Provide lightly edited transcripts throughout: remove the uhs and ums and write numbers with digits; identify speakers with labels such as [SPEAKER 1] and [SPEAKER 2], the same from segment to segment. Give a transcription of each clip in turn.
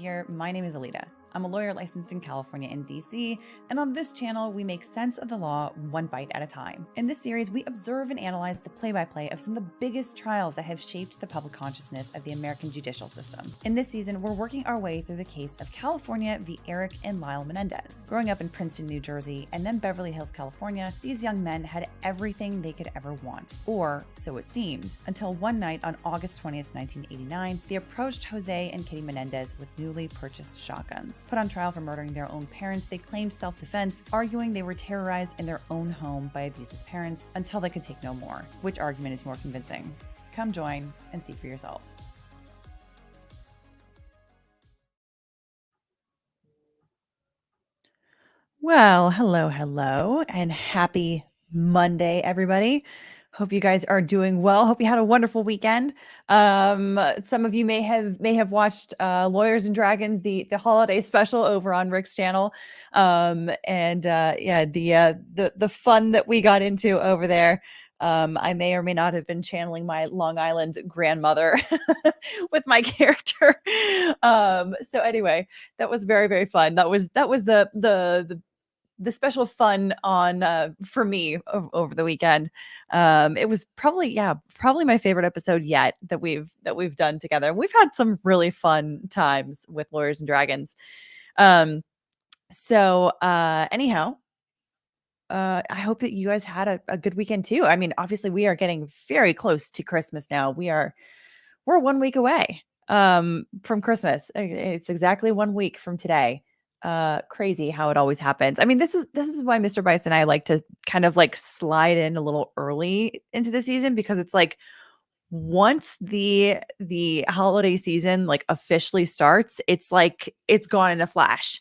[SPEAKER 1] here. My name is Alita. I'm a lawyer licensed in California and DC, and on this channel, we make sense of the law one bite at a time. In this series, we observe and analyze the play-by-play of some of the biggest trials that have shaped the public consciousness of the American judicial system. In this season, we're working our way through the case of California v. Erik and Lyle Menendez. Growing up in Princeton, New Jersey, and then Beverly Hills, California, these young men had everything they could ever want, or so it seemed, until one night on August 20th, 1989, they approached Jose and Kitty Menendez with newly purchased shotguns. Put on trial for murdering their own parents, they claimed self-defense, arguing they were terrorized in their own home by abusive parents until they could take no more. Which argument is more convincing? Come join and see for yourself. Well, hello, and happy Monday, everybody. Hope you guys are doing well. Hope you had a wonderful weekend. Some of you may have watched Lawyers and Dragons, the holiday special over on Rick's channel, the fun that we got into over there. I may or may not have been channeling my Long Island grandmother with my character. So anyway, that was very, very fun. That was the special fun on for me over the weekend. It was probably my favorite episode yet that we've done together. We've had some really fun times with Lawyers and Dragons. Anyhow, I hope that you guys had a good weekend too. I mean, obviously we are getting very close to Christmas now. We're 1 week away from Christmas. It's exactly 1 week from today. Crazy how it always happens. I mean, this is why Mr. Bites and I like to kind of like slide in a little early into the season, because it's like once the holiday season like officially starts, it's like it's gone in a flash.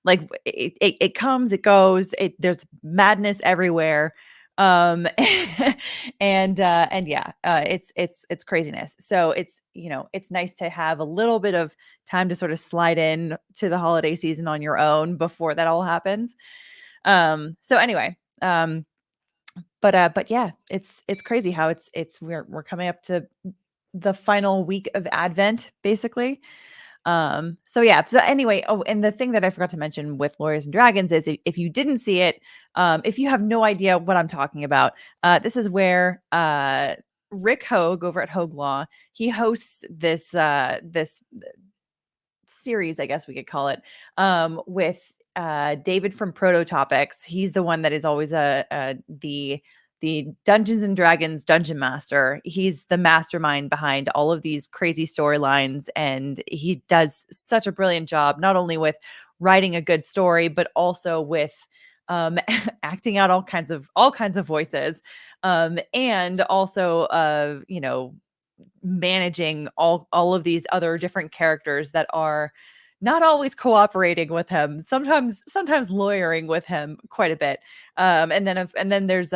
[SPEAKER 1] Like it comes, it goes, there's madness everywhere. It's craziness. So it's nice to have a little bit of time to sort of slide in to the holiday season on your own before that all happens. So anyway, but yeah, it's crazy how we're coming up to the final week of Advent, basically. So anyway, and the thing that I forgot to mention with Lawyers and Dragons is if you didn't see it, if you have no idea what I'm talking about, this is where Rick Hogue over at Hogue Law, he hosts this series, I guess we could call it, with David from Prototopics. He's the one that is always the Dungeons and Dragons dungeon master. He's the mastermind behind all of these crazy storylines, and he does such a brilliant job, not only with writing a good story, but also with acting out all kinds of voices, and also managing all of these other different characters that are not always cooperating with him, sometimes lawyering with him quite a bit. And then there's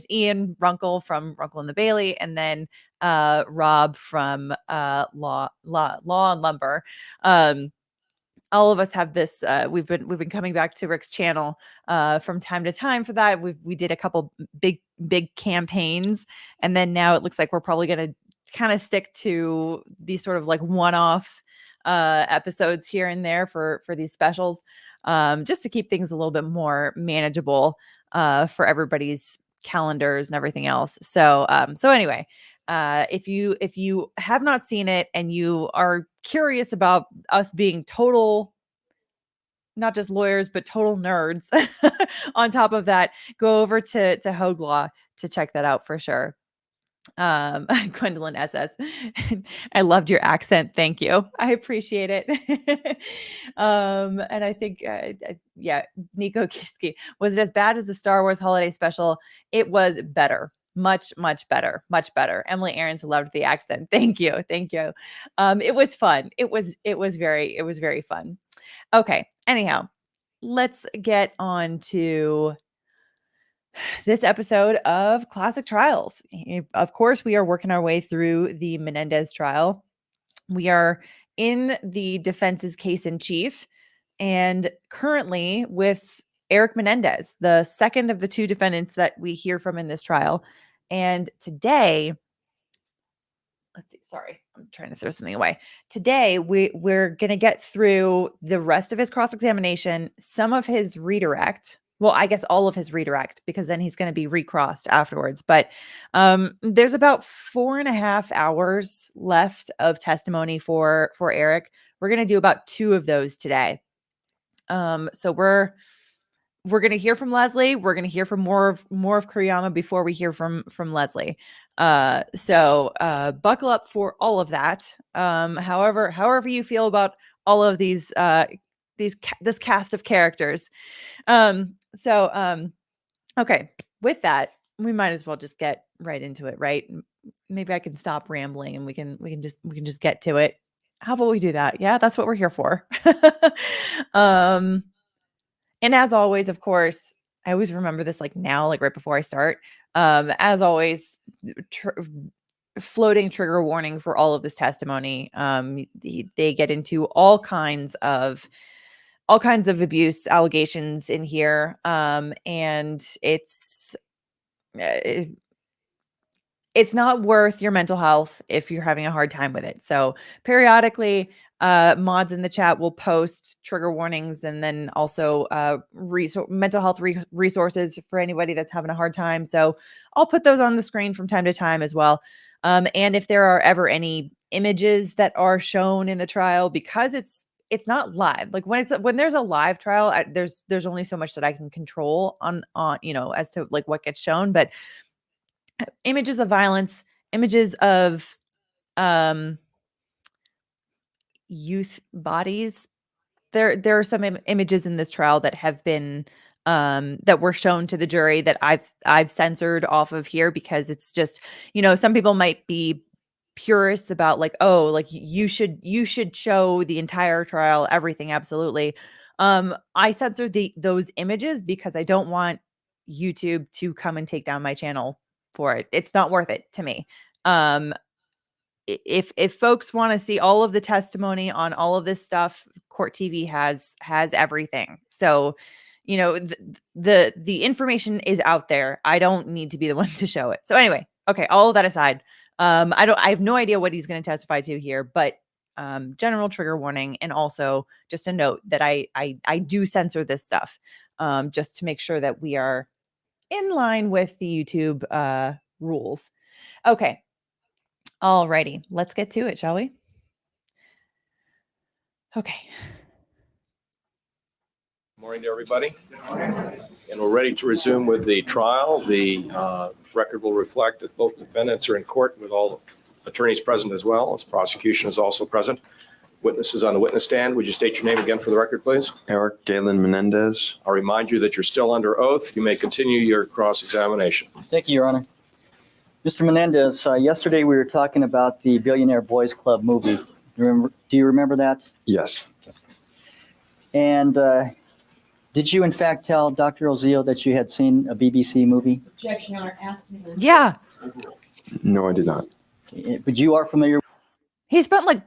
[SPEAKER 1] Ian Runkle from Runkle and the Bailey, and then Rob from Law and Lumber. All of us have this. We've been coming back to Rick's channel from time to time for that. We did a couple big campaigns, and then now it looks like we're probably going to kind of stick to these sort of like one-off episodes here and there for these specials, just to keep things a little bit more manageable for everybody's calendars and everything else. So anyway, if you have not seen it and you are curious about us being total, not just lawyers, but total nerds on top of that, go over to Hogue Law to check that out for sure. Gwendolyn SS. I loved your accent. Thank you. I appreciate it. And I think, Nico Kiski, was it as bad as the Star Wars holiday special? It was better. Much better. Emily Aarons loved the accent. Thank you. It was fun. It was very fun. Okay. Anyhow, let's get on to this episode of Classic Trials. Of course, we are working our way through the Menendez trial. We are in the defense's case in chief, and currently with Erik Menendez, the second of the two defendants that we hear from in this trial. And today, let's see. Sorry, I'm trying to throw something away. Today, we're going to get through the rest of his cross-examination, some of his redirect. Well, I guess all of his redirect, because then he's going to be recrossed afterwards. But there's about 4.5 hours left of testimony for Erik. We're going to do about 2 of those today. So we're going to hear from Leslie. We're going to hear from more of Kuriyama before we hear from Leslie. So buckle up for all of that. However you feel about all of these this cast of characters. Okay, with that, we might as well just get right into it, right? Maybe I can stop rambling and we can just get to it. How about we do that? Yeah, that's what we're here for. And as always, of course, I always remember this like now, like right before I start. As always, floating trigger warning for all of this testimony. They get into all kinds of abuse allegations in here, and it's not worth your mental health if you're having a hard time with it. So periodically, mods in the chat will post trigger warnings, and then also mental health resources for anybody that's having a hard time. So I'll put those on the screen from time to time as well. And if there are ever any images that are shown in the trial, because it's not live. Like when there's a live trial, there's only so much that I can control on as to like what gets shown, but images of violence, images of youth bodies. There are some images in this trial that have been that were shown to the jury that I've censored off of here, because it's just, some people might be purists about like, oh, like you should show the entire trial, everything. Absolutely. I censored those images because I don't want YouTube to come and take down my channel for it. It's not worth it to me. If folks want to see all of the testimony on all of this stuff, Court TV has everything. So, the information is out there. I don't need to be the one to show it. So anyway, okay, all of that aside, I have no idea what he's going to testify to here, but general trigger warning, and also just a note that I do censor this stuff, just to make sure that we are in line with the YouTube rules. Okay. Alrighty, let's get to it, shall we? Okay.
[SPEAKER 2] Morning to everybody. And we're ready to resume with the trial. The record will reflect that both defendants are in court with all attorneys present, as well as prosecution is also present. Witnesses on the witness stand. Would you state your name again for the record, please?
[SPEAKER 3] Erik Menendez.
[SPEAKER 2] I'll remind you that you're still under oath. You may continue your cross-examination.
[SPEAKER 4] Thank you, Your Honor. Mr. Menendez, yesterday we were talking about the Billionaire Boys Club movie. Do you remember that?
[SPEAKER 3] Yes.
[SPEAKER 4] And did you in fact tell Dr. Ozio that you had seen a BBC movie?
[SPEAKER 5] Objection, Your Honor. Asked me.
[SPEAKER 1] Yeah.
[SPEAKER 3] No, I did not.
[SPEAKER 4] But you are familiar?
[SPEAKER 1] He spent like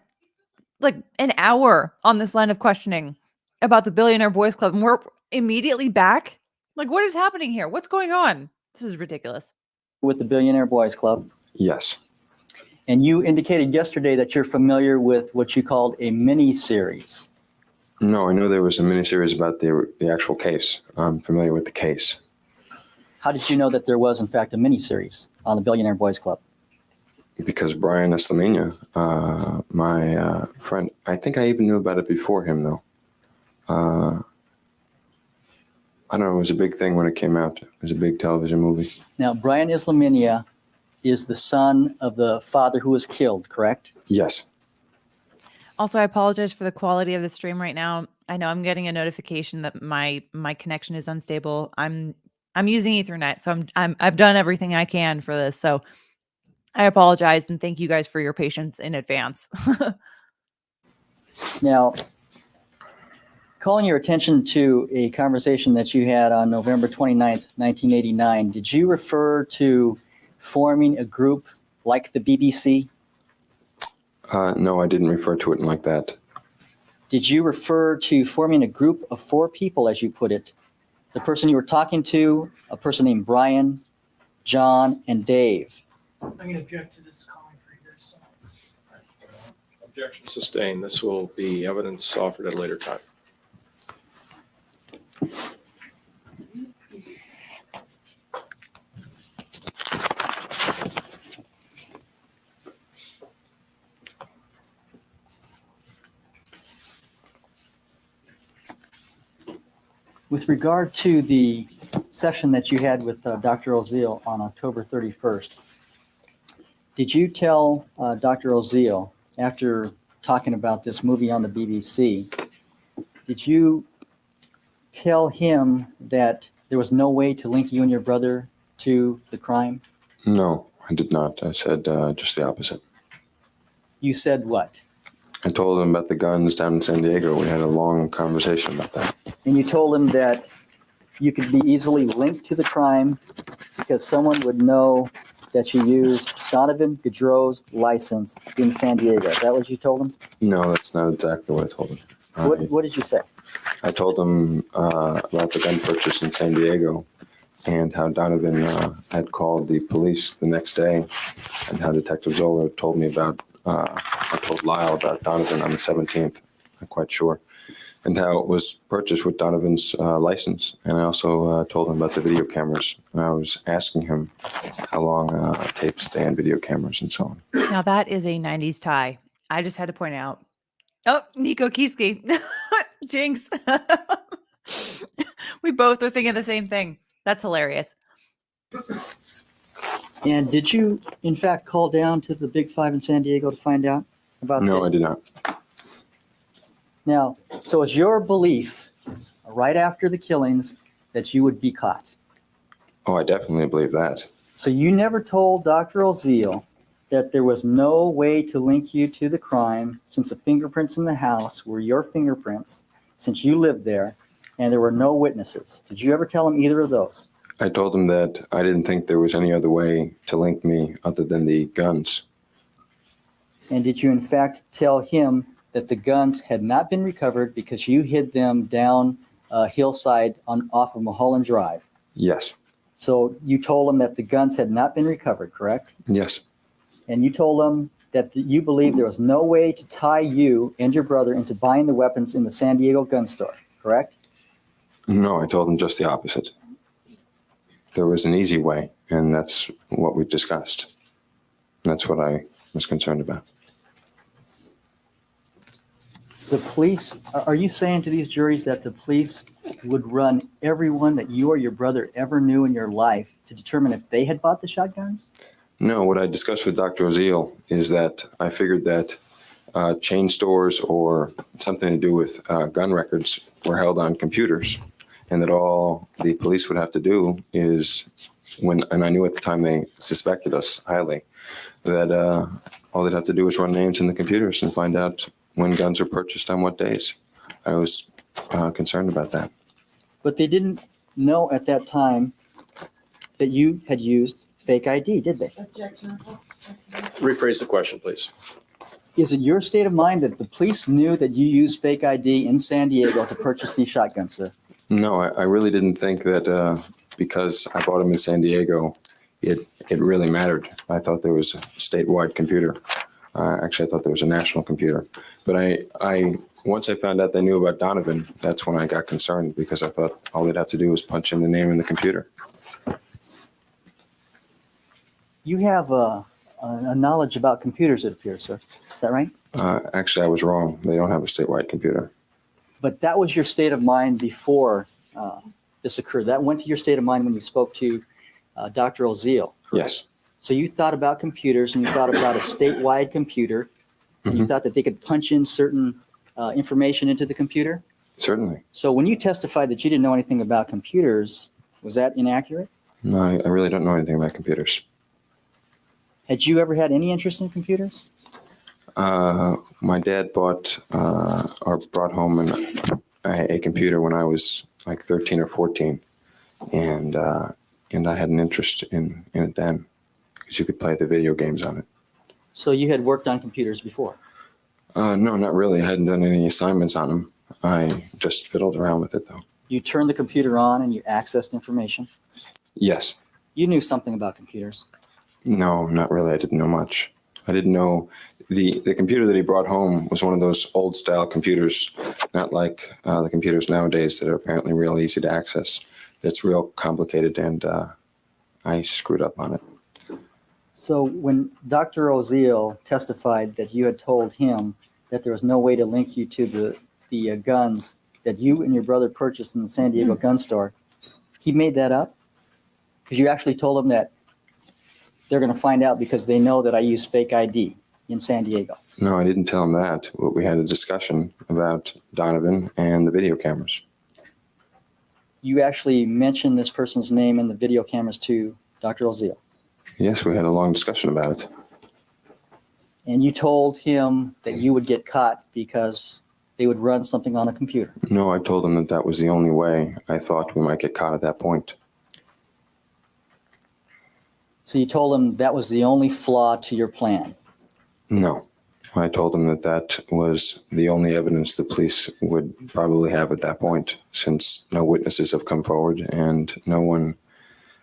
[SPEAKER 1] an hour on this line of questioning about the Billionaire Boys Club, and we're immediately back. Like, what is happening here? What's going on? This is ridiculous.
[SPEAKER 4] With the Billionaire Boys Club.
[SPEAKER 3] Yes.
[SPEAKER 4] And you indicated yesterday that you're familiar with what you called a mini-series.
[SPEAKER 3] No, I know there was a miniseries about the actual case. I'm familiar with the case.
[SPEAKER 4] How did you know that there was in fact a mini-series on the Billionaire Boys Club?
[SPEAKER 3] Because Brian Eslamina, my friend, I think I even knew about it before him, though. I don't know, it was a big thing when it came out. It was a big television movie.
[SPEAKER 4] Now, Brian Islamania is the son of the father who was killed, correct?
[SPEAKER 3] Yes.
[SPEAKER 1] Also, I apologize for the quality of the stream right now. I know I'm getting a notification that my connection is unstable. I'm using Ethernet, so I've done everything I can for this. So I apologize, and thank you guys for your patience in advance.
[SPEAKER 4] Now, calling your attention to a conversation that you had on November 29th, 1989, did you refer to forming a group like the BBC?
[SPEAKER 3] No, I didn't refer to it like that.
[SPEAKER 4] Did you refer to forming a group of 4 people, as you put it? The person you were talking to, a person named Brian, John, and Dave.
[SPEAKER 5] I'm going to object to this calling for your son.
[SPEAKER 2] Objection sustained. This will be evidence offered at a later time.
[SPEAKER 4] With regard to the session that you had with Dr. Oziel on October 31st, did you tell Dr. Oziel, after talking about this movie on the BBC, did you tell him that there was no way to link you and your brother to the crime?
[SPEAKER 3] No, I did not. I said just the opposite.
[SPEAKER 4] You said what?
[SPEAKER 3] I told him about the guns down in San Diego. We had a long conversation about that.
[SPEAKER 4] And you told him that you could be easily linked to the crime because someone would know that you used Donovan Gaudreau's license in San Diego. Is that what you told him?
[SPEAKER 3] No, that's not exactly what I told him.
[SPEAKER 4] What did you say?
[SPEAKER 3] I told him about the gun purchase in San Diego and how Donovan had called the police the next day and how Detective Zoller told me about, I told Lyle about Donovan on the 17th, I'm quite sure, and how it was purchased with Donovan's license. And I also told him about the video cameras. And I was asking him how long tapes stay on video cameras and so on.
[SPEAKER 1] Now that is a 90s tie. I just had to point out. Oh, Nico Kieske. Jinx. We both are thinking the same thing. That's hilarious.
[SPEAKER 4] And did you, in fact, call down to the Big Five in San Diego to find out about
[SPEAKER 3] No,
[SPEAKER 4] that?
[SPEAKER 3] I did not.
[SPEAKER 4] Now, so it's your belief right after the killings that you would be caught.
[SPEAKER 3] Oh, I definitely believe that.
[SPEAKER 4] So you never told Dr. Oziel that there was no way to link you to the crime since the fingerprints in the house were your fingerprints, since you lived there, and there were no witnesses. Did you ever tell him either of those?
[SPEAKER 3] I told him that I didn't think there was any other way to link me other than the guns.
[SPEAKER 4] And did you in fact tell him that the guns had not been recovered because you hid them down a hillside off of Mulholland Drive?
[SPEAKER 3] Yes.
[SPEAKER 4] So you told him that the guns had not been recovered, correct?
[SPEAKER 3] Yes.
[SPEAKER 4] And you told him that you believed there was no way to tie you and your brother into buying the weapons in the San Diego gun store, correct?
[SPEAKER 3] No, I told him just the opposite. There was an easy way, and that's what we discussed. That's what I was concerned about.
[SPEAKER 4] The police, are you saying to these juries that the police would run everyone that you or your brother ever knew in your life to determine if they had bought the shotguns?
[SPEAKER 3] No, what I discussed with Dr. Oziel is that I figured that chain stores or something to do with gun records were held on computers, and that all the police would have to do is, and I knew at the time they suspected us highly, that all they'd have to do is run names in the computers and find out when guns were purchased on what days. I was concerned about that.
[SPEAKER 4] But they didn't know at that time that you had used fake ID, did they?
[SPEAKER 2] Rephrase the question, please.
[SPEAKER 4] Is it your state of mind that the police knew that you used fake ID in San Diego to purchase these shotguns, sir?
[SPEAKER 3] No, I really didn't think that because I bought them in San Diego, it really mattered. I thought there was a statewide computer. Actually, I thought there was a national computer. But I once I found out they knew about Donovan, that's when I got concerned, because I thought all they'd have to do was punch in the name in the computer.
[SPEAKER 4] You have a knowledge about computers, it appears, sir. Is that right?
[SPEAKER 3] Actually, I was wrong. They don't have a statewide computer.
[SPEAKER 4] But that was your state of mind before this occurred. That went to your state of mind when you spoke to Dr. Oziel.
[SPEAKER 3] Yes.
[SPEAKER 4] So you thought about computers, and you thought about a statewide computer, and you thought that they could punch in certain information into the computer?
[SPEAKER 3] Certainly.
[SPEAKER 4] So when you testified that you didn't know anything about computers, was that inaccurate?
[SPEAKER 3] No, I really don't know anything about computers.
[SPEAKER 4] Had you ever had any interest in computers?
[SPEAKER 3] My dad bought or brought home a computer when I was like 13 or 14, and I had an interest in it then, because you could play the video games on it.
[SPEAKER 4] So you had worked on computers before?
[SPEAKER 3] No, not really. I hadn't done any assignments on them. I just fiddled around with it, though.
[SPEAKER 4] You turned the computer on and you accessed information?
[SPEAKER 3] Yes.
[SPEAKER 4] You knew something about computers?
[SPEAKER 3] No, not really. I didn't know much. I didn't know the computer that he brought home was one of those old style computers, not like the computers nowadays that are apparently real easy to access. It's real complicated, and I screwed up on it.
[SPEAKER 4] So when Dr. Oziel testified that you had told him that there was no way to link you to the guns that you and your brother purchased in the San Diego gun store, he made that up? Because you actually told him that they're going to find out because they know that I use fake ID in San Diego.
[SPEAKER 3] No, I didn't tell him that. We had a discussion about Donovan and the video cameras.
[SPEAKER 4] You actually mentioned this person's name in the video cameras to Dr. Oziel.
[SPEAKER 3] Yes, we had a long discussion about it.
[SPEAKER 4] And you told him that you would get caught because they would run something on a computer.
[SPEAKER 3] No, I told him that that was the only way I thought we might get caught at that point.
[SPEAKER 4] So you told him that was the only flaw to your plan.
[SPEAKER 3] No, I told him that that was the only evidence the police would probably have at that point, since no witnesses have come forward and no one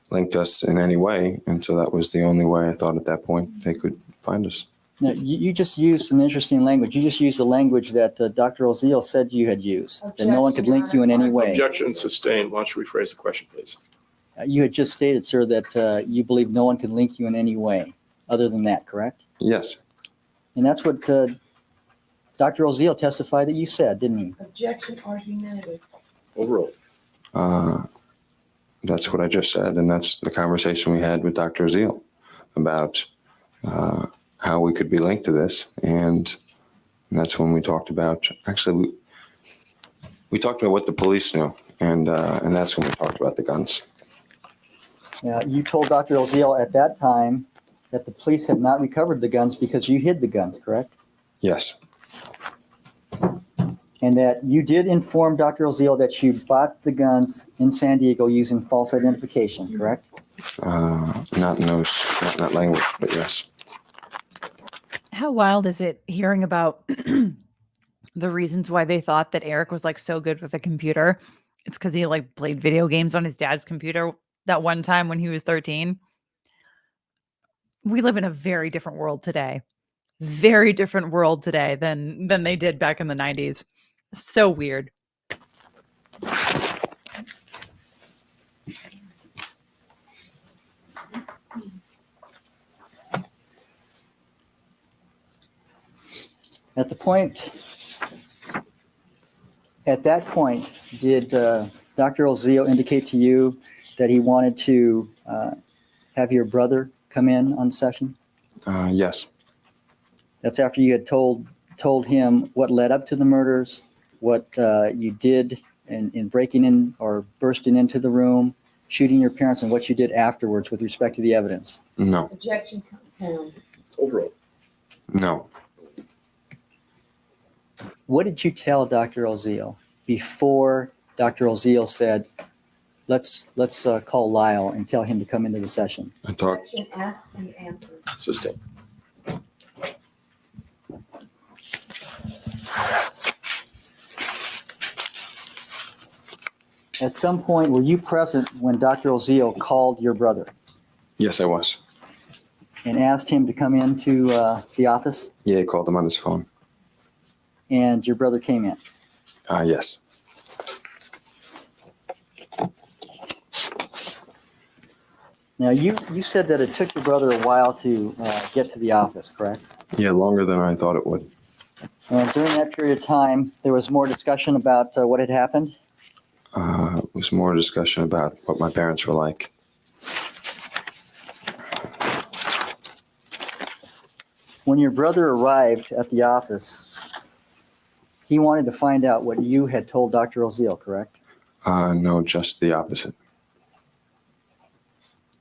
[SPEAKER 3] linked us in any way. And so that was the only way I thought at that point they could find us.
[SPEAKER 4] Now, you just used some interesting language. You just used the language that Dr. Oziel said you had used, that no one could link you in any way.
[SPEAKER 2] Objection sustained. Why don't you rephrase the question, please?
[SPEAKER 4] You had just stated, sir, that you believe no one can link you in any way other than that, correct?
[SPEAKER 3] Yes,
[SPEAKER 4] And that's what Dr. Oziel testified that you said, didn't he?
[SPEAKER 5] Objection argumentative.
[SPEAKER 2] Overruled.
[SPEAKER 3] that's what I just said. And that's the conversation we had with Dr. Zeal about how we could be linked to this. And that's when we talked about, actually, we talked about what the police knew. And that's when we talked about the guns.
[SPEAKER 4] Now, you told Dr. Oziel at that time that the police had not recovered the guns because you hid the guns, correct?
[SPEAKER 3] Yes.
[SPEAKER 4] And that you did inform Dr. Oziel that you bought the guns in San Diego using false identification, correct?
[SPEAKER 3] Not in that language, but yes.
[SPEAKER 1] How wild is it hearing about the reasons why they thought that Erik was like so good with a computer? It's because he like played video games on his dad's computer that one time when he was 13. We live in a very different world today. Very different world today than they did back in the 90s. So weird.
[SPEAKER 4] At that point, did Dr. Oziel indicate to you that he wanted to have your brother come in on session?
[SPEAKER 3] Yes.
[SPEAKER 4] That's after you had told him what led up to the murders, what you did in breaking in or bursting into the room, shooting your parents, and what you did afterwards with respect to the evidence.
[SPEAKER 3] No.
[SPEAKER 5] Objection compound.
[SPEAKER 2] Overruled.
[SPEAKER 3] No.
[SPEAKER 4] What did you tell Dr. Oziel before Dr. Oziel said, let's call Lyle and tell him to come into the session?
[SPEAKER 3] I talked.
[SPEAKER 5] Objection asked and answered.
[SPEAKER 2] Sustained.
[SPEAKER 4] At some point, were you present when Dr. Oziel called your brother
[SPEAKER 3] Yes, I was.
[SPEAKER 4] and asked him to come into the office,
[SPEAKER 3] Yeah, he called him on his phone.
[SPEAKER 4] and your brother came in?
[SPEAKER 3] Yes.
[SPEAKER 4] Now, you said that it took your brother a while to get to the office, correct?
[SPEAKER 3] Yeah, longer than I thought it would.
[SPEAKER 4] And during that period of time, there was more discussion about what had happened?
[SPEAKER 3] It was more discussion about what my parents were like.
[SPEAKER 4] When your brother arrived at the office, he wanted to find out what you had told Dr. Oziel, correct?
[SPEAKER 3] No, just the opposite.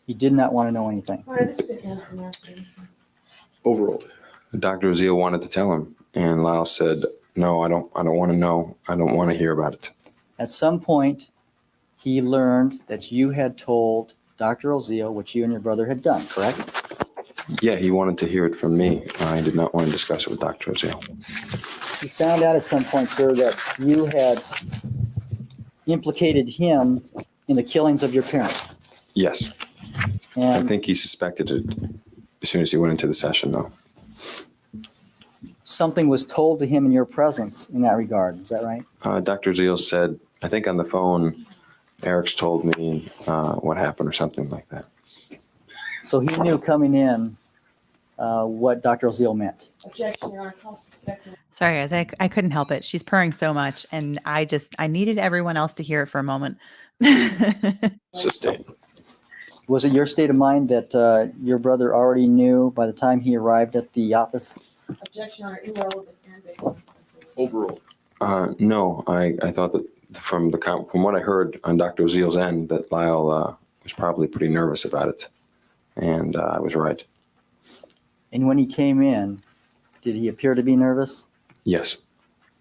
[SPEAKER 4] He did not want to know anything.
[SPEAKER 5] All right, this has been asked and answered.
[SPEAKER 2] Overruled.
[SPEAKER 3] Dr. Zeal wanted to tell him, and Lyle said, "No, I don't want to know. I don't want to hear about it."
[SPEAKER 4] At some point, he learned that you had told Dr. Oziel what you and your brother had done, correct?
[SPEAKER 3] Yeah, he wanted to hear it from me. I did not want to discuss it with Dr. Zeal.
[SPEAKER 4] He found out at some point, sir, that you had implicated him in the killings of your parents.
[SPEAKER 3] Yes, I
[SPEAKER 4] And
[SPEAKER 3] think he suspected it as soon as he went into the session, though.
[SPEAKER 4] something was told to him in your presence in that regard. Is that right?
[SPEAKER 3] Dr. Zeal said, I think on the phone, Erik's told me what happened or something like that.
[SPEAKER 4] So he knew coming in what Dr. Zeal meant.
[SPEAKER 5] Objection, Your Honor, calls to speculative.
[SPEAKER 1] Sorry, guys, I couldn't help it. She's purring so much, and I needed everyone else to hear it for a moment.
[SPEAKER 2] Sustained.
[SPEAKER 4] Was it your state of mind that your brother already knew by the time he arrived at the office?
[SPEAKER 5] Objection, Your Honor, irrelevant and based on.
[SPEAKER 2] Overruled.
[SPEAKER 3] No, I thought that from what I heard on Dr. Zeal's end, that Lyle was probably pretty nervous about it. And I was right.
[SPEAKER 4] And when he came in, did he appear to be nervous?
[SPEAKER 3] Yes.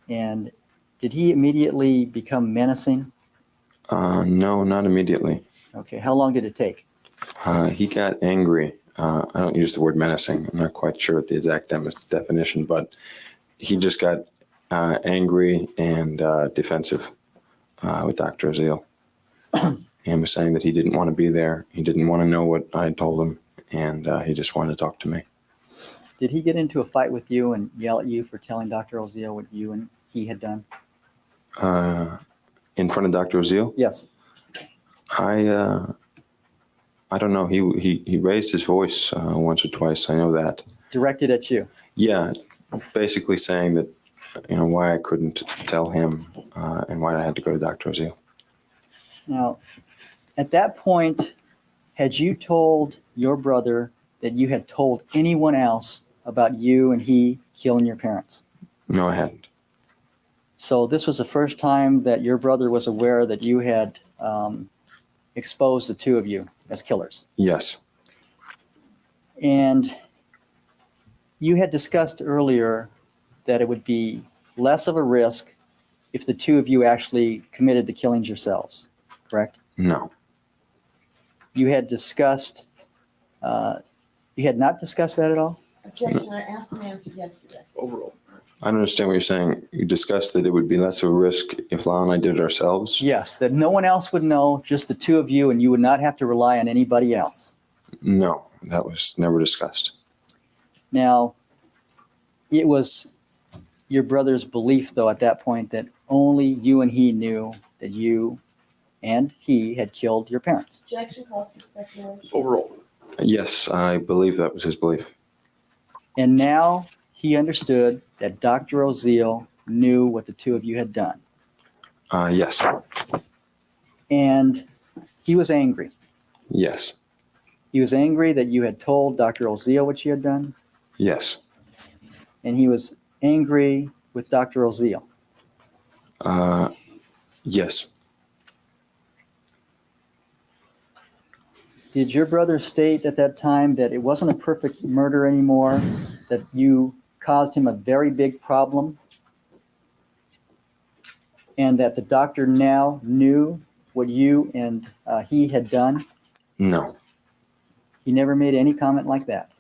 [SPEAKER 4] And did he immediately become menacing?
[SPEAKER 3] No, not immediately.
[SPEAKER 4] Okay, how long did it take?
[SPEAKER 3] He got angry. I don't use the word menacing. I'm not quite sure what the exact definition, but he just got angry and defensive with Dr. Zeal. And was saying that he didn't want to be there. He didn't want to know what I told him, and he just wanted to talk to me.
[SPEAKER 4] Did he get into a fight with you and yell at you for telling Dr. Zeal what you and he had done?
[SPEAKER 3] In front of Dr. Zeal?
[SPEAKER 4] Yes.
[SPEAKER 3] I don't know. He raised his voice once or twice. I know that.
[SPEAKER 4] Directed at you?
[SPEAKER 3] Yeah, basically saying that, why I couldn't tell him and why I had to go to Dr. Zeal.
[SPEAKER 4] Now, at that point, had you told your brother that you had told anyone else about you and he killing your parents?
[SPEAKER 3] No, I hadn't.
[SPEAKER 4] So this was the first time that your brother was aware that you had exposed the two of you as killers.
[SPEAKER 3] Yes.
[SPEAKER 4] And you had discussed earlier that it would be less of a risk if the two of you actually committed the killings yourselves, correct?
[SPEAKER 3] No.
[SPEAKER 4] You had discussed, you had not discussed that at all?
[SPEAKER 5] Objection, I asked and answered yesterday.
[SPEAKER 2] Overruled.
[SPEAKER 3] I don't understand what you're saying. You discussed that it would be less of a risk if Lyle and I did it ourselves?
[SPEAKER 4] Yes, that no one else would know, just the two of you, and you would not have to rely on anybody else.
[SPEAKER 3] No, that was never discussed.
[SPEAKER 4] Now, it was your brother's belief, though, at that point, that only you and he knew that you and he had killed your parents.
[SPEAKER 5] Objection, calls to speculation.
[SPEAKER 2] Overruled.
[SPEAKER 3] Yes, I believe that was his belief.
[SPEAKER 4] And now he understood that Dr. Zeal knew what the two of you had done.
[SPEAKER 3] Yes.
[SPEAKER 4] And he was angry.
[SPEAKER 3] Yes.
[SPEAKER 4] He was angry that you had told Dr. Zeal what you had done.
[SPEAKER 3] Yes.
[SPEAKER 4] And he was angry with Dr. Zeal.
[SPEAKER 3] Yes.
[SPEAKER 4] Did your brother state at that time that it wasn't a perfect murder anymore, that you caused him a very big problem, and that the doctor now knew what you and he had done?
[SPEAKER 3] No.
[SPEAKER 4] He never made any comment like that.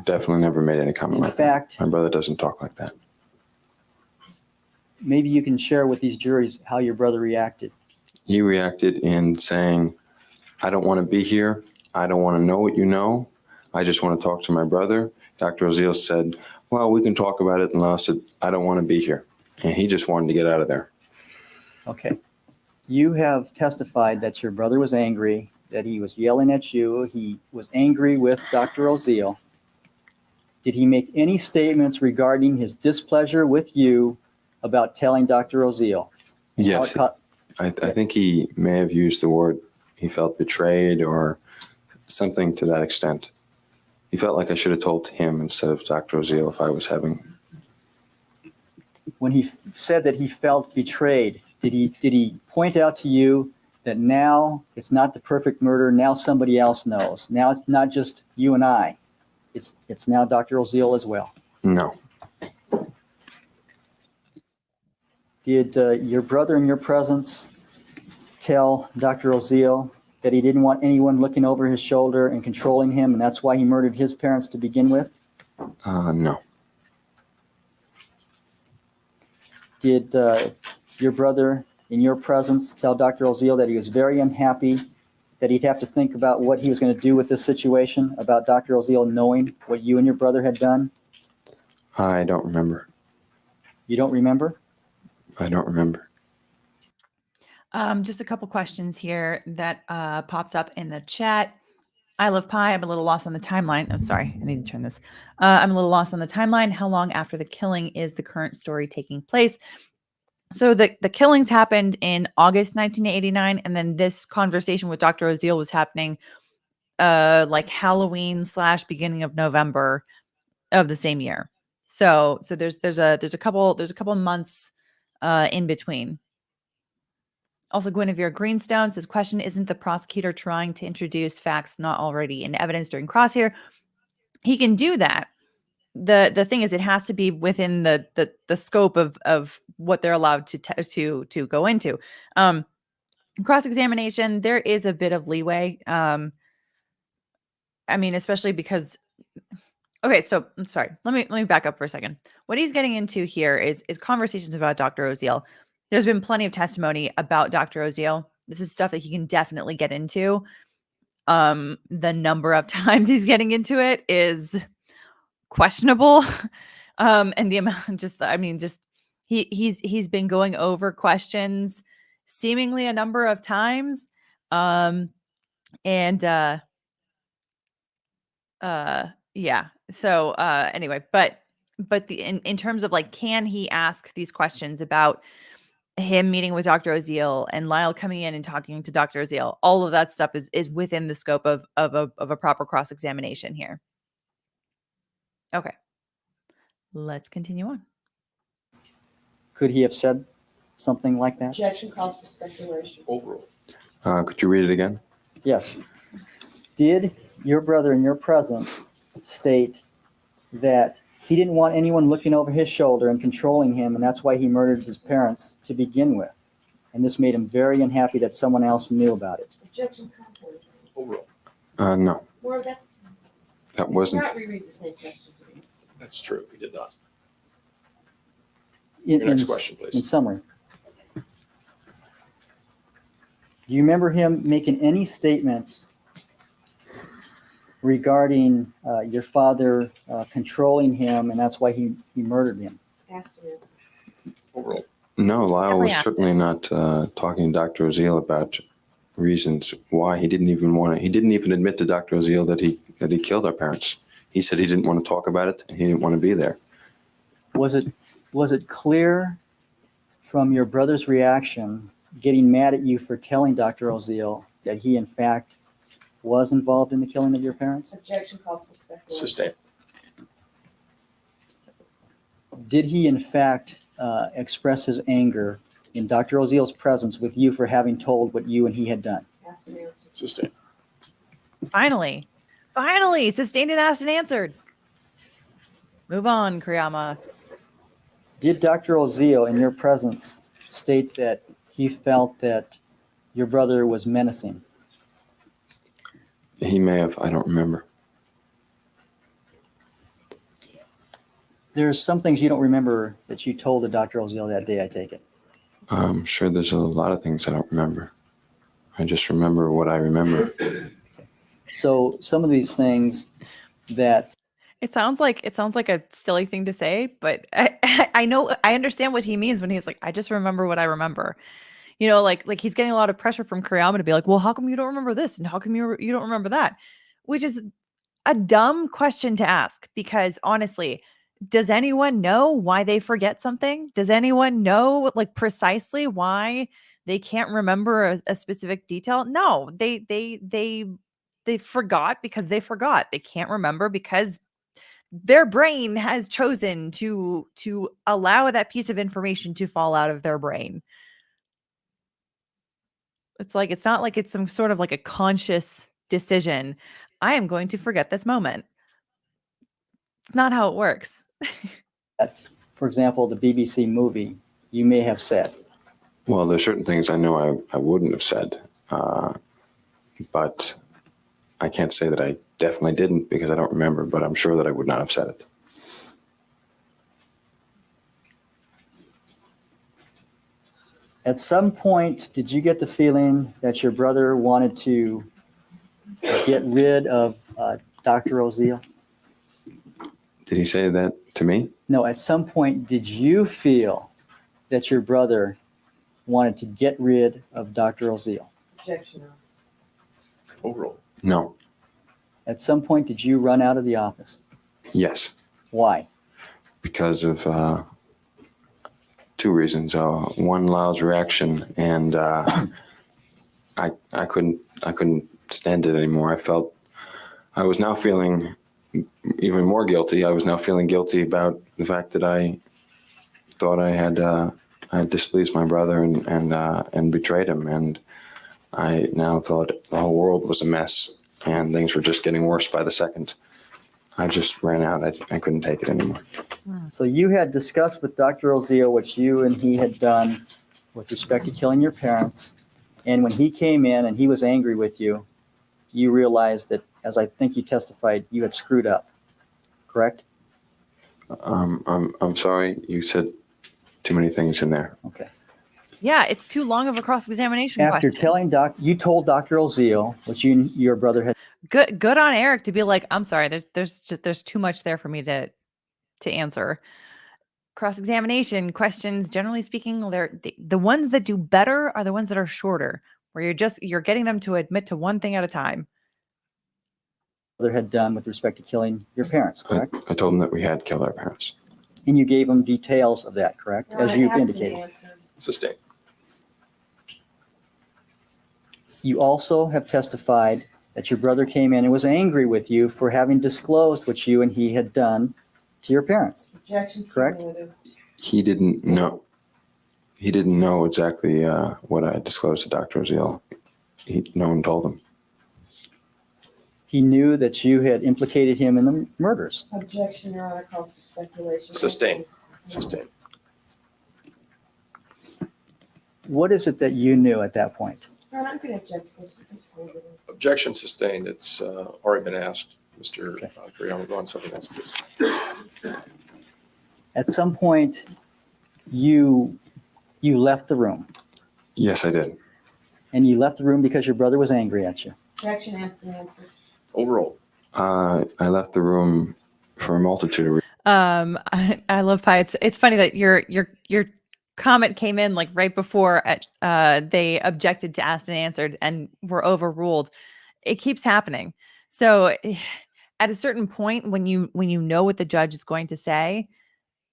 [SPEAKER 3] Definitely never made any comment
[SPEAKER 4] In
[SPEAKER 3] like
[SPEAKER 4] fact,
[SPEAKER 3] that. My brother doesn't talk like that.
[SPEAKER 4] maybe you can share with these juries how your brother reacted.
[SPEAKER 3] He reacted in saying, I don't want to be here. I don't want to know what you know. I just want to talk to my brother. Dr. Zeal said, well, we can talk about it. And Lyle said, I don't want to be here. And he just wanted to get out of there.
[SPEAKER 4] Okay. You have testified that your brother was angry, that he was yelling at you. He was angry with Dr. Zeal. Did he make any statements regarding his displeasure with you about telling Dr. Zeal?
[SPEAKER 3] Yes. I think he may have used the word he felt betrayed or something to that extent. He felt like I should have told him instead of Dr. Zeal if I was having.
[SPEAKER 4] When he said that he felt betrayed, did he point out to you that now it's not the perfect murder, now somebody else knows? Now it's not just you and I. It's now Dr. Zeal as well.
[SPEAKER 3] No.
[SPEAKER 4] Did your brother in your presence tell Dr. Zeal that he didn't want anyone looking over his shoulder and controlling him, and that's why he murdered his parents to begin with?
[SPEAKER 3] No.
[SPEAKER 4] Did your brother in your presence tell Dr. Zeal that he was very unhappy, that he'd have to think about what he was going to do with this situation, about Dr. Zeal knowing what you and your brother had done?
[SPEAKER 3] I don't remember.
[SPEAKER 4] You don't remember?
[SPEAKER 3] I don't remember.
[SPEAKER 1] Just a couple questions here that popped up in the chat. I love pie. I'm a little lost on the timeline. I'm sorry. I need to turn this. I'm a little lost on the timeline. How long after the killing is the current story taking place? So the killings happened in August 1989, and then this conversation with Dr. Oziel was happening like Halloween / beginning of November of the same year. So there's a couple months in between. Also, Guinevere Greenstone says, question, isn't the prosecutor trying to introduce facts not already in evidence during crosshair? He can do that. The thing is, it has to be within the scope of what they're allowed to go into. Cross-examination, there is a bit of leeway. I mean, especially because, okay, so I'm sorry. Let me back up for a second. What he's getting into here is conversations about Dr. Oziel. There's been plenty of testimony about Dr. Oziel. This is stuff that he can definitely get into. The number of times he's getting into it is questionable. And the amount, he's been going over questions seemingly a number of times. Yeah. So anyway, but in terms of like, can he ask these questions about him meeting with Dr. Oziel and Lyle coming in and talking to Dr. Oziel? All of that stuff is within the scope of a proper cross-examination here. Okay. Let's continue on.
[SPEAKER 4] Could he have said something like that?
[SPEAKER 5] Objection calls for speculation.
[SPEAKER 2] Overruled.
[SPEAKER 3] Could you read it again?
[SPEAKER 4] Yes. Did your brother in your presence state that he didn't want anyone looking over his shoulder and controlling him, and that's why he murdered his parents to begin with? And this made him very unhappy that someone else knew about it.
[SPEAKER 5] Objection contrary.
[SPEAKER 2] Overruled.
[SPEAKER 3] No,
[SPEAKER 5] More of that.
[SPEAKER 3] that wasn't.
[SPEAKER 5] Not reread the same question to me.
[SPEAKER 2] That's true. He did not.
[SPEAKER 4] In,
[SPEAKER 2] Your next
[SPEAKER 4] in-
[SPEAKER 2] question, please.
[SPEAKER 4] In summary, do you remember him making any statements regarding your father controlling him, and that's why he murdered him?
[SPEAKER 5] Asked him.
[SPEAKER 2] Overruled.
[SPEAKER 3] No, Lyle was
[SPEAKER 1] Definitely
[SPEAKER 3] certainly not talking to Dr. Oziel about reasons why he didn't even want to. He didn't even admit to Dr. Oziel that he killed our parents. He said he didn't want to talk about it. And he didn't want to be there.
[SPEAKER 4] Was it clear from your brother's reaction, getting mad at you for telling Dr. Oziel that he in fact was involved in the killing of your parents?
[SPEAKER 5] Objection calls for speculation.
[SPEAKER 2] Sustained.
[SPEAKER 4] Did he in fact express his anger in Dr. Oziel's presence with you for having told what you and he had done?
[SPEAKER 5] Asked and answered.
[SPEAKER 2] Sustained.
[SPEAKER 1] Finally, sustained and asked and answered. Move on, Kuriyama.
[SPEAKER 4] Did Dr. Oziel in your presence state that he felt that your brother was menacing?
[SPEAKER 3] He may have. I don't remember.
[SPEAKER 4] There's some things you don't remember that you told to Dr. Oziel that day, I take it.
[SPEAKER 3] I'm sure there's a lot of things I don't remember. I just remember what I remember.
[SPEAKER 4] So some of these things that
[SPEAKER 1] It sounds like a silly thing to say, but I understand what he means when he's like, I just remember what I remember. You know, like he's getting a lot of pressure from Kuriyama to be like, well, how come you don't remember this? And how come you don't remember that? Which is a dumb question to ask, because honestly, does anyone know why they forget something? Does anyone know like precisely why they can't remember a specific detail? No, they forgot because they forgot. They can't remember because their brain has chosen to allow that piece of information to fall out of their brain. It's not like it's some sort of like a conscious decision. I am going to forget this moment. It's not how it works.
[SPEAKER 4] for example, the BBC movie, you may have said.
[SPEAKER 3] Well, there's certain things I know I wouldn't have said, but I can't say that I definitely didn't because I don't remember, but I'm sure that I would not have said it.
[SPEAKER 4] At some point, did you get the feeling that your brother wanted to get rid of Dr. Oziel?
[SPEAKER 3] Did he say that To me?
[SPEAKER 4] No, at some point, did you feel that your brother wanted to get rid of Dr. Oziel?
[SPEAKER 5] Objection, Your Honor.
[SPEAKER 2] Overruled.
[SPEAKER 3] No.
[SPEAKER 4] At some point, did you run out of the office?
[SPEAKER 3] Yes.
[SPEAKER 4] Why?
[SPEAKER 3] Because of two reasons. One, Lyle's reaction, and I couldn't stand it anymore. I was now feeling even more guilty. I was now feeling guilty about the fact that I thought I had displeased my brother and betrayed him, and I now thought the whole world was a mess and things were just getting worse by the second. I just ran out. I couldn't take it anymore.
[SPEAKER 4] So you had discussed with Dr. Oziel what you and he had done with respect to killing your parents. And when he came in and he was angry with you, you realized that, as I think you testified, you had screwed up. Correct?
[SPEAKER 3] I'm sorry. You said too many things in there.
[SPEAKER 4] Okay.
[SPEAKER 1] Yeah, it's too long of a cross-examination
[SPEAKER 4] After
[SPEAKER 1] question.
[SPEAKER 4] telling you told Dr. Oziel what you and your brother had.
[SPEAKER 1] Good on Erik to be like, I'm sorry, there's too much there for me to answer. Cross-examination questions, generally speaking, they're the ones that do better are the ones that are shorter, where you're getting them to admit to one thing at a time.
[SPEAKER 4] Brother had done with respect to killing your parents, correct?
[SPEAKER 3] I told him that we had killed our parents.
[SPEAKER 4] And you gave him details of that, correct?
[SPEAKER 5] Your
[SPEAKER 4] As
[SPEAKER 5] Honor,
[SPEAKER 4] you've
[SPEAKER 5] ask the
[SPEAKER 4] indicated.
[SPEAKER 5] answer.
[SPEAKER 2] Sustained.
[SPEAKER 4] You also have testified that your brother came in and was angry with you for having disclosed what you and he had done to your parents.
[SPEAKER 5] Objection.
[SPEAKER 4] Correct.
[SPEAKER 5] Cumulative.
[SPEAKER 3] He didn't know. He didn't know exactly what I disclosed to Dr. Oziel. No one told him.
[SPEAKER 4] He knew that you had implicated him in the murders.
[SPEAKER 5] Objection, Your Honor, calls for speculation.
[SPEAKER 2] Sustained. Sustained.
[SPEAKER 4] What is it that you knew at that point?
[SPEAKER 5] Your Honor, I'm going to object to this.
[SPEAKER 2] Objection sustained. It's already been asked. Mr. Carrion, we'll go on something else, please.
[SPEAKER 4] At some point, you left the room,
[SPEAKER 3] Yes, I did.
[SPEAKER 4] and you left the room because your brother was angry at you.
[SPEAKER 5] Objection, ask the answer.
[SPEAKER 2] Overruled.
[SPEAKER 3] I left the room for a multitude of reasons.
[SPEAKER 1] I love Pi. It's funny that your comment came in like right before they objected to asked and answered and were overruled. It keeps happening. So at a certain point, when you know what the judge is going to say,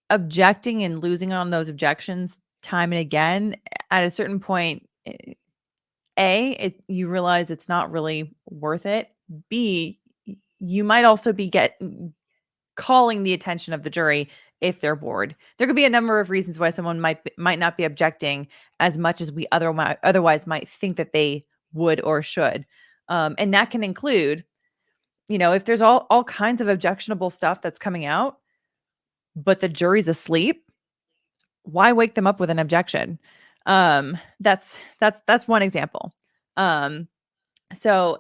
[SPEAKER 1] objecting and losing on those objections time and again, at a certain point, you realize it's not really worth it. B, you might also be calling the attention of the jury if they're bored. There could be a number of reasons why someone might not be objecting as much as we otherwise might think that they would or should. And that can include, if there's all kinds of objectionable stuff that's coming out, but the jury's asleep, why wake them up with an objection? That's one example. So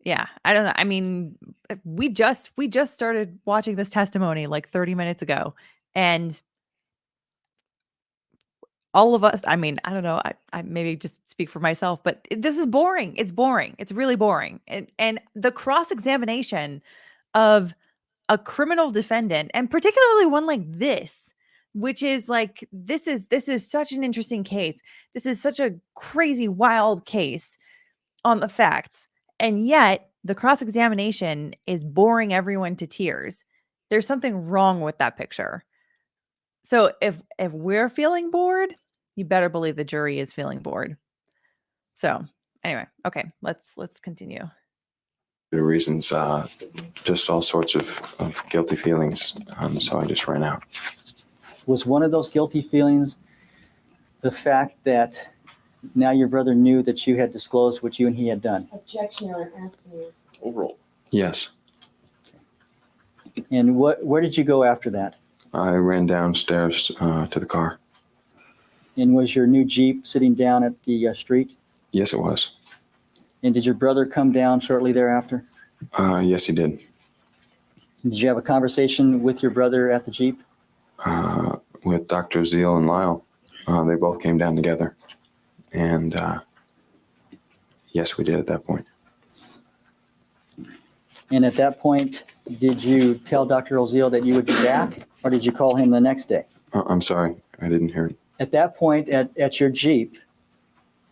[SPEAKER 1] yeah, I don't know. I mean, we just started watching this testimony like 30 minutes ago, and all of us, I mean, I don't know, I maybe just speak for myself, but this is boring. It's boring. It's really boring. And the cross-examination of a criminal defendant, and particularly one like this, which is like, this is such an interesting case. This is such a crazy, wild case on the facts. And yet the cross-examination is boring everyone to tears. There's something wrong with that picture. So if we're feeling bored, you better believe the jury is feeling bored. So anyway, okay, let's continue.
[SPEAKER 3] The reasons, just all sorts of guilty feelings. So I just ran out.
[SPEAKER 4] Was one of those guilty feelings the fact that now your brother knew that you had disclosed what you and he had done?
[SPEAKER 5] Objection, Your Honor, ask the answer.
[SPEAKER 2] Overruled.
[SPEAKER 3] Yes.
[SPEAKER 4] And where did you go after that?
[SPEAKER 3] I ran downstairs to the car.
[SPEAKER 4] And was your new Jeep sitting down at the street?
[SPEAKER 3] Yes, it was.
[SPEAKER 4] And did your brother come down shortly thereafter?
[SPEAKER 3] Yes, he did.
[SPEAKER 4] Did you have a conversation with your brother at the Jeep?
[SPEAKER 3] With Dr. Oziel and Lyle. They both came down together. And yes, we did at that point.
[SPEAKER 4] And at that point, did you tell Dr. Oziel that you would be back, or did you call him the next day?
[SPEAKER 3] I'm sorry, I didn't hear it.
[SPEAKER 4] At that point, at your Jeep,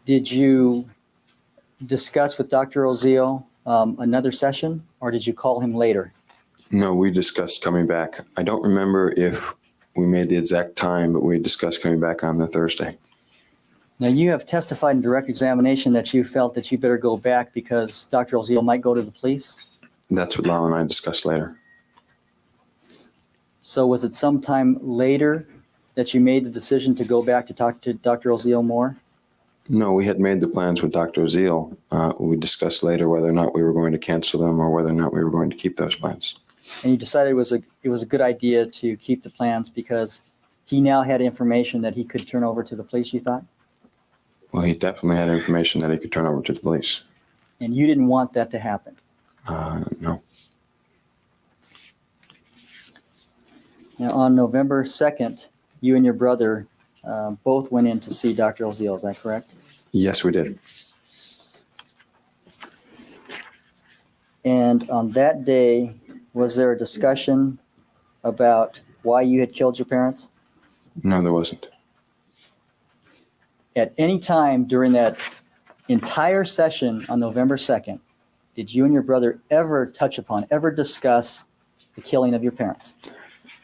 [SPEAKER 4] did you discuss with Dr. Oziel another session, or did you call him later?
[SPEAKER 3] No, we discussed coming back. I don't remember if we made the exact time, but we discussed coming back on the Thursday.
[SPEAKER 4] Now, you have testified in direct examination that you felt that you better go back because Dr. Oziel might go to the police.
[SPEAKER 3] That's what Lyle and I discussed later.
[SPEAKER 4] So was it sometime later that you made the decision to go back to talk to Dr. Oziel more?
[SPEAKER 3] No, we had made the plans with Dr. Oziel. We discussed later whether or not we were going to cancel them or whether or not we were going to keep those plans.
[SPEAKER 4] And you decided it was a good idea to keep the plans because he now had information that he could turn over to the police, you thought?
[SPEAKER 3] Well, he definitely had information that he could turn over to the police.
[SPEAKER 4] And you didn't want that to happen?
[SPEAKER 3] No.
[SPEAKER 4] Now, on November 2nd, you and your brother both went in to see Dr. Oziel, is that correct?
[SPEAKER 3] Yes, we did.
[SPEAKER 4] And on that day, was there a discussion about why you had killed your parents?
[SPEAKER 3] No, there wasn't.
[SPEAKER 4] At any time during that entire session on November 2nd, did you and your brother ever discuss the killing of your parents?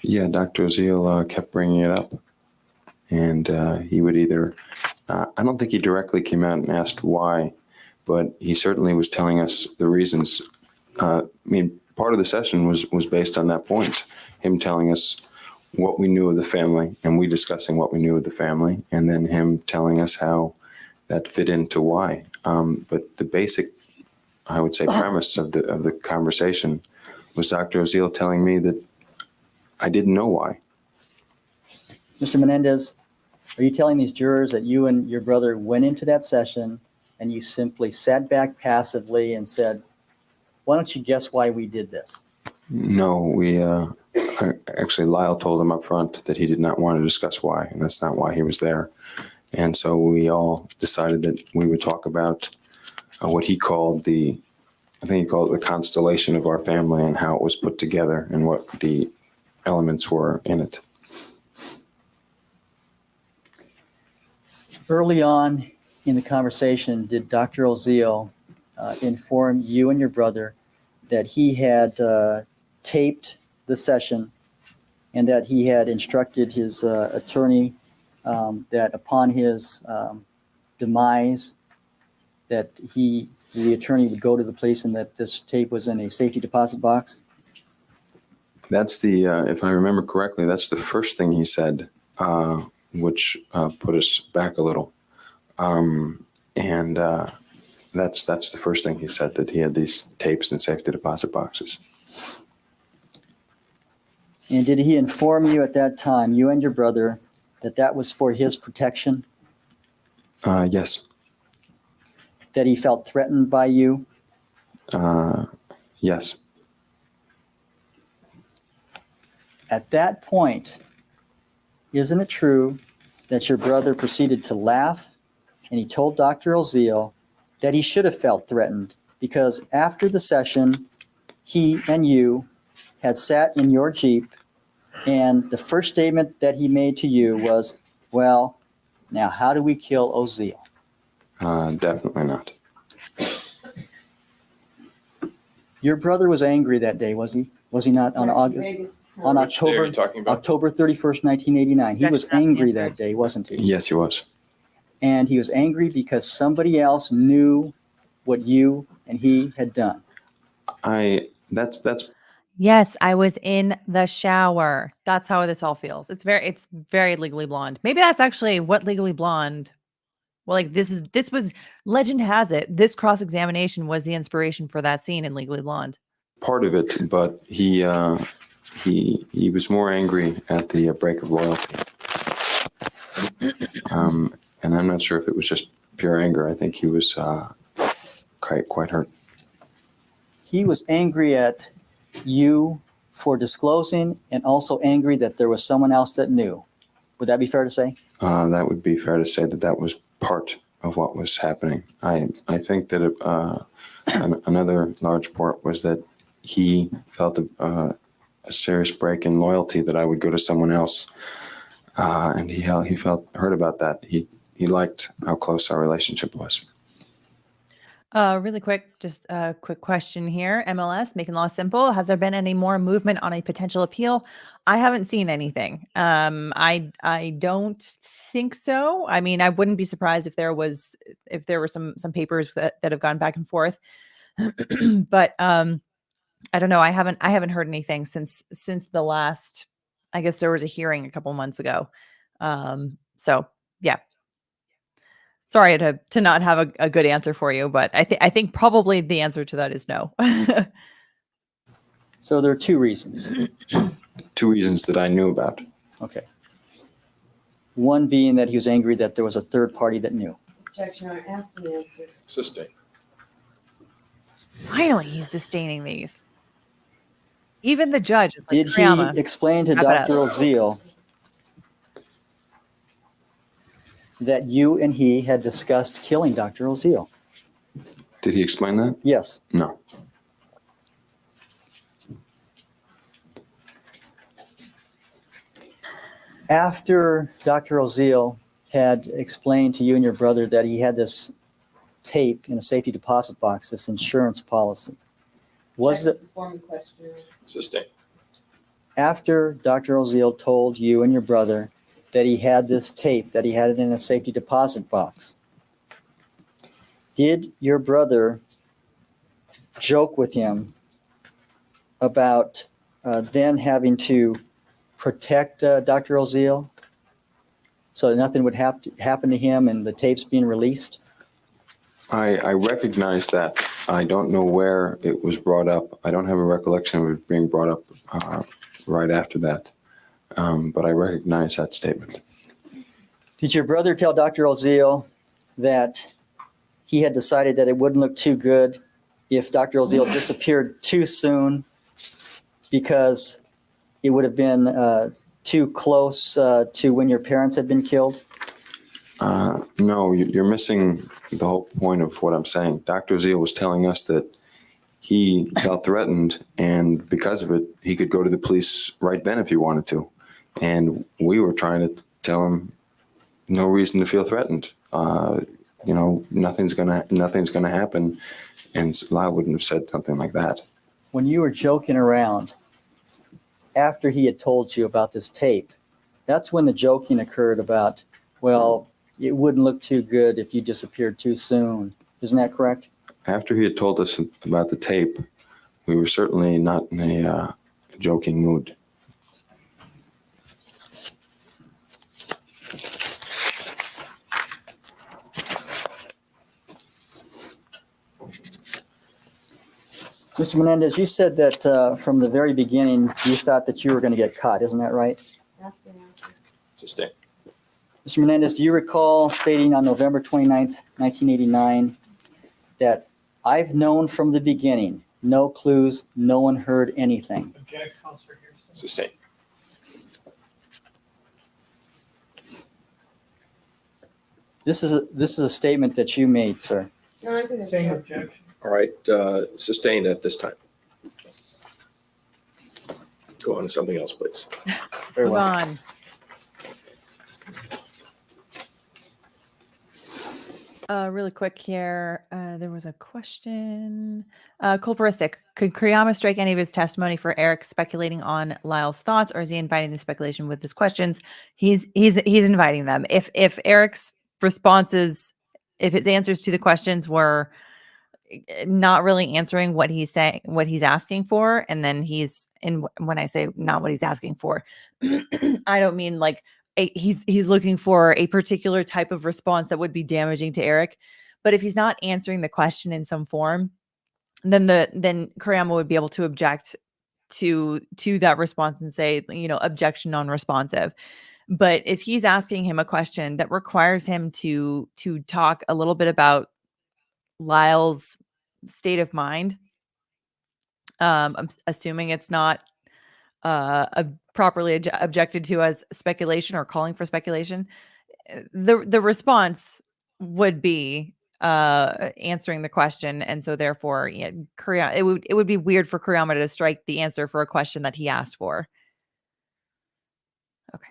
[SPEAKER 3] Yeah, Dr. Oziel kept bringing it up. And he would either, I don't think he directly came out and asked why, but he certainly was telling us the reasons. Part of the session was based on that point, him telling us what we knew of the family and we discussing what we knew of the family, and then him telling us how that fit into why. But the basic, I would say, premise of the conversation was Dr. Oziel telling me that I didn't know why.
[SPEAKER 4] Mr. Menendez, are you telling these jurors that you and your brother went into that session and you simply sat back passively and said, why don't you guess why we did this?
[SPEAKER 3] No, we actually, Lyle told him up front that he did not want to discuss why, and that's not why he was there. And so we all decided that we would talk about what he called I think he called it the constellation of our family and how it was put together and what the elements were in it.
[SPEAKER 4] Early on in the conversation, did Dr. Oziel inform you and your brother that he had taped the session and that he had instructed his attorney that upon his demise, that the attorney would go to the police and that this tape was in a safety deposit box?
[SPEAKER 3] That's if I remember correctly, that's the first thing he said, which put us back a little. That's the first thing he said, that he had these tapes in safety deposit boxes.
[SPEAKER 4] And did he inform you at that time, you and your brother, that that was for his protection?
[SPEAKER 3] Yes.
[SPEAKER 4] That he felt threatened by you?
[SPEAKER 3] Yes.
[SPEAKER 4] At that point, isn't it true that your brother proceeded to laugh and he told Dr. Oziel that he should have felt threatened because after the session, he and you had sat in your Jeep and the first statement that he made to you was, well, now how do we kill Oziel?
[SPEAKER 3] Definitely not.
[SPEAKER 4] Your brother was angry that day, was he? Was he not on August? On
[SPEAKER 2] Which day are
[SPEAKER 4] October,
[SPEAKER 2] you talking about?
[SPEAKER 4] October 31st, 1989. He was angry that day, wasn't he?
[SPEAKER 3] Yes, he was.
[SPEAKER 4] And he was angry because somebody else knew what you and he had done.
[SPEAKER 3] That's
[SPEAKER 1] Yes, I was in the shower. That's how this all feels. It's very Legally Blonde. Maybe that's actually what Legally Blonde. Well, like this was, legend has it, this cross-examination was the inspiration for that scene in Legally Blonde.
[SPEAKER 3] part of it, but he was more angry at the break of loyalty. And I'm not sure if it was just pure anger. I think he was quite hurt.
[SPEAKER 4] He was angry at you for disclosing and also angry that there was someone else that knew. Would that be fair to say?
[SPEAKER 3] That would be fair to say that was part of what was happening. I think that another large part was that he felt a serious break in loyalty that I would go to someone else. And he felt hurt about that. He liked how close our relationship was.
[SPEAKER 1] Really quick, just a quick question here. MLS, making law simple. Has there been any more movement on a potential appeal? I haven't seen anything. I don't think so. I mean, I wouldn't be surprised if there were some papers that have gone back and forth. But I don't know. I haven't heard anything since the last. I guess there was a hearing a couple months ago. So yeah. Sorry to not have a good answer for you, but I think probably the answer to that is no.
[SPEAKER 4] So there are two reasons.
[SPEAKER 3] 2 reasons that I knew about.
[SPEAKER 4] Okay. One being that he was angry that there was a third party that knew.
[SPEAKER 5] Objection, Your Honor, asked and answered.
[SPEAKER 2] Sustained.
[SPEAKER 1] Finally, he's sustaining these. Even the judge is like,
[SPEAKER 4] Did
[SPEAKER 1] Kriyama,
[SPEAKER 4] he explain to
[SPEAKER 1] wrap it up.
[SPEAKER 4] Dr. Oziel that you and he had discussed killing Dr. Oziel?
[SPEAKER 3] Did he explain that?
[SPEAKER 4] Yes.
[SPEAKER 3] No.
[SPEAKER 4] After Dr. Oziel had explained to you and your brother that he had this tape in a safety deposit box, this insurance policy, was it
[SPEAKER 5] Performing question, Your Honor.
[SPEAKER 2] Sustained.
[SPEAKER 4] after Dr. Oziel told you and your brother that he had this tape, that he had it in a safety deposit box, did your brother joke with him about then having to protect Dr. Oziel so that nothing would happen to him and the tapes being released?
[SPEAKER 3] I recognize that. I don't know where it was brought up. I don't have a recollection of it being brought up right after that. But I recognize that statement.
[SPEAKER 4] Did your brother tell Dr. Oziel that he had decided that it wouldn't look too good if Dr. Oziel disappeared too soon because it would have been too close to when your parents had been killed?
[SPEAKER 3] No, you're missing the whole point of what I'm saying. Dr. Oziel was telling us that he felt threatened, and because of it, he could go to the police right then if he wanted to. And we were trying to tell him no reason to feel threatened. Nothing's gonna happen. And Lyle wouldn't have said something like that.
[SPEAKER 4] When you were joking around after he had told you about this tape, that's when the joking occurred about, well, it wouldn't look too good if you disappeared too soon. Isn't that correct?
[SPEAKER 3] After he had told us about the tape, we were certainly not in a joking mood.
[SPEAKER 4] Mr. Menendez, you said that from the very beginning, you thought that you were going to get caught. Isn't that right?
[SPEAKER 5] Asked and answered.
[SPEAKER 2] Sustained.
[SPEAKER 4] Mr. Menendez, do you recall stating on November 29th, 1989, that I've known from the beginning, no clues, no one heard anything?
[SPEAKER 6] Object, Counselor Harrison.
[SPEAKER 2] Sustained.
[SPEAKER 4] This is a statement that you made, sir.
[SPEAKER 5] Your Honor, I'm going to
[SPEAKER 6] Same
[SPEAKER 5] object.
[SPEAKER 6] objection.
[SPEAKER 2] All right, sustained at this time. Go on to something else, please.
[SPEAKER 4] Very
[SPEAKER 1] Move
[SPEAKER 4] well.
[SPEAKER 1] on. Really quick here. There was a question. Culparistic. Could Kriyama strike any of his testimony for Erik speculating on Lyle's thoughts, or is he inviting the speculation with his questions? He's inviting them. If Erik's responses, if his answers to the questions were not really answering what he's saying, what he's asking for, and then when I say not what he's asking for, I don't mean like he's looking for a particular type of response that would be damaging to Erik. But if he's not answering the question in some form, then Kriyama would be able to object to that response and say, objection non-responsive. But if he's asking him a question that requires him to talk a little bit about Lyle's state of mind, I'm assuming it's not properly objected to as speculation or calling for speculation, the response would be answering the question, and so therefore, yeah, it would be weird for Kuriyama to strike the answer for a question that he asked for. Okay.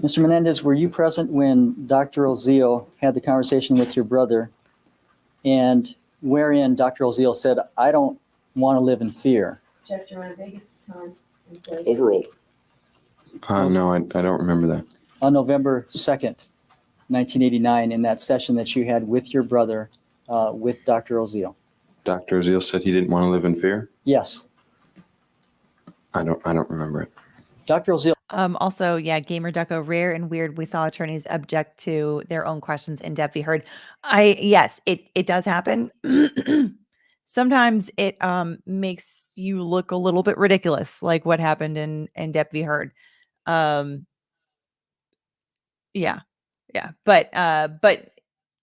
[SPEAKER 4] Mr. Menendez, were you present when Dr. Oziel had the conversation with your brother, and wherein Dr. Oziel said, "I don't want to live in fear"?
[SPEAKER 5] Objection, Your Honor. Vegas time and place.
[SPEAKER 2] Overruled.
[SPEAKER 3] No, I don't remember that.
[SPEAKER 4] On November 2nd, 1989, in that session that you had with your brother, with Dr. Oziel?
[SPEAKER 3] Dr. Oziel said he didn't want to live in fear.
[SPEAKER 4] Yes.
[SPEAKER 3] I don't remember it.
[SPEAKER 4] Dr. Oziel,
[SPEAKER 1] Also, yeah, Gamer Deco, rare and weird. We saw attorneys object to their own questions in depth. We heard, yes, it does happen. Sometimes it makes you look a little bit ridiculous, like what happened in depth. We heard, yeah, but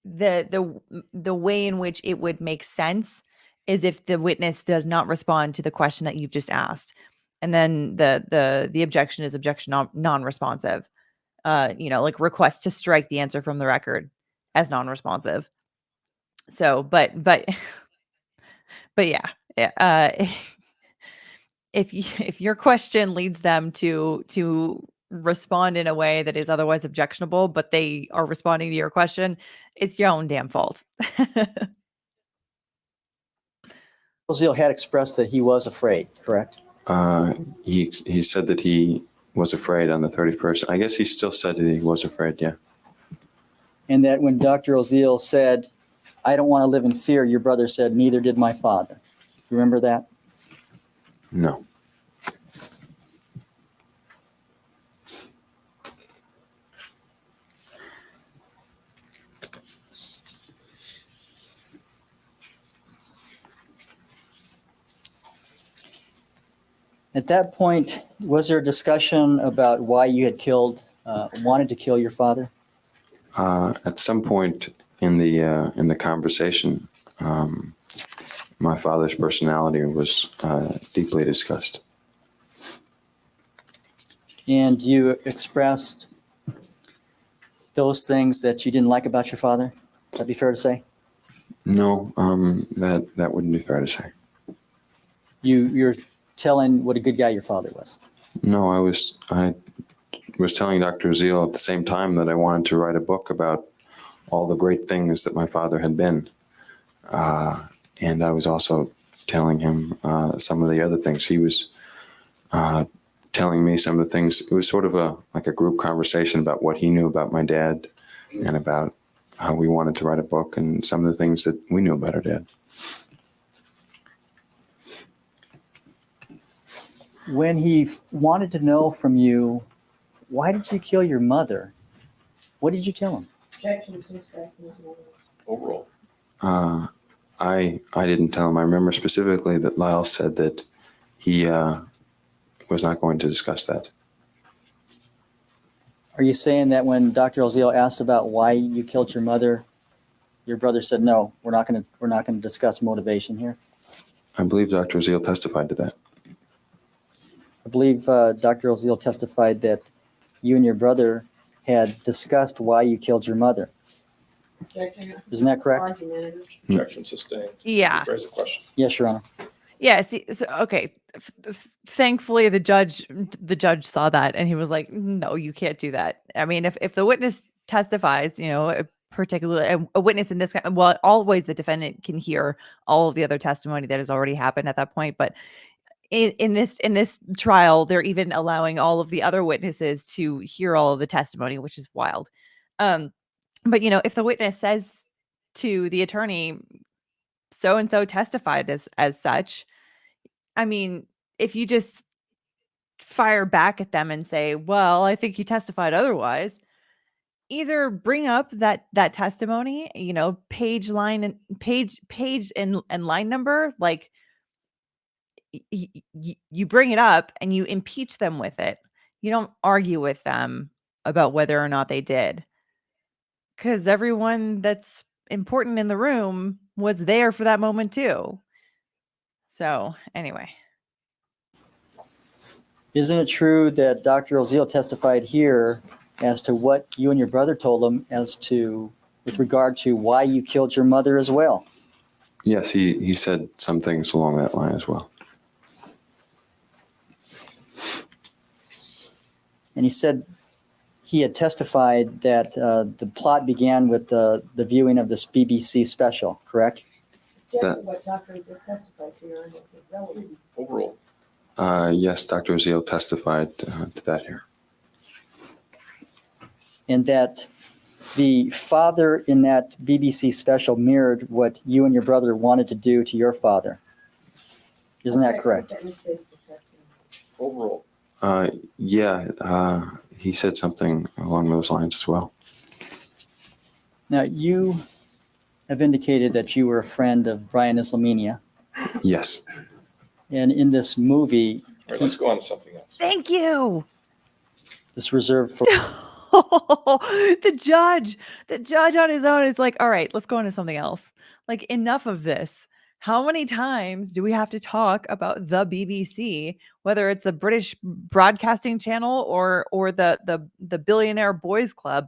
[SPEAKER 1] the way in which it would make sense is if the witness does not respond to the question that you've just asked. And then the objection is objection non-responsive. Like request to strike the answer from the record as non-responsive. So, but yeah, if your question leads them to respond in a way that is otherwise objectionable, but they are responding to your question, it's your own damn fault.
[SPEAKER 4] Oziel had expressed that he was afraid, correct?
[SPEAKER 3] He said that he was afraid on the 31st. I guess he still said that he was afraid, yeah.
[SPEAKER 4] And that when Dr. Oziel said, "I don't want to live in fear," your brother said, "Neither did my father." Remember that?
[SPEAKER 3] No.
[SPEAKER 4] At that point, was there a discussion about why you had wanted to kill your father?
[SPEAKER 3] At some point in the conversation, my father's personality was deeply discussed.
[SPEAKER 4] And you expressed those things that you didn't like about your father? That'd be fair to say?
[SPEAKER 3] No, that wouldn't be fair to say.
[SPEAKER 4] You're telling what a good guy your father was.
[SPEAKER 3] No, I was telling Dr. Oziel at the same time that I wanted to write a book about all the great things that my father had been. And I was also telling him some of the other things. He was telling me some of the things. It was sort of like a group conversation about what he knew about my dad and about how we wanted to write a book and some of the things that we knew about our dad.
[SPEAKER 4] When he wanted to know from you, why did you kill your mother? What did you tell him?
[SPEAKER 5] Objection, Mr. Jackson.
[SPEAKER 2] Overruled.
[SPEAKER 3] I didn't tell him. I remember specifically that Lyle said that he was not going to discuss that.
[SPEAKER 4] Are you saying that when Dr. Oziel asked about why you killed your mother, your brother said, "No, we're not going to discuss motivation here"?
[SPEAKER 3] I believe Dr. Oziel testified to that.
[SPEAKER 4] I believe Dr. Oziel testified that you and your brother had discussed why you killed your mother.
[SPEAKER 5] Objection.
[SPEAKER 4] Isn't that correct?
[SPEAKER 5] Argumentative.
[SPEAKER 2] Objection sustained.
[SPEAKER 1] Yeah.
[SPEAKER 2] Raise the question.
[SPEAKER 4] Yes, Your Honor.
[SPEAKER 1] Yeah. See, so, okay. Thankfully, the judge saw that and he was like, "No, you can't do that." I mean, if the witness testifies, particularly a witness in this kind, well, always the defendant can hear all of the other testimony that has already happened at that point. But in this trial, they're even allowing all of the other witnesses to hear all of the testimony, which is wild. But if the witness says to the attorney, "So and so testified as such," I mean, if you just fire back at them and say, "Well, I think he testified otherwise," either bring up that testimony, page, line, and page and line number, like you bring it up and you impeach them with it. You don't argue with them about whether or not they did. because everyone that's important in the room was there for that moment too. So anyway.
[SPEAKER 4] Isn't it true that Dr. Oziel testified here as to what you and your brother told him with regard to why you killed your mother as well?
[SPEAKER 3] Yes, he said some things along that line as well.
[SPEAKER 4] And he said he had testified that the plot began with the viewing of this BBC special, correct?
[SPEAKER 5] Exactly what Dr. Oziel testified to, Your Honor, is relevant.
[SPEAKER 2] Overall.
[SPEAKER 3] Yes, Dr. Oziel testified to that here.
[SPEAKER 4] And that the father in that BBC special mirrored what you and your brother wanted to do to your father. Isn't that correct?
[SPEAKER 5] That misstates the testimony.
[SPEAKER 2] Overall.
[SPEAKER 3] Yeah, he said something along those lines as well.
[SPEAKER 4] Now, you have indicated that you were a friend of Brian Islamania.
[SPEAKER 3] Yes.
[SPEAKER 4] And in this movie,
[SPEAKER 2] All right, let's go on to something else.
[SPEAKER 1] Thank you.
[SPEAKER 4] this is reserved for
[SPEAKER 1] The judge on his own is like, all right, let's go on to something else. Like, enough of this. How many times do we have to talk about the BBC, whether it's the British Broadcasting Channel or the Billionaire Boys Club?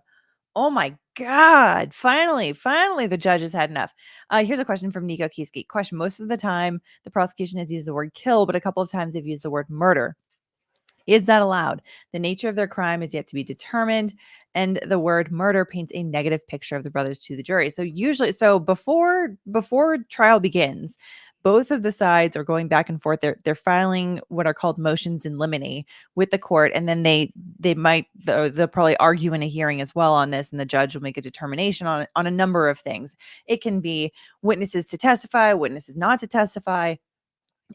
[SPEAKER 1] Oh my God. Finally, the judge has had enough. Here's a question from Nico Kieski. Question: most of the time, the prosecution has used the word kill, but a couple of times they've used the word murder. Is that allowed? The nature of their crime is yet to be determined, and the word murder paints a negative picture of the brothers to the jury. So before trial begins, both of the sides are going back and forth. They're filing what are called motions in limine with the court, and then they'll probably argue in a hearing as well on this, and the judge will make a determination on a number of things. It can be witnesses to testify, witnesses not to testify,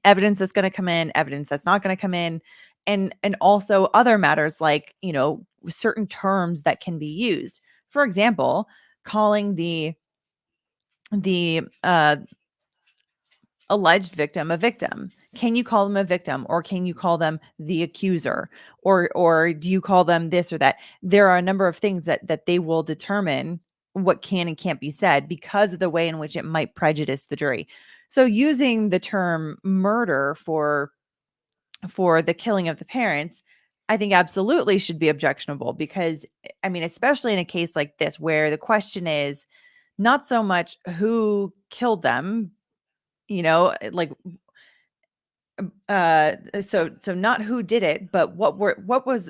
[SPEAKER 1] evidence that's going to come in, evidence that's not going to come in, and also other matters like, certain terms that can be used. For example, calling the alleged victim a victim. Can you call them a victim, or can you call them the accuser, or do you call them this or that? There are a number of things that they will determine what can and can't be said because of the way in which it might prejudice the jury. So using the term murder for the killing of the parents, I think absolutely should be objectionable, because I mean, especially in a case like this where the question is not so much who killed them, like so not who did it, but what was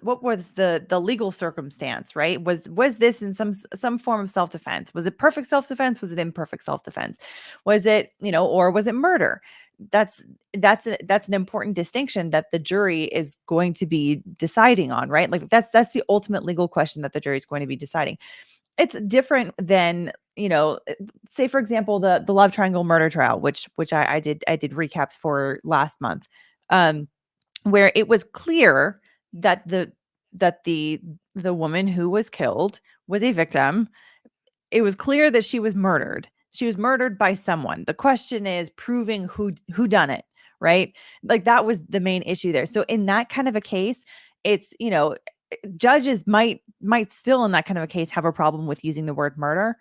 [SPEAKER 1] the legal circumstance, right? Was this in some form of self-defense? Was it perfect self-defense? Was it imperfect self-defense? Was it, or was it murder? That's an important distinction that the jury is going to be deciding on, right? Like that's the ultimate legal question that the jury is going to be deciding. It's different than, say for example, the love triangle murder trial, which I did recaps for last month, where it was clear that the woman who was killed was a victim. It was clear that she was murdered. She was murdered by someone. The question is proving who done it, right? Like that was the main issue there. So in that kind of a case, it's, judges might still in that kind of a case have a problem with using the word murder,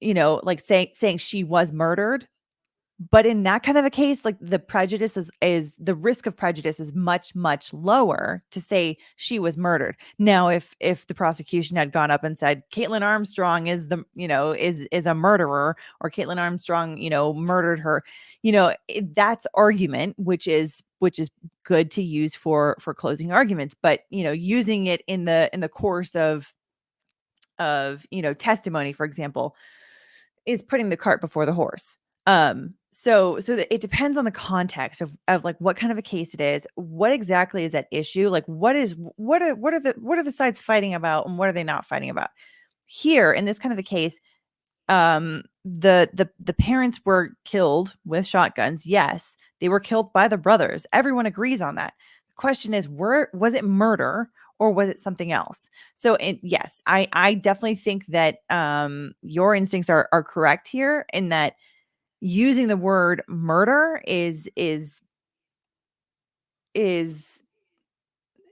[SPEAKER 1] like saying she was murdered. But in that kind of a case, like the prejudice is the risk of prejudice is much, much lower to say she was murdered. Now, if the prosecution had gone up and said Caitlin Armstrong is is a murderer, or Caitlin Armstrong, murdered her, that's argument, which is good to use for closing arguments. But, using it in the course of testimony, for example, is putting the cart before the horse. So that it depends on the context of like what kind of a case it is, what exactly is at issue, like what are the sides fighting about, and what are they not fighting about. Here in this kind of a case, the parents were killed with shotguns. Yes, they were killed by the brothers. Everyone agrees on that. The question is, was it murder or was it something else? So yes, I definitely think that your instincts are correct here, in that using the word murder is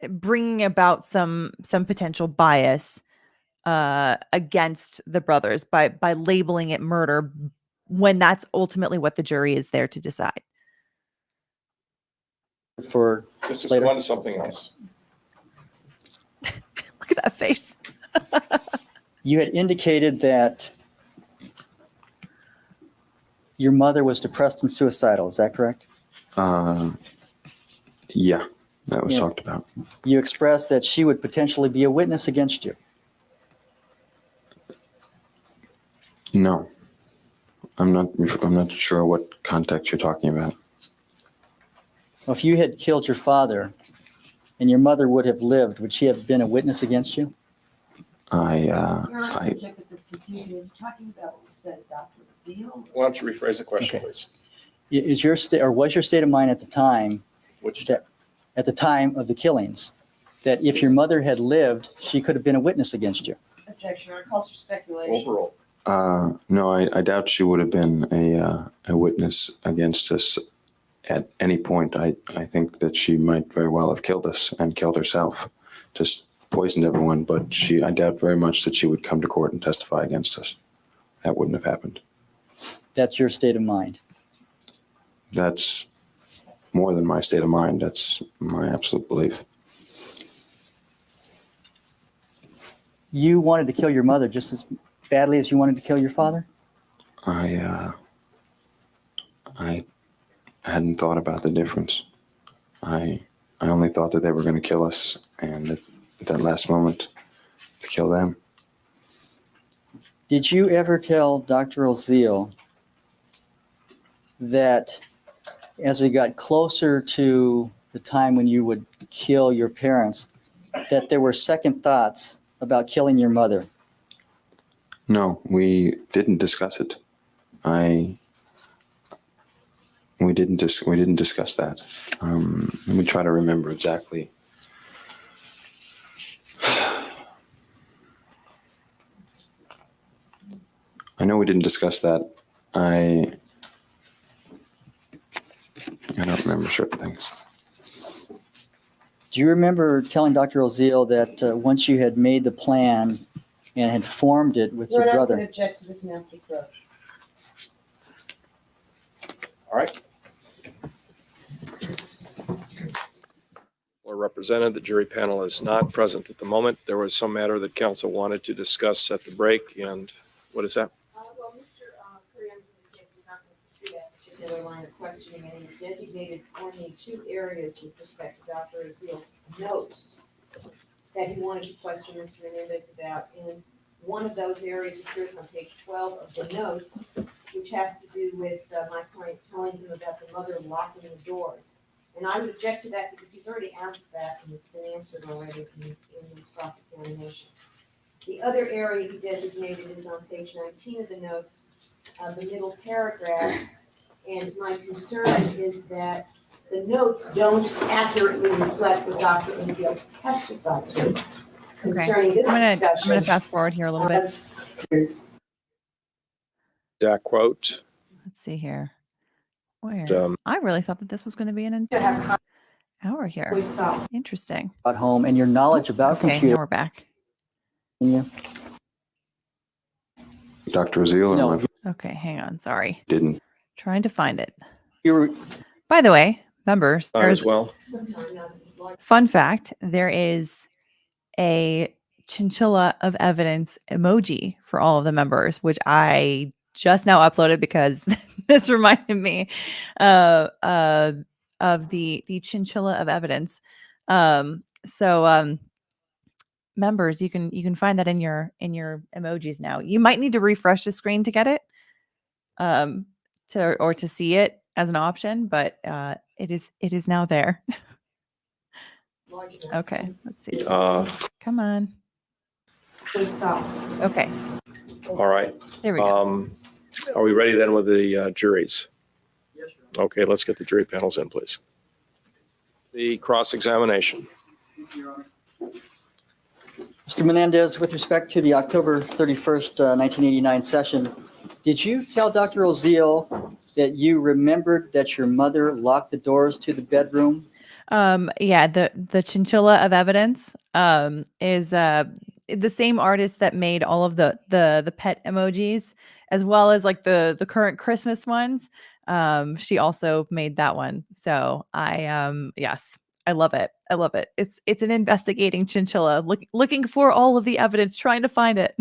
[SPEAKER 1] bringing about some potential bias against the brothers by labeling it murder when that's ultimately what the jury is there to decide.
[SPEAKER 4] For
[SPEAKER 2] This is
[SPEAKER 4] later.
[SPEAKER 2] one something else.
[SPEAKER 1] Look at that face.
[SPEAKER 4] You had indicated that your mother was depressed and suicidal. Is that correct?
[SPEAKER 3] Yeah, that was
[SPEAKER 4] Yeah.
[SPEAKER 3] talked about.
[SPEAKER 4] You expressed that she would potentially be a witness against you.
[SPEAKER 3] No, I'm not sure what context you're talking about.
[SPEAKER 4] Well, if you had killed your father and your mother would have lived, would she have been a witness against you?
[SPEAKER 5] Your Honor, I object that this confusion is talking about what was said at Dr. Zeal.
[SPEAKER 2] Why don't you rephrase the question,
[SPEAKER 4] Okay.
[SPEAKER 2] please?
[SPEAKER 4] Is your state, or was your state of mind at the time,
[SPEAKER 2] Which,
[SPEAKER 4] that at the time of the killings, that if your mother had lived, she could have been a witness against you?
[SPEAKER 5] Objection, Your Honor, calls for speculation.
[SPEAKER 2] overall,
[SPEAKER 3] No, I doubt she would have been a witness against us at any point. I think that she might very well have killed us and killed herself, just poisoned everyone. But I doubt very much that she would come to court and testify against us. That wouldn't have happened.
[SPEAKER 4] That's your state of mind.
[SPEAKER 3] That's more than my state of mind. That's my absolute belief.
[SPEAKER 4] You wanted to kill your mother just as badly as you wanted to kill your father?
[SPEAKER 3] I hadn't thought about the difference. I only thought that they were going to kill us, and at that last moment, to kill them.
[SPEAKER 4] Did you ever tell Dr. O'Zeal that as it got closer to the time when you would kill your parents, that there were second thoughts about killing your mother?
[SPEAKER 3] No, we didn't discuss it. We didn't discuss that. Let me try to remember exactly. I know we didn't discuss that. I don't remember certain things.
[SPEAKER 4] Do you remember telling Dr. O'Zeal that once you had made the plan and had formed it with
[SPEAKER 5] Your
[SPEAKER 4] your
[SPEAKER 5] Honor, I
[SPEAKER 4] brother?
[SPEAKER 5] would object to this nasty approach.
[SPEAKER 2] all right. Or represented, the jury panel is not present at the moment. There was some matter that council wanted to discuss at the break, and what is that?
[SPEAKER 5] Well, Mr. Korean indicated he's not going to pursue that particular line of questioning, and he's designated for me 2 areas with respect to Dr. Zeal's notes that he wanted to question Mr. Menendez about. And one of those areas appears on page 12 of the notes, which has to do with my client telling him about the mother locking the doors. And I would object to that because he's already asked that and it's been answered already in his cross-examination. The other area he designated is on page 19 of the notes, the middle paragraph. And my concern is that the notes don't accurately reflect what Dr. O'Zeal testified to concerning this
[SPEAKER 1] I'm gonna
[SPEAKER 5] discussion.
[SPEAKER 1] fast forward here a little bit.
[SPEAKER 5] There's
[SPEAKER 2] Exact quote.
[SPEAKER 1] Let's see here. Where?
[SPEAKER 2] Um,
[SPEAKER 1] I really thought that this was going to be an
[SPEAKER 5] to
[SPEAKER 1] entire
[SPEAKER 5] have
[SPEAKER 1] hour here.
[SPEAKER 5] we saw.
[SPEAKER 1] Interesting.
[SPEAKER 4] At home and your knowledge about
[SPEAKER 1] Okay, now
[SPEAKER 4] computer.
[SPEAKER 1] we're back.
[SPEAKER 4] Yeah.
[SPEAKER 3] Dr. Zeal
[SPEAKER 4] No.
[SPEAKER 1] Okay, hang on. Sorry.
[SPEAKER 3] didn't.
[SPEAKER 1] Trying to find it.
[SPEAKER 4] You were,
[SPEAKER 1] By the way, members,
[SPEAKER 2] As
[SPEAKER 1] there's
[SPEAKER 2] well.
[SPEAKER 5] Sometime now, like,
[SPEAKER 1] fun fact, there is a chinchilla of evidence emoji for all of the members, which I just now uploaded because this reminded me of the chinchilla of evidence. So members, you can find that in your emojis now. You might need to refresh the screen to get it, to see it as an option, but it is now there.
[SPEAKER 5] large enough.
[SPEAKER 1] Okay, let's see. Come on.
[SPEAKER 5] We saw.
[SPEAKER 1] Okay,
[SPEAKER 2] All right.
[SPEAKER 1] there we go.
[SPEAKER 2] Are we ready then with the juries? Okay, let's get the jury panels in, please. The cross-examination.
[SPEAKER 4] Mr. Menendez, with respect to the October 31st, 1989 session, did you tell Dr. O'Zeal that you remembered that your mother locked the doors to the bedroom?
[SPEAKER 1] Yeah, the chinchilla of evidence is the same artist that made all of the pet emojis, as well as like the current Christmas ones. She also made that one. So yes, I love it. I love it. It's an investigating chinchilla looking for all of the evidence, trying to find it.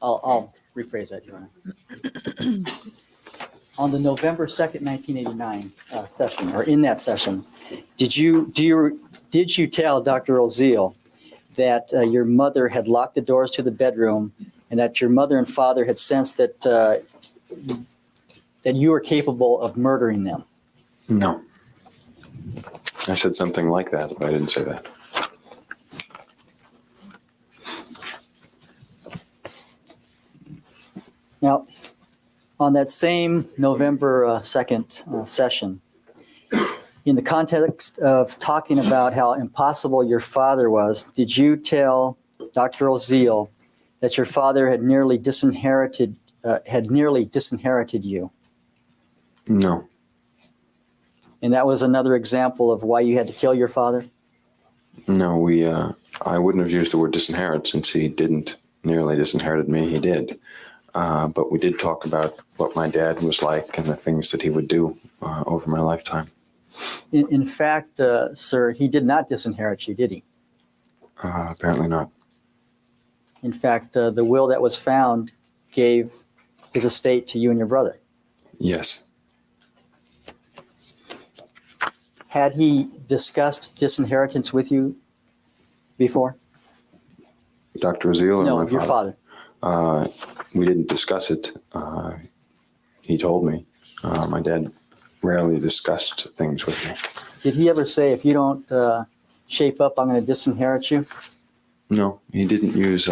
[SPEAKER 4] I'll rephrase that, Joanna. On the November 2nd, 1989 session, or in that session, did you tell Dr. Oziel that your mother had locked the doors to the bedroom and that your mother and father had sensed that you were capable of murdering them?
[SPEAKER 3] No. I said something like that, but I didn't say that.
[SPEAKER 4] Now, on that same November 2nd session, in the context of talking about how impossible your father was, did you tell Dr. Oziel that your father had nearly disinherited you?
[SPEAKER 3] No.
[SPEAKER 4] And that was another example of why you had to kill your father?
[SPEAKER 3] No, I wouldn't have used the word disinherit since he didn't nearly disinherited me. He did. But we did talk about what my dad was like and the things that he would do over my lifetime.
[SPEAKER 4] In fact, sir, he did not disinherit you, did he?
[SPEAKER 3] Apparently not.
[SPEAKER 4] In fact, the will that was found gave his estate to you and your brother.
[SPEAKER 3] Yes.
[SPEAKER 4] Had he discussed disinheritance with you before?
[SPEAKER 3] Dr. Oziel or
[SPEAKER 4] No,
[SPEAKER 3] my
[SPEAKER 4] your father.
[SPEAKER 3] We didn't discuss it. He told me. My dad rarely discussed things with me.
[SPEAKER 4] Did he ever say, if you don't shape up, I'm going to disinherit you?
[SPEAKER 3] No, he didn't use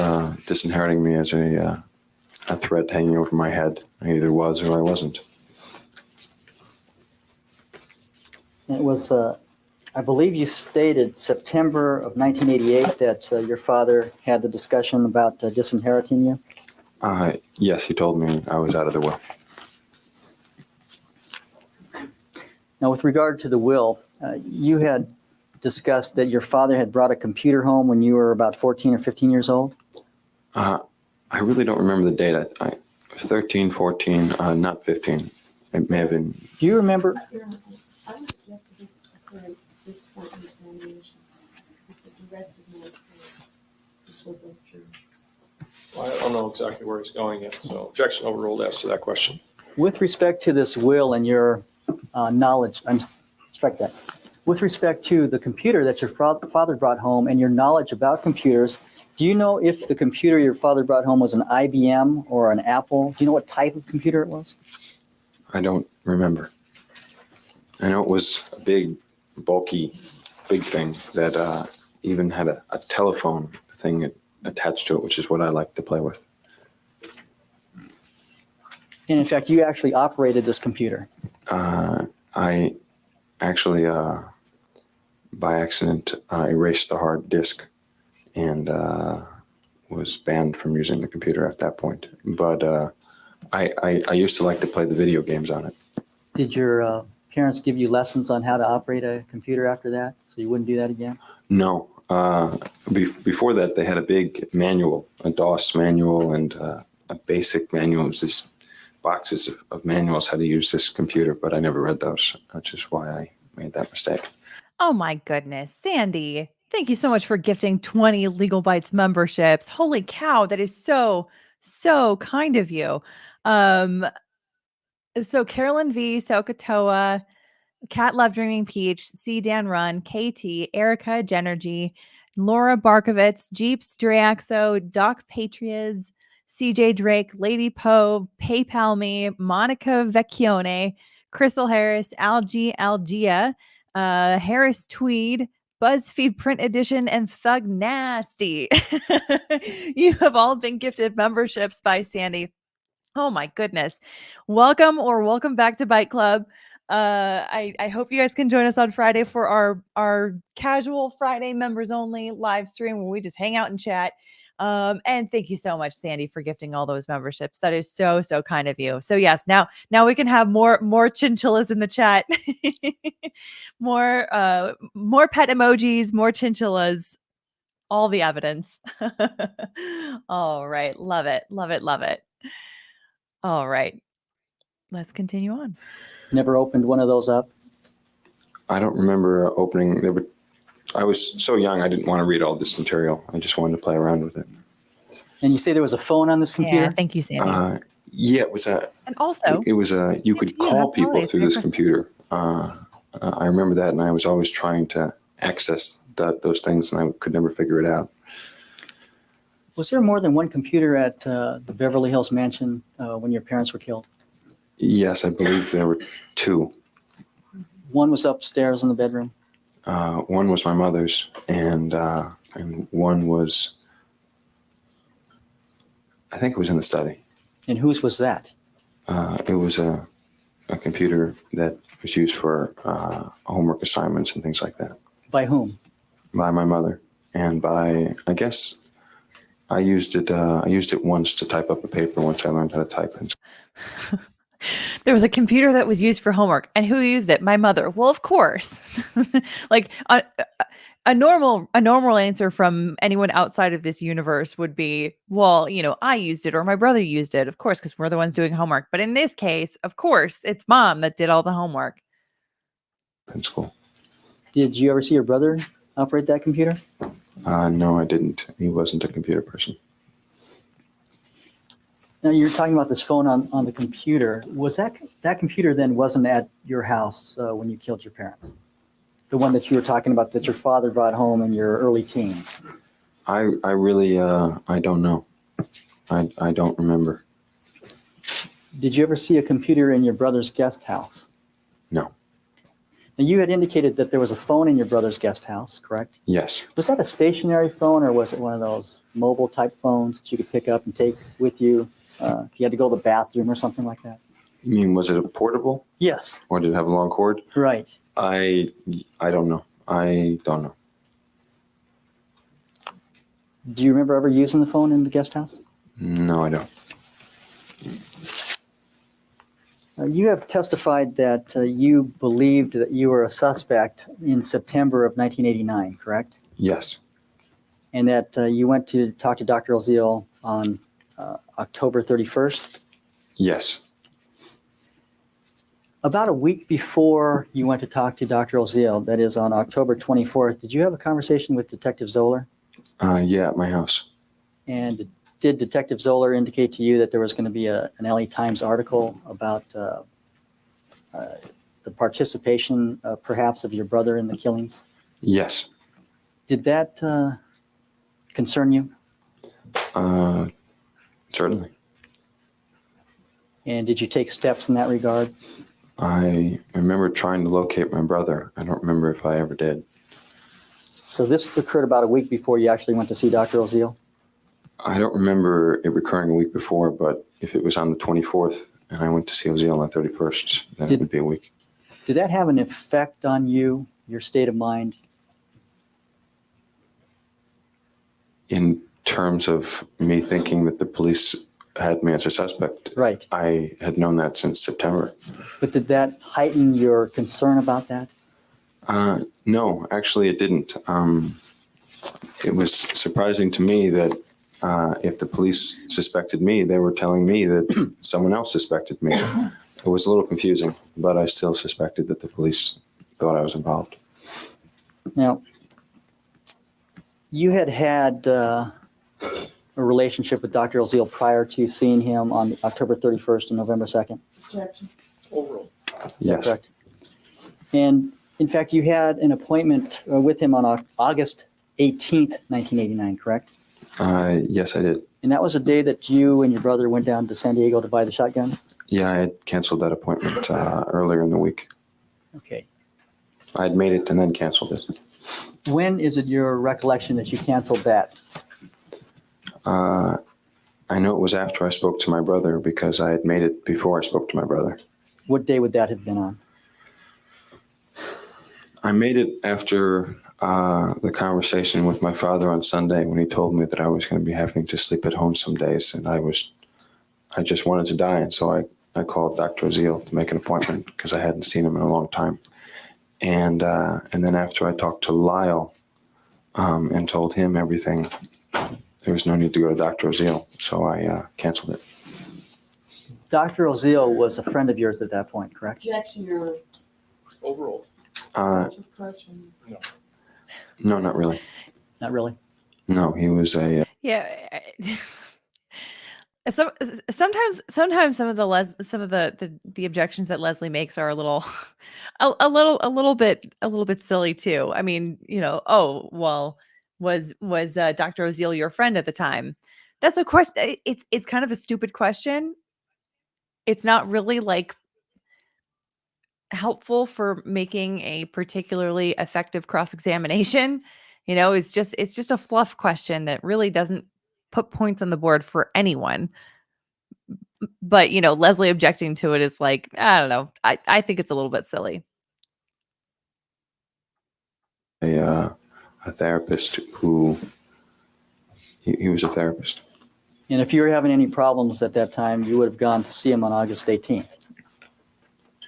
[SPEAKER 3] disinheriting me as a threat hanging over my head. I either was or I wasn't.
[SPEAKER 4] It was, I believe you stated September of 1988 that your father had the discussion about disinheriting you?
[SPEAKER 3] Yes, he told me I was out of the will.
[SPEAKER 4] Now, with regard to the will, you had discussed that your father had brought a computer home when you were about 14 or 15 years old?
[SPEAKER 3] I really don't remember the date. I was 13, 14, not 15. It may have been.
[SPEAKER 4] Do you remember?
[SPEAKER 5] I would object to this point in examination. Because the rest is more true.
[SPEAKER 2] Well, I don't know exactly where he's going yet, so objection overruled as to that question.
[SPEAKER 4] With respect to this will and your knowledge, strike that. With respect to the computer that your father brought home and your knowledge about computers, do you know if the computer your father brought home was an IBM or an Apple? Do you know what type of computer it was?
[SPEAKER 3] I don't remember. I know it was a big, bulky, big thing that even had a telephone thing attached to it, which is what I like to play with.
[SPEAKER 4] And in fact, you actually operated this computer.
[SPEAKER 3] I actually, by accident, erased the hard disk and was banned from using the computer at that point. But I used to like to play the video games on it.
[SPEAKER 4] Did your parents give you lessons on how to operate a computer after that, so you wouldn't do that again?
[SPEAKER 3] No. Before that, they had a big manual, a DOS manual and a basic manual. It was these boxes of manuals how to use this computer, but I never read those, which is why I made that mistake.
[SPEAKER 1] Oh my goodness, Sandy. Thank you so much for gifting 20 Legal Bites memberships. Holy cow, that is so kind of you. So Carolyn V, Sokotoa, Cat Love Dreaming Peach, C Dan Run, KT, Erica Genergy, Laura Barkovitz, Jeeps Draxo, Doc Patrias, CJ Drake, Lady Poe, PayPal Me, Monica Vecchione, Crystal Harris, Algia, Harris Tweed, BuzzFeed Print Edition, and Thug Nasty. You have all been gifted memberships by Sandy. Oh my goodness. Welcome back to Bite Club. I hope you guys can join us on Friday for our casual Friday members only live stream where we just hang out and chat. And thank you so much, Sandy, for gifting all those memberships. That is so, so kind of you. So yes, now we can have more chinchillas in the chat. more pet emojis, more chinchillas, all the evidence. All right. Love it. Love it. Love it. All right. Let's continue on.
[SPEAKER 4] Never opened one of those up?
[SPEAKER 3] I don't remember opening. I was so young, I didn't want to read all this material. I just wanted to play around with it.
[SPEAKER 4] And you say there was a phone on this computer?
[SPEAKER 1] Yeah, thank you, Sandy.
[SPEAKER 3] Yeah, it was a.
[SPEAKER 1] And also,
[SPEAKER 3] It was a. You could call people through this computer. I remember that, and I was always trying to access those things, and I could never figure it out.
[SPEAKER 4] Was there more than one computer at the Beverly Hills mansion when your parents were killed?
[SPEAKER 3] Yes, I believe there were two.
[SPEAKER 4] One was upstairs in the bedroom?
[SPEAKER 3] One was my mother's, and one was, I think it was in the study.
[SPEAKER 4] And whose was that?
[SPEAKER 3] It was a computer that was used for homework assignments and things like that.
[SPEAKER 4] By whom?
[SPEAKER 3] By my mother, and by, I guess, I used it once to type up a paper once I learned how to type.
[SPEAKER 1] There was a computer that was used for homework, and who used it? My mother. Well, of course. Like a normal answer from anyone outside of this universe would be, well, I used it or my brother used it, of course, because we're the ones doing homework. But in this case, of course, it's mom that did all the homework.
[SPEAKER 3] In school.
[SPEAKER 4] Did you ever see your brother operate that computer?
[SPEAKER 3] No, I didn't. He wasn't a computer person.
[SPEAKER 4] Now, you're talking about this phone on the computer. Was that computer then wasn't at your house when you killed your parents? The one that you were talking about that your father brought home in your early teens?
[SPEAKER 3] I really, I don't know. I don't remember.
[SPEAKER 4] Did you ever see a computer in your brother's guest house?
[SPEAKER 3] No.
[SPEAKER 4] Now, you had indicated that there was a phone in your brother's guest house, correct?
[SPEAKER 3] Yes.
[SPEAKER 4] Was that a stationary phone or was it one of those mobile type phones that you could pick up and take with you if you had to go to the bathroom or something like that?
[SPEAKER 3] You mean, was it a portable?
[SPEAKER 4] Yes.
[SPEAKER 3] Or did it have a long cord?
[SPEAKER 4] Right.
[SPEAKER 3] I don't know. I don't know.
[SPEAKER 4] Do you remember ever using the phone in the guest house?
[SPEAKER 3] No, I don't.
[SPEAKER 4] You have testified that you believed that you were a suspect in September of 1989, correct?
[SPEAKER 3] Yes.
[SPEAKER 4] And that you went to talk to Dr. Oziel on October 31st?
[SPEAKER 3] Yes.
[SPEAKER 4] About a week before you went to talk to Dr. Oziel, that is on October 24th, did you have a conversation with Detective Zoller?
[SPEAKER 3] Yeah, at my house.
[SPEAKER 4] And did Detective Zoller indicate to you that there was going to be an LA Times article about the participation, perhaps, of your brother in the killings?
[SPEAKER 3] Yes.
[SPEAKER 4] Did that concern you?
[SPEAKER 3] Certainly.
[SPEAKER 4] And did you take steps in that regard?
[SPEAKER 3] I remember trying to locate my brother. I don't remember if I ever did.
[SPEAKER 4] So this occurred about a week before you actually went to see Dr. Oziel?
[SPEAKER 3] I don't remember it recurring a week before, but if it was on the 24th and I went to see Oziel on the 31st, then it would be a week.
[SPEAKER 4] Did that have an effect on you, your state of mind?
[SPEAKER 3] In terms of me thinking that the police had me as a suspect,
[SPEAKER 4] Right.
[SPEAKER 3] I had known that since September.
[SPEAKER 4] But did that heighten your concern about that?
[SPEAKER 3] No, actually it didn't. It was surprising to me that if the police suspected me, they were telling me that someone else suspected me. It was a little confusing, but I still suspected that the police thought I was involved.
[SPEAKER 4] Now, you had a relationship with Dr. Oziel prior to seeing him on October 31st and November 2nd?
[SPEAKER 5] Overall.
[SPEAKER 3] Yes.
[SPEAKER 4] Correct. And in fact, you had an appointment with him on August 18th, 1989, correct?
[SPEAKER 3] Yes, I did.
[SPEAKER 4] And that was a day that you and your brother went down to San Diego to buy the shotguns?
[SPEAKER 3] Yeah, I had canceled that appointment earlier in the week.
[SPEAKER 4] Okay.
[SPEAKER 3] I had made it and then canceled it.
[SPEAKER 4] When is it your recollection that you canceled that?
[SPEAKER 3] I know it was after I spoke to my brother because I had made it before I spoke to my brother.
[SPEAKER 4] What day would that have been on?
[SPEAKER 3] I made it after the conversation with my father on Sunday when he told me that I was going to be having to sleep at home some days, and I just wanted to die, and so I called Dr. Oziel to make an appointment because I hadn't seen him in a long time, and then after I talked to Lyle and told him everything, there was no need to go to Dr. Oziel, so I canceled it.
[SPEAKER 4] Dr. Oziel was a friend of yours at that point, correct?
[SPEAKER 5] Objection, Your Honor.
[SPEAKER 2] Overruled.
[SPEAKER 3] No, not really.
[SPEAKER 4] Not really.
[SPEAKER 3] No, he was a
[SPEAKER 1] Yeah. Sometimes some of the objections that Leslie makes are a little a little bit silly too. I mean, oh, well, was Dr. Oziel your friend at the time? That's a question. It's kind of a stupid question. It's not really like helpful for making a particularly effective cross-examination. It's just a fluff question that really doesn't put points on the board for anyone. But, Leslie objecting to it is like, I don't know. I think it's a little bit silly.
[SPEAKER 3] a therapist who he was a therapist.
[SPEAKER 4] And if you were having any problems at that time, you would have gone to see him on August 18th.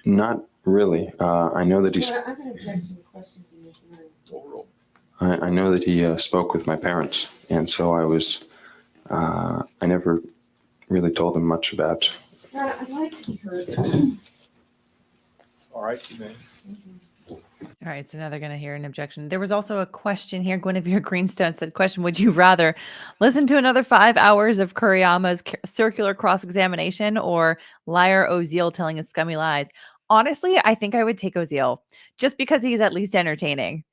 [SPEAKER 3] Not really. I know that he's.
[SPEAKER 5] I'm going to object to the questions in this matter.
[SPEAKER 2] Overruled.
[SPEAKER 3] I know that he spoke with my parents, and so I was. I never really told him much about.
[SPEAKER 5] Your Honor, I'd like to be heard.
[SPEAKER 2] All right, you may.
[SPEAKER 1] All right, so now they're going to hear an objection. There was also a question here. Guinevere Greenstone said, question, would you rather listen to another 5 hours of Kuriyama's circular cross-examination or liar Oziel telling his scummy lies? Honestly, I think I would take Oziel just because he's at least entertaining.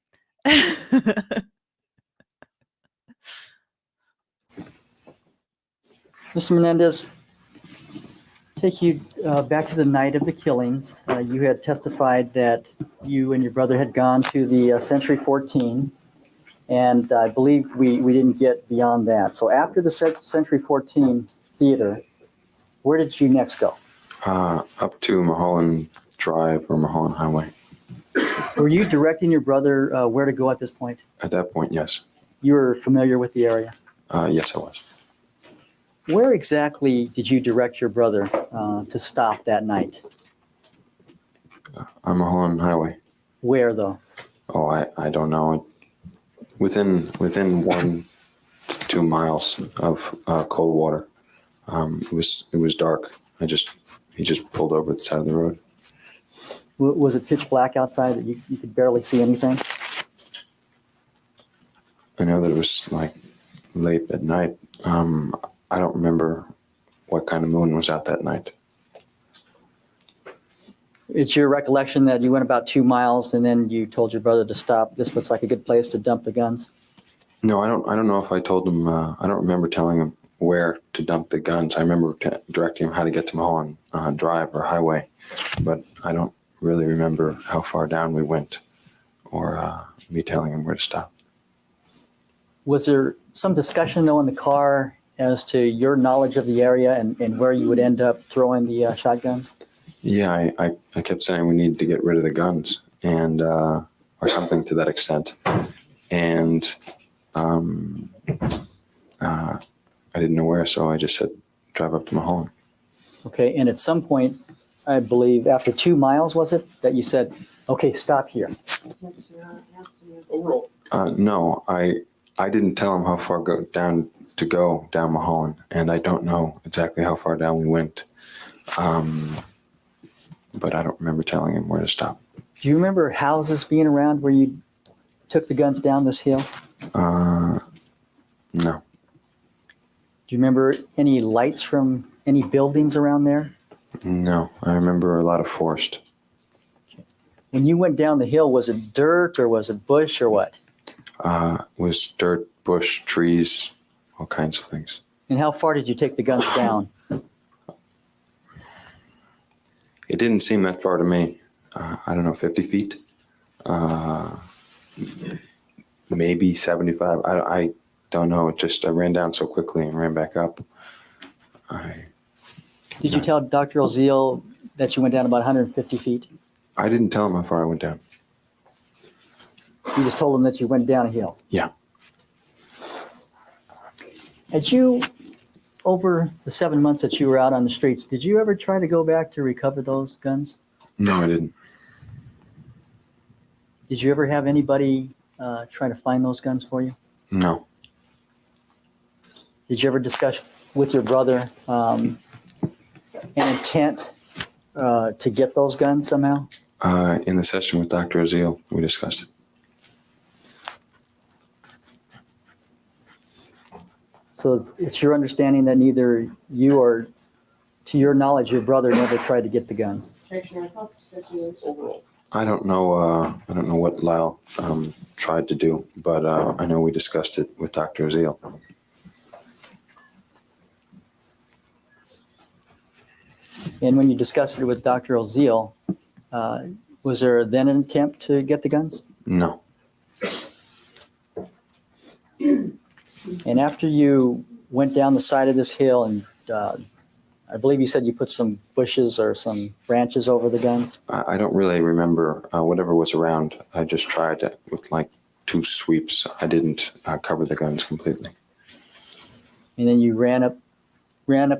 [SPEAKER 4] Mr. Menendez, take you back to the night of the killings. You had testified that you and your brother had gone to the Century 14, and I believe we didn't get beyond that. So after the Century 14 theater, where did you next go?
[SPEAKER 3] Up to Mulholland Drive or Mulholland Highway.
[SPEAKER 4] Were you directing your brother where to go at this point?
[SPEAKER 3] At that point, yes.
[SPEAKER 4] You were familiar with the area?
[SPEAKER 3] Yes, I was.
[SPEAKER 4] Where exactly did you direct your brother to stop that night?
[SPEAKER 3] On Mulholland Highway.
[SPEAKER 4] Where, though?
[SPEAKER 3] Oh, I don't know. Within 1-2 miles of cold water. It was dark. He just pulled over at the side of the road.
[SPEAKER 4] Was it pitch black outside that you could barely see anything?
[SPEAKER 3] I know that it was like late at night. I don't remember what kind of moon was out that night.
[SPEAKER 4] It's your recollection that you went about 2 miles and then you told your brother to stop. This looks like a good place to dump the guns.
[SPEAKER 3] No, I don't know if I told him. I don't remember telling him where to dump the guns. I remember directing him how to get to Mulholland Drive or Highway, but I don't really remember how far down we went or me telling him where to stop.
[SPEAKER 4] Was there some discussion, though, in the car as to your knowledge of the area and where you would end up throwing the shotguns?
[SPEAKER 3] Yeah, I kept saying we needed to get rid of the guns and or something to that extent. And I didn't know where, so I just said, drive up to Mulholland.
[SPEAKER 4] Okay, and at some point, I believe after 2 miles, was it, that you said, okay, stop here?
[SPEAKER 5] Objection, Your Honor. Asked you.
[SPEAKER 2] Overruled.
[SPEAKER 3] No, I didn't tell him how far down Mulholland, and I don't know exactly how far down we went. But I don't remember telling him where to stop.
[SPEAKER 4] Do you remember houses being around where you took the guns down this hill?
[SPEAKER 3] No.
[SPEAKER 4] Do you remember any lights from any buildings around there?
[SPEAKER 3] No, I remember a lot of forest.
[SPEAKER 4] When you went down the hill, was it dirt or was it bush or what?
[SPEAKER 3] It was dirt, bush, trees, all kinds of things.
[SPEAKER 4] And how far did you take the guns down?
[SPEAKER 3] It didn't seem that far to me. I don't know, 50 feet? Maybe 75. I don't know. I ran down so quickly and ran back up.
[SPEAKER 4] Did you tell Dr. Oziel that you went down about 150 feet?
[SPEAKER 3] I didn't tell him how far I went down.
[SPEAKER 4] You just told him that you went down a hill.
[SPEAKER 3] Yeah.
[SPEAKER 4] Had you, over the 7 months that you were out on the streets, did you ever try to go back to recover those guns?
[SPEAKER 3] No, I didn't.
[SPEAKER 4] Did you ever have anybody try to find those guns for you?
[SPEAKER 3] No.
[SPEAKER 4] Did you ever discuss with your brother an intent to get those guns somehow?
[SPEAKER 3] In the session with Dr. Azil, we discussed it.
[SPEAKER 4] So it's your understanding that neither you or, to your knowledge, your brother never tried to get the guns?
[SPEAKER 2] Overall.
[SPEAKER 3] I don't know what Lyle tried to do, but I know we discussed it with Dr. Azil.
[SPEAKER 4] And when you discussed it with Dr. O'Zeal, was there then an attempt to get the guns?
[SPEAKER 3] No.
[SPEAKER 4] And after you went down the side of this hill and I believe you said you put some bushes or some branches over the guns?
[SPEAKER 3] I don't really remember whatever was around. I just tried it with like 2 sweeps. I didn't cover the guns completely.
[SPEAKER 4] And then you ran up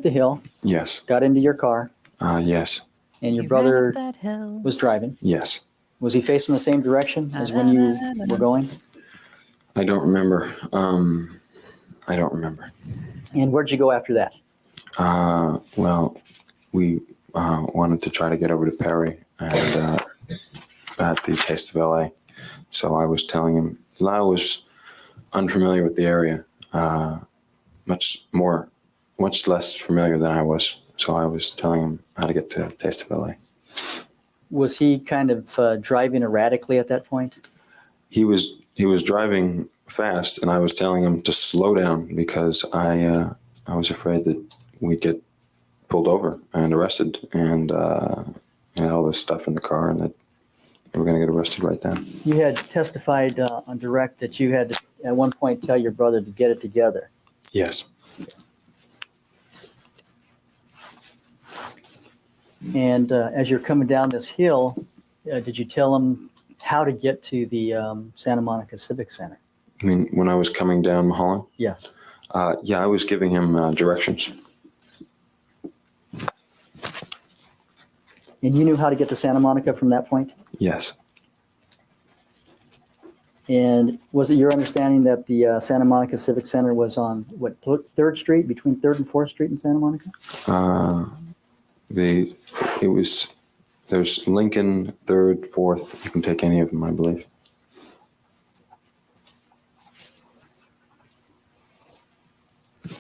[SPEAKER 4] the hill,
[SPEAKER 3] Yes.
[SPEAKER 4] got into your car,
[SPEAKER 3] Yes.
[SPEAKER 4] and your
[SPEAKER 1] You ran
[SPEAKER 4] brother
[SPEAKER 1] up that hill.
[SPEAKER 4] was driving.
[SPEAKER 3] Yes.
[SPEAKER 4] Was he facing the same direction as when you were going?
[SPEAKER 3] I don't remember. I don't remember.
[SPEAKER 4] And where'd you go after that?
[SPEAKER 3] Well, we wanted to try to get over to Perry and at the Taste of LA. So I was telling him, Lyle was unfamiliar with the area, much less familiar than I was. So I was telling him how to get to Taste of LA.
[SPEAKER 4] Was he kind of driving erratically at that point?
[SPEAKER 3] He was driving fast, and I was telling him to slow down because I was afraid that we'd get pulled over and arrested and had all this stuff in the car and that we were going to get arrested right then.
[SPEAKER 4] You had testified on direct that you had to, at one point, tell your brother to get it together.
[SPEAKER 3] Yes.
[SPEAKER 4] And as you're coming down this hill, did you tell him how to get to the Santa Monica Civic Center?
[SPEAKER 3] I mean, when I was coming down Mulholland,
[SPEAKER 4] Yes.
[SPEAKER 3] yeah, I was giving him directions.
[SPEAKER 4] And you knew how to get to Santa Monica from that point?
[SPEAKER 3] Yes.
[SPEAKER 4] And was it your understanding that the Santa Monica Civic Center was on, what, 3rd Street, between 3rd and 4th Street in Santa Monica?
[SPEAKER 3] There's Lincoln, 3rd, 4th. You can take any of them, I believe.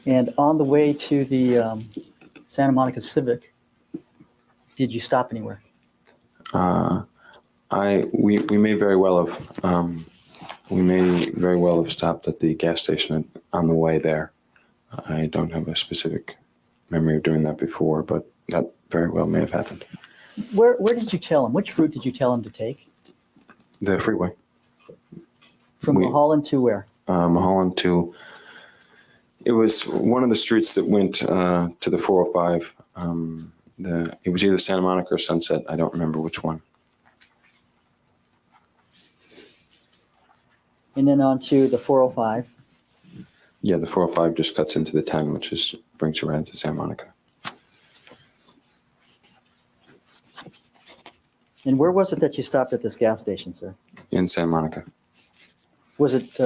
[SPEAKER 4] And on the way to the Santa Monica Civic, did you stop anywhere?
[SPEAKER 3] We may very well have stopped at the gas station on the way there. I don't have a specific memory of doing that before, but that very well may have happened.
[SPEAKER 4] Where did you tell him? Which route did you tell him to take?
[SPEAKER 3] The freeway.
[SPEAKER 4] From Mulholland to where?
[SPEAKER 3] Mulholland to, it was one of the streets that went to the 405. It was either Santa Monica or Sunset. I don't remember which one.
[SPEAKER 4] And then on to the 405.
[SPEAKER 3] Yeah, the 405 just cuts into the 10, which brings you right into Santa Monica.
[SPEAKER 4] And where was it that you stopped at this gas station, sir?
[SPEAKER 3] In Santa Monica.
[SPEAKER 4] Was it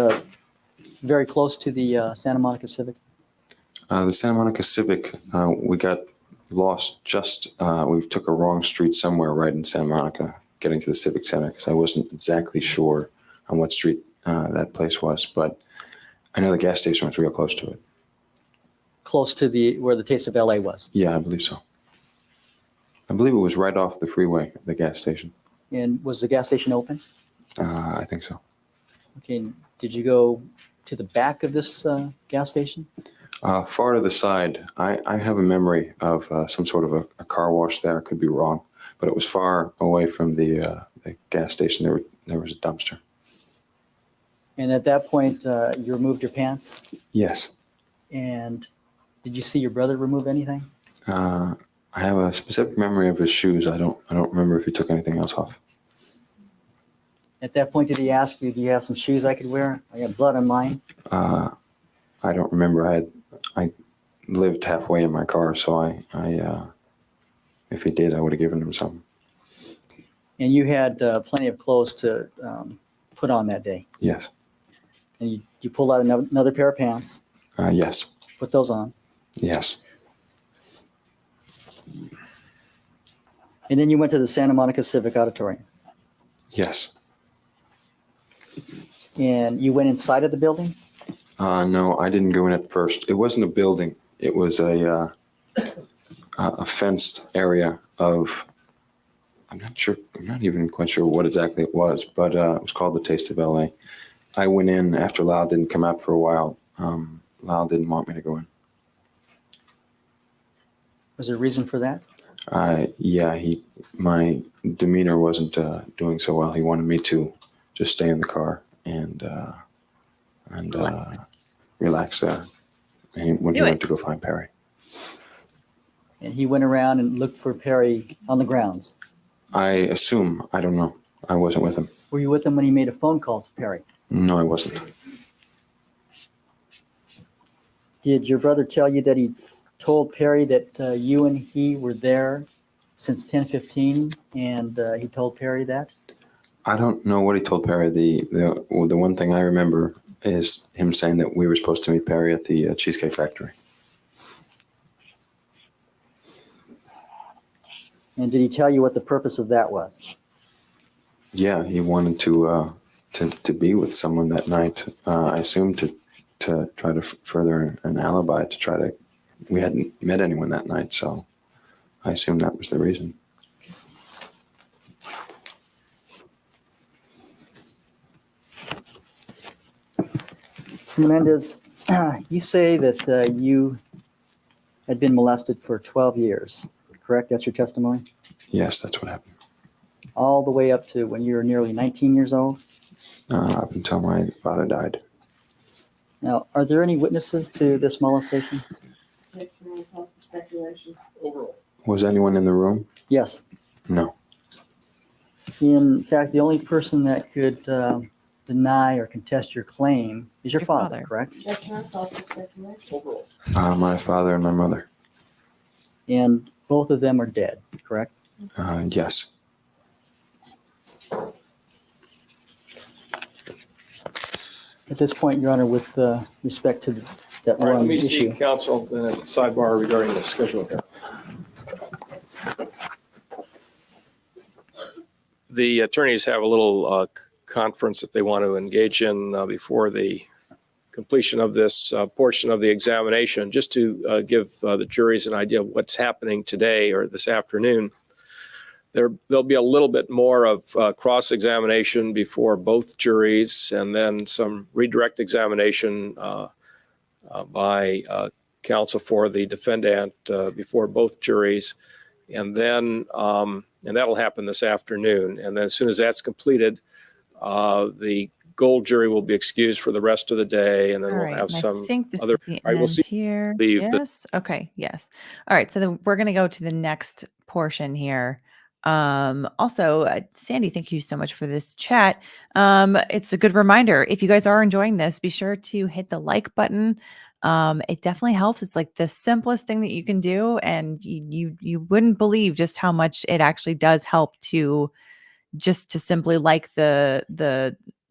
[SPEAKER 4] very close to the Santa Monica Civic?
[SPEAKER 3] The Santa Monica Civic, we got lost we took a wrong street somewhere right in Santa Monica getting to the Civic Center because I wasn't exactly sure on what street that place was, but I know the gas station was real close to it.
[SPEAKER 4] Close to where the Taste of LA was?
[SPEAKER 3] Yeah, I believe so. I believe it was right off the freeway, the gas station.
[SPEAKER 4] And was the gas station open?
[SPEAKER 3] I think so.
[SPEAKER 4] Okay, and did you go to the back of this gas station?
[SPEAKER 3] Far to the side, I have a memory of some sort of a car wash there. I could be wrong, but it was far away from the gas station. There was a dumpster.
[SPEAKER 4] And at that point, you removed your pants?
[SPEAKER 3] Yes.
[SPEAKER 4] And did you see your brother remove anything?
[SPEAKER 3] I have a specific memory of his shoes. I don't remember if he took anything else off.
[SPEAKER 4] At that point, did he ask you, do you have some shoes I could wear? I got blood on mine.
[SPEAKER 3] I don't remember. I lived halfway in my car, so I if he did, I would have given him some.
[SPEAKER 4] And you had plenty of clothes to put on that day.
[SPEAKER 3] Yes.
[SPEAKER 4] And you pulled out another pair of pants,
[SPEAKER 3] Yes.
[SPEAKER 4] put those on.
[SPEAKER 3] Yes.
[SPEAKER 4] And then you went to the Santa Monica Civic Auditorium.
[SPEAKER 3] Yes.
[SPEAKER 4] And you went inside of the building?
[SPEAKER 3] No, I didn't go in at first. It wasn't a building. It was a fenced area of, I'm not even quite sure what exactly it was, but it was called the Taste of LA. I went in after Lyle didn't come out for a while. Lyle didn't want me to go in.
[SPEAKER 4] Was there a reason for that?
[SPEAKER 3] Yeah, my demeanor wasn't doing so well. He wanted me to just stay in the car and relax there. And when he went to go find Perry.
[SPEAKER 4] And he went around and looked for Perry on the grounds.
[SPEAKER 3] I assume. I don't know. I wasn't with him.
[SPEAKER 4] Were you with him when he made a phone call to Perry?
[SPEAKER 3] No, I wasn't.
[SPEAKER 4] Did your brother tell you that he told Perry that you and he were there since 10:15, and he told Perry that?
[SPEAKER 3] I don't know what he told Perry. The one thing I remember is him saying that we were supposed to meet Perry at the Cheesecake Factory.
[SPEAKER 4] And did he tell you what the purpose of that was?
[SPEAKER 3] Yeah, he wanted to be with someone that night. I assume to try to further an alibi to try to. We hadn't met anyone that night, so I assume that was the reason.
[SPEAKER 4] So Menendez, you say that you had been molested for 12 years, correct? That's your testimony?
[SPEAKER 3] Yes, that's what happened.
[SPEAKER 4] All the way up to when you were nearly 19 years old?
[SPEAKER 3] Up until my father died.
[SPEAKER 4] Now, are there any witnesses to this molestation?
[SPEAKER 5] Speculation.
[SPEAKER 2] Overall.
[SPEAKER 3] Was anyone in the room?
[SPEAKER 4] Yes.
[SPEAKER 3] No.
[SPEAKER 4] In fact, the only person that could deny or contest your claim is your father, correct?
[SPEAKER 5] That's not also speculation.
[SPEAKER 2] Overall.
[SPEAKER 3] My father and my mother.
[SPEAKER 4] And both of them are dead, correct?
[SPEAKER 3] Yes.
[SPEAKER 4] At this point, Your Honor, with respect to that
[SPEAKER 2] All right, let
[SPEAKER 4] one
[SPEAKER 2] me see
[SPEAKER 4] issue.
[SPEAKER 2] counsel then at the sidebar regarding the schedule here. The attorneys have a little conference that they want to engage in before the completion of this portion of the examination, just to give the juries an idea of what's happening today or this afternoon. There'll be a little bit more of cross-examination before both juries, and then some redirect examination by counsel for the defendant before both juries. And then, and that'll happen this afternoon. And then as soon as that's completed, the gold jury will be excused for the rest of the day, and then
[SPEAKER 1] All
[SPEAKER 2] we'll
[SPEAKER 1] right,
[SPEAKER 2] have
[SPEAKER 1] and
[SPEAKER 2] some
[SPEAKER 1] I think this
[SPEAKER 2] other.
[SPEAKER 1] is the
[SPEAKER 2] All right, we'll
[SPEAKER 1] end
[SPEAKER 2] see.
[SPEAKER 1] here.
[SPEAKER 2] leave the-
[SPEAKER 1] Yes. Okay. Yes. All right. So then we're going to go to the next portion here. Also, Sandy, thank you so much for this chat. It's a good reminder. If you guys are enjoying this, be sure to hit the like button. It definitely helps. It's like the simplest thing that you can do, and you wouldn't believe just how much it actually does help to simply like the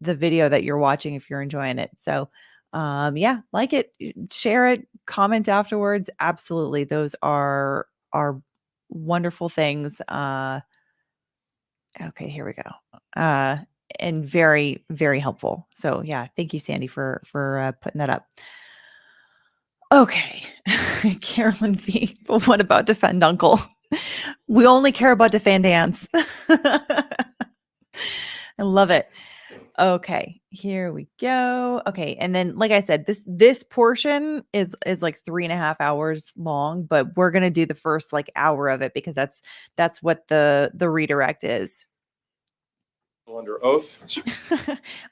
[SPEAKER 1] video that you're watching if you're enjoying it. So yeah, like it, share it, comment afterwards. Absolutely. Those are wonderful things. Okay, here we go. And very, very helpful. So yeah, thank you, Sandy, for putting that up. Okay. Carolyn V. But what about defend uncle? We only care about defend aunts. I love it. Okay, here we go. Okay, and then like I said, this portion is like 3.5 hours long, but we're gonna do the first like hour of it because that's what the redirect is.
[SPEAKER 2] Under oath.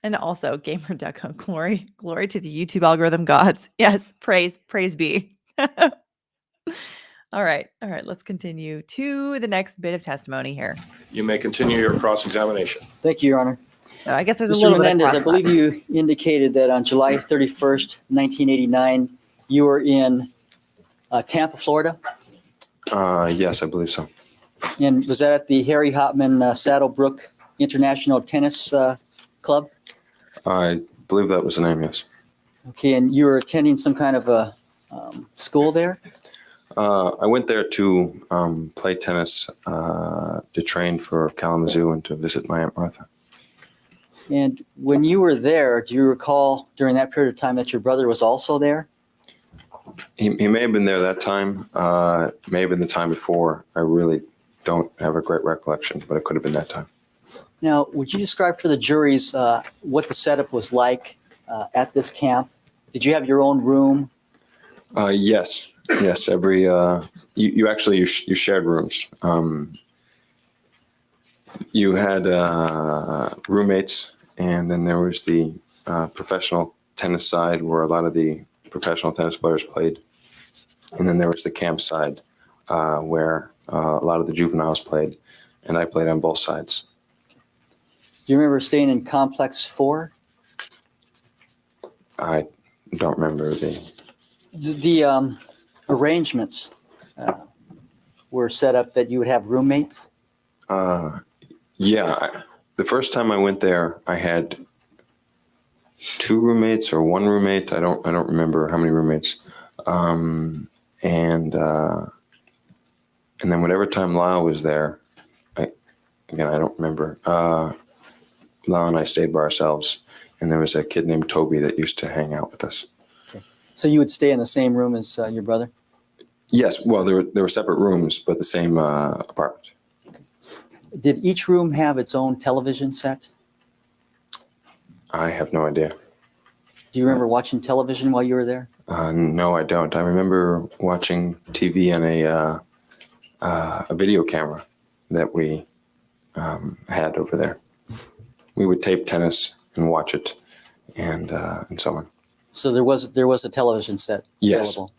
[SPEAKER 1] And also gamer deco, glory to the YouTube algorithm gods. Yes, praise be. All right, let's continue to the next bit of testimony here.
[SPEAKER 2] You may continue your cross-examination.
[SPEAKER 4] Thank you, Your Honor.
[SPEAKER 1] I guess there's a
[SPEAKER 4] Mr.
[SPEAKER 1] little bit of
[SPEAKER 4] Menendez, I
[SPEAKER 1] crosstalk.
[SPEAKER 4] believe you indicated that on July 31st, 1989, you were in Tampa, Florida.
[SPEAKER 3] Yes, I believe so.
[SPEAKER 4] And was that at the Harry Hopman Saddlebrook International Tennis Club?
[SPEAKER 3] I believe that was the name, yes.
[SPEAKER 4] Okay, and you were attending some kind of a school there?
[SPEAKER 3] I went there to play tennis, to train for Kalamazoo and to visit my Aunt Martha.
[SPEAKER 4] And when you were there, do you recall during that period of time that your brother was also there?
[SPEAKER 3] He may have been there that time, may have been the time before. I really don't have a great recollection, but it could have been that time.
[SPEAKER 4] Now, would you describe for the juries what the setup was like at this camp? Did you have your own room?
[SPEAKER 3] Yes. Every you shared rooms. You had roommates, and then there was the professional tennis side where a lot of the professional tennis players played, and then there was the camp side where a lot of the juveniles played, and I played on both sides.
[SPEAKER 4] Do you remember staying in Complex 4?
[SPEAKER 3] I don't remember
[SPEAKER 4] The arrangements were set up that you would have roommates?
[SPEAKER 3] Yeah, the first time I went there, I had 2 roommates or 1 roommate. I don't remember how many roommates. And then whatever time Lyle was there, I don't remember. Lyle and I stayed by ourselves, and there was a kid named Toby that used to hang out with us.
[SPEAKER 4] Okay. So you would stay in the same room as your brother?
[SPEAKER 3] Yes, well, there were separate rooms, but the same apartment.
[SPEAKER 4] Did each room have its own television set?
[SPEAKER 3] I have no idea.
[SPEAKER 4] Do you remember watching television while you were there?
[SPEAKER 3] No, I don't. I remember watching TV on a video camera that we had over there. We would tape tennis and watch it, and so on.
[SPEAKER 4] So there was a television set
[SPEAKER 3] Yes.
[SPEAKER 4] available.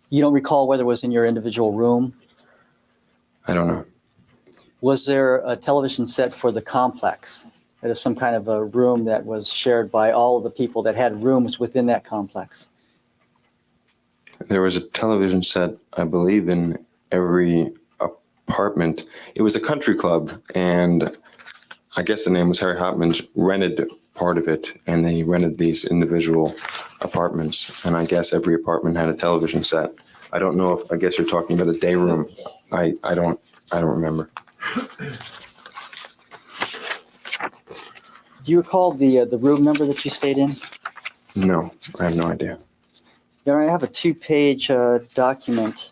[SPEAKER 4] You don't recall whether it was in your individual room?
[SPEAKER 3] I don't know.
[SPEAKER 4] Was there a television set for the complex? That is some kind of a room that was shared by all of the people that had rooms within that complex?
[SPEAKER 3] There was a television set, I believe, in every apartment. It was a country club, and I guess the name was Harry Hopman's, rented part of it, and they rented these individual apartments, and I guess every apartment had a television set. I don't know if, I guess you're talking about a day room. I don't remember.
[SPEAKER 4] Do you recall the room number that you stayed in?
[SPEAKER 3] No, I have no idea.
[SPEAKER 4] Yeah, I have a 2-page document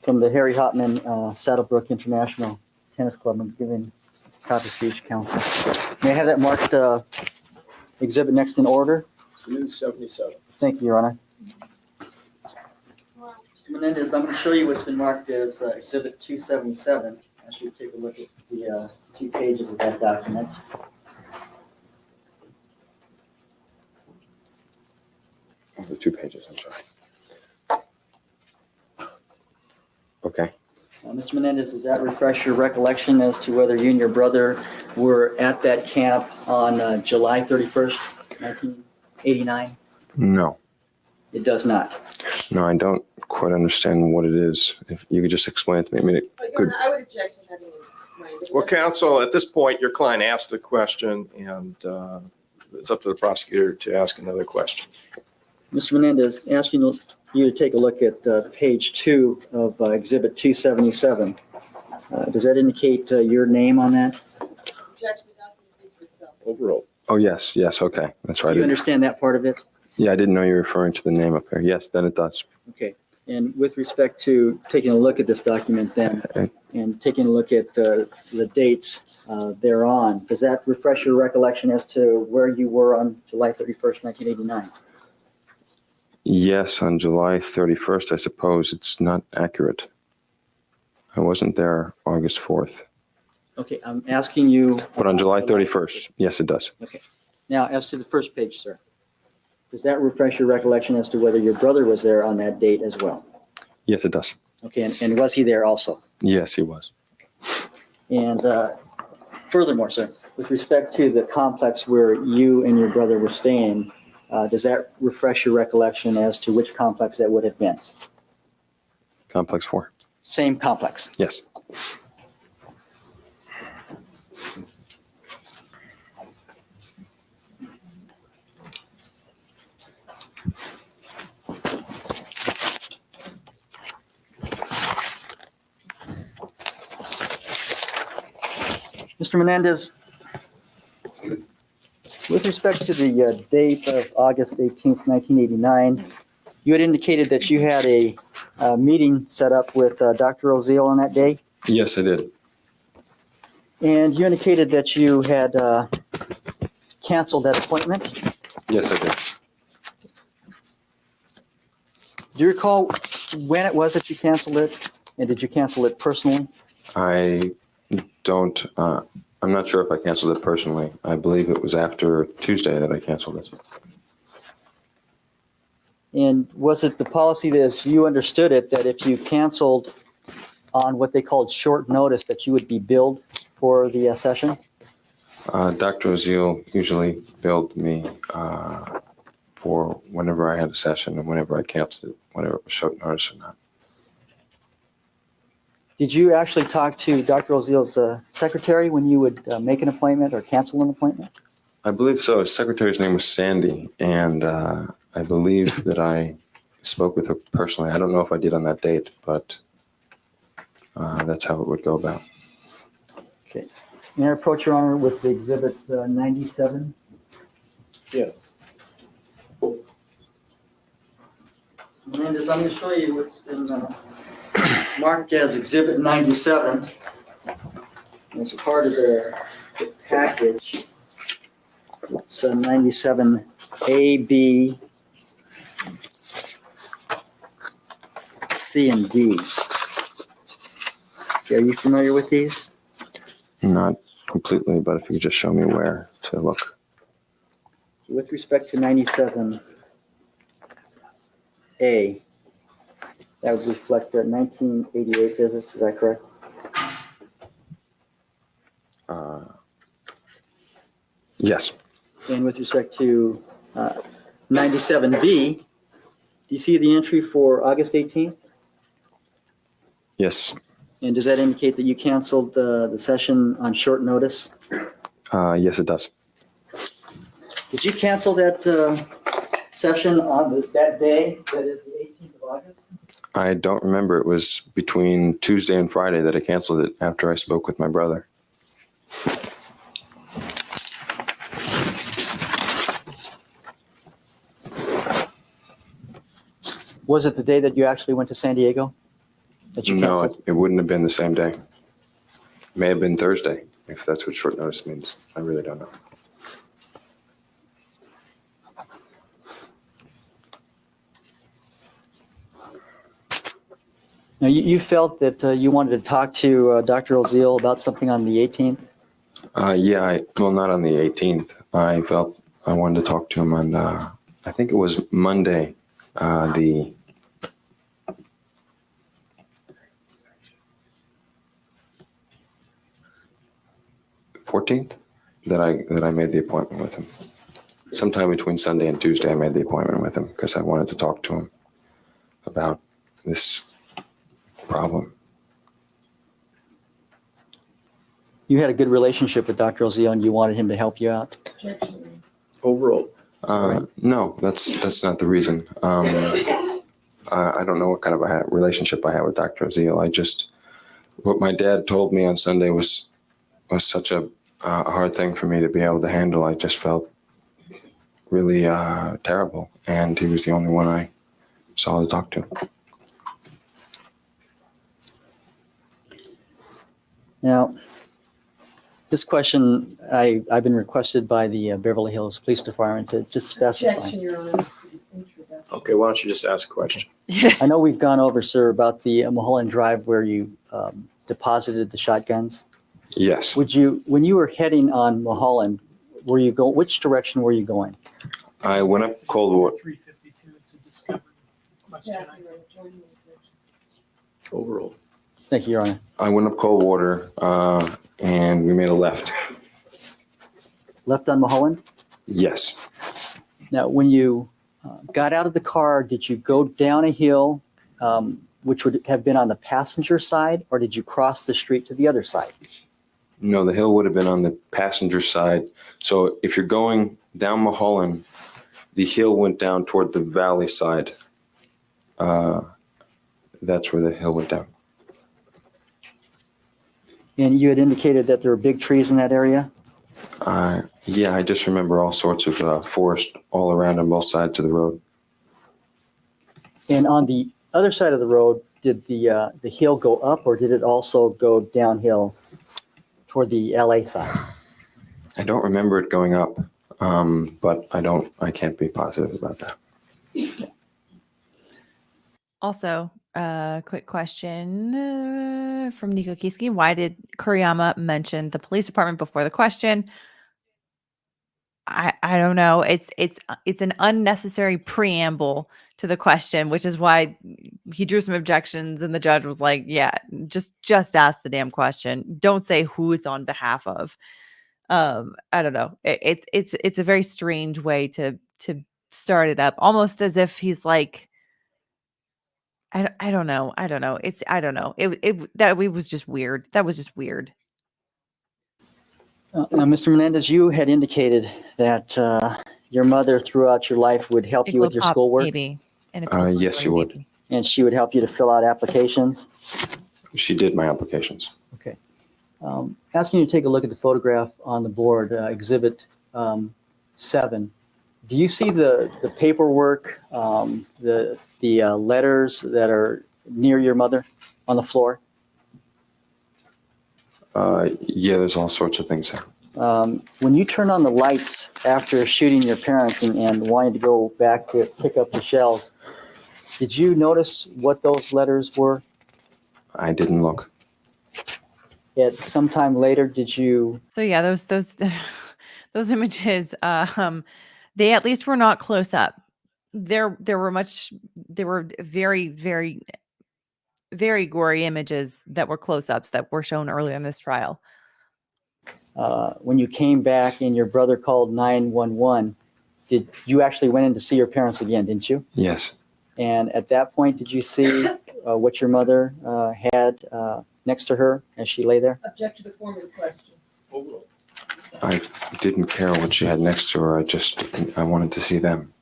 [SPEAKER 4] from the Harry Hopman Saddlebrook International Tennis Club. I'm giving copies to each council. May I have that marked exhibit next in order?
[SPEAKER 2] News 77.
[SPEAKER 4] Thank you, Your Honor. Mr. Menendez, I'm going to show you what's been marked as exhibit 277. I should take a look at the 2 pages of that document.
[SPEAKER 3] Oh, the 2 pages, I'm sorry. Okay.
[SPEAKER 4] Mr. Menendez, does that refresh your recollection as to whether you and your brother were at that camp on July 31st, 1989?
[SPEAKER 3] No.
[SPEAKER 4] It does not.
[SPEAKER 3] No, I don't quite understand what it is. If you could just explain it to me. I mean, it could.
[SPEAKER 5] I would object to having it explained.
[SPEAKER 2] Well, counsel, at this point, your client asked a question, and it's up to the prosecutor to ask another question.
[SPEAKER 4] Mr. Menendez, asking you to take a look at page 2 of exhibit 277. Does that indicate your name on that?
[SPEAKER 5] Judge, the document speaks for itself.
[SPEAKER 2] Overall.
[SPEAKER 3] Oh, yes, okay. That's
[SPEAKER 4] Do
[SPEAKER 3] right.
[SPEAKER 4] you understand that part of it?
[SPEAKER 3] Yeah, I didn't know you were referring to the name up there. Yes, then it does.
[SPEAKER 4] Okay. And with respect to taking a look at this document then, and taking a look at the dates thereon, does that refresh your recollection as to where you were on July 31st, 1989?
[SPEAKER 3] Yes, on July 31st, I suppose it's not accurate. I wasn't there August 4th.
[SPEAKER 4] Okay, I'm asking you.
[SPEAKER 3] But on July 31st, yes, it does.
[SPEAKER 4] Okay. Now, as to the first page, sir, does that refresh your recollection as to whether your brother was there on that date as well?
[SPEAKER 3] Yes, it does.
[SPEAKER 4] Okay, and was he there also?
[SPEAKER 3] Yes, he was.
[SPEAKER 4] And Furthermore, sir, with respect to the complex where you and your brother were staying, does that refresh your recollection as to which complex that would have been?
[SPEAKER 3] Complex 4.
[SPEAKER 4] Same complex.
[SPEAKER 3] Yes.
[SPEAKER 4] Mr. Menendez, with respect to the date of August 18th, 1989, you had indicated that you had a meeting set up with Dr. Oziel on that day,
[SPEAKER 3] Yes, I did.
[SPEAKER 4] and you indicated that you had canceled that appointment.
[SPEAKER 3] Yes, I did.
[SPEAKER 4] Do you recall when it was that you canceled it, and did you cancel it personally?
[SPEAKER 3] I don't, I'm not sure if I canceled it personally. I believe it was after Tuesday that I canceled it.
[SPEAKER 4] And was it the policy that, as you understood it, that if you canceled on what they called short notice, that you would be billed for the session?
[SPEAKER 3] Dr. Oziel usually billed me for whenever I had a session and whenever I canceled it, whether it was short notice or not.
[SPEAKER 4] Did you actually talk to Dr. Oziel's secretary when you would make an appointment or cancel an appointment?
[SPEAKER 3] I believe so. His secretary's name was Sandy, and I believe that I spoke with her personally. I don't know if I did on that date, but that's how it would go about.
[SPEAKER 4] Okay. May I approach Your Honor with the Exhibit 97?
[SPEAKER 2] Yes.
[SPEAKER 4] Menendez, I'm going to show you what's been marked as Exhibit 97. And it's part of the package. It's 97A, B, C, and D. Okay, are you familiar with these?
[SPEAKER 3] Not completely, but if you could just show me where to look.
[SPEAKER 4] With respect to 97A, that would reflect the 1988 visits, is that correct?
[SPEAKER 3] Yes.
[SPEAKER 4] And with respect to 97B, do you see the entry for August 18th?
[SPEAKER 3] Yes.
[SPEAKER 4] And does that indicate that you canceled the session on short notice?
[SPEAKER 3] Yes, it does.
[SPEAKER 4] Did you cancel that session on that day, that is the 18th of August?
[SPEAKER 3] I don't remember. It was between Tuesday and Friday that I canceled it after I spoke with my brother.
[SPEAKER 4] Was it the day that you actually went to San Diego? That you
[SPEAKER 3] No,
[SPEAKER 4] canceled?
[SPEAKER 3] it wouldn't have been the same day. It may have been Thursday, if that's what short notice means. I really don't know.
[SPEAKER 4] Now, you felt that you wanted to talk to Dr. Oziel about something on the 18th?
[SPEAKER 3] Yeah, well, not on the 18th. I felt I wanted to talk to him on, I think it was Monday, the 14th, that I made the appointment with him. Sometime between Sunday and Tuesday, I made the appointment with him because I wanted to talk to him about this problem.
[SPEAKER 4] You had a good relationship with Dr. Oziel and you wanted him to help you out?
[SPEAKER 2] Overall.
[SPEAKER 3] No, that's not the reason. I don't know what kind of a relationship I had with Dr. Oziel. What my dad told me on Sunday was such a hard thing for me to be able to handle. I just felt really terrible, and he was the only one I saw to talk to.
[SPEAKER 4] Now, this question, I've been requested by the Beverly Hills Police Department to just specify.
[SPEAKER 5] Objection, Your Honor. Introduction.
[SPEAKER 2] Okay, why don't you just ask a question?
[SPEAKER 4] I know we've gone over, sir, about the Mulholland Drive where you deposited the shotguns.
[SPEAKER 3] Yes.
[SPEAKER 4] When you were heading on Mulholland, which direction were you going?
[SPEAKER 3] I went up Coldwater.
[SPEAKER 6] 352, it's a discovery question.
[SPEAKER 2] Overall.
[SPEAKER 4] Thank you, Your Honor.
[SPEAKER 3] I went up Coldwater and we made a left.
[SPEAKER 4] Left on Mulholland?
[SPEAKER 3] Yes.
[SPEAKER 4] Now, when you got out of the car, did you go down a hill, which would have been on the passenger side, or did you cross the street to the other side?
[SPEAKER 3] No, the hill would have been on the passenger side. So if you're going down Mulholland, the hill went down toward the valley side. That's where the hill went down.
[SPEAKER 4] And you had indicated that there were big trees in that area?
[SPEAKER 3] Yeah, I just remember all sorts of forest all around on both sides of the road.
[SPEAKER 4] And on the other side of the road, did the hill go up, or did it also go downhill toward the LA side?
[SPEAKER 3] I don't remember it going up, but I can't be positive about that.
[SPEAKER 1] Also, quick question from Nico Kiski. Why did Kuriyama mention the police department before the question? I don't know. It's an unnecessary preamble to the question, which is why he drew some objections, and the judge was like, "Yeah, just ask the damn question. Don't say who it's on behalf of." I don't know. It's a very strange way to start it up, almost as if he's like, I don't know. I don't know. I don't know. It was just weird. That was just weird.
[SPEAKER 4] Now, Mr. Menendez, you had indicated that your mother throughout your life would help you with your
[SPEAKER 1] Pop,
[SPEAKER 4] schoolwork,
[SPEAKER 1] maybe. And a
[SPEAKER 3] Yes, she would.
[SPEAKER 1] maybe.
[SPEAKER 4] and she would help you to fill out applications.
[SPEAKER 3] She did my applications.
[SPEAKER 4] Okay. Asking you to take a look at the photograph on the board, Exhibit 7. Do you see the paperwork, the letters that are near your mother on the floor?
[SPEAKER 3] Yeah, there's all sorts of things there.
[SPEAKER 4] When you turn on the lights after shooting your parents and wanting to go back to pick up the shells, did you notice what those letters were?
[SPEAKER 3] I didn't look.
[SPEAKER 4] At some time later, did you?
[SPEAKER 1] So yeah, those those images, they at least were not close up. There were very, very, very gory images that were close ups that were shown earlier in this trial.
[SPEAKER 4] When you came back and your brother called 911, did you actually went in to see your parents again, didn't you?
[SPEAKER 3] Yes.
[SPEAKER 4] And at that point, did you see what your mother had next to her as she lay there?
[SPEAKER 5] Object to the form of the question.
[SPEAKER 3] I didn't care what she had next to her. I wanted to see them.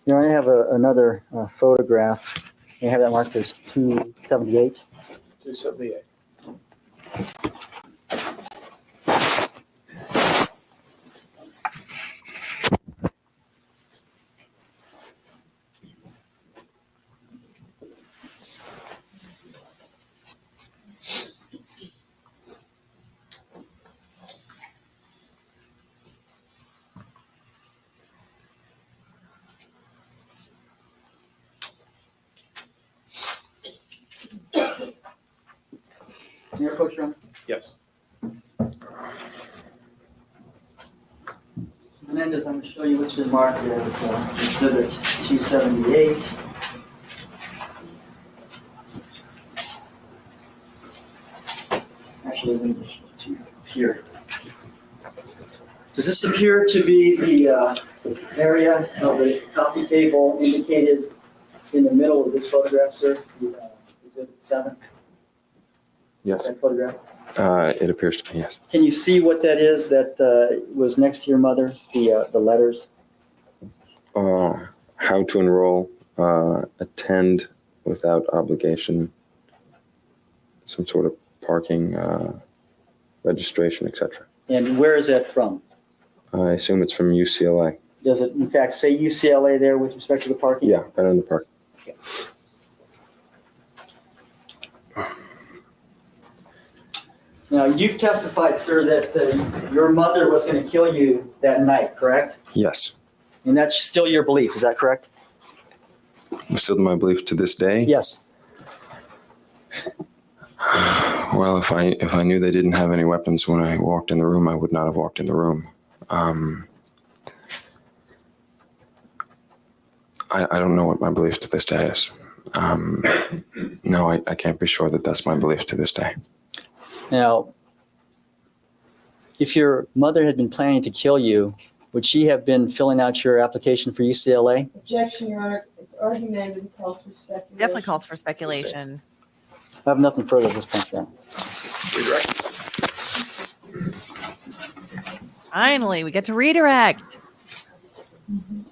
[SPEAKER 4] You know, I have another photograph. I have that marked as 278.
[SPEAKER 2] 278.
[SPEAKER 4] Your picture on?
[SPEAKER 2] Yes.
[SPEAKER 4] Menendez, I'm going to show you what's been marked as Exhibit 278. Actually, let me just show it to you here. Does this appear to be the area of the coffee table indicated in the middle of this photograph, sir? The, Exhibit 7?
[SPEAKER 3] Yes.
[SPEAKER 4] That photograph?
[SPEAKER 3] It appears to be, yes.
[SPEAKER 4] Can you see what that is that was next to your mother, the letters?
[SPEAKER 3] How to enroll, attend without obligation, some sort of parking, registration, etc.
[SPEAKER 4] And where is that from?
[SPEAKER 3] I assume it's from UCLA.
[SPEAKER 4] Does it in fact say UCLA there with respect to the parking?
[SPEAKER 3] Yeah, right on the park.
[SPEAKER 4] Okay. Now, you've testified, sir, that your mother was going to kill you that night, correct?
[SPEAKER 3] Yes.
[SPEAKER 4] And that's still your belief, is that correct?
[SPEAKER 3] Still my belief to this day.
[SPEAKER 4] Yes.
[SPEAKER 3] Well, if I knew they didn't have any weapons when I walked in the room, I would not have walked in the room. I don't know what my belief to this day is. No, I can't be sure that that's my belief to this day.
[SPEAKER 4] Now, if your mother had been planning to kill you, would she have been filling out your application for UCLA?
[SPEAKER 5] Objection, Your Honor. It's argumentative, calls for speculation.
[SPEAKER 1] Definitely calls for speculation.
[SPEAKER 4] I have nothing further at this point, Your Honor.
[SPEAKER 1] Finally, we get to redirect. Can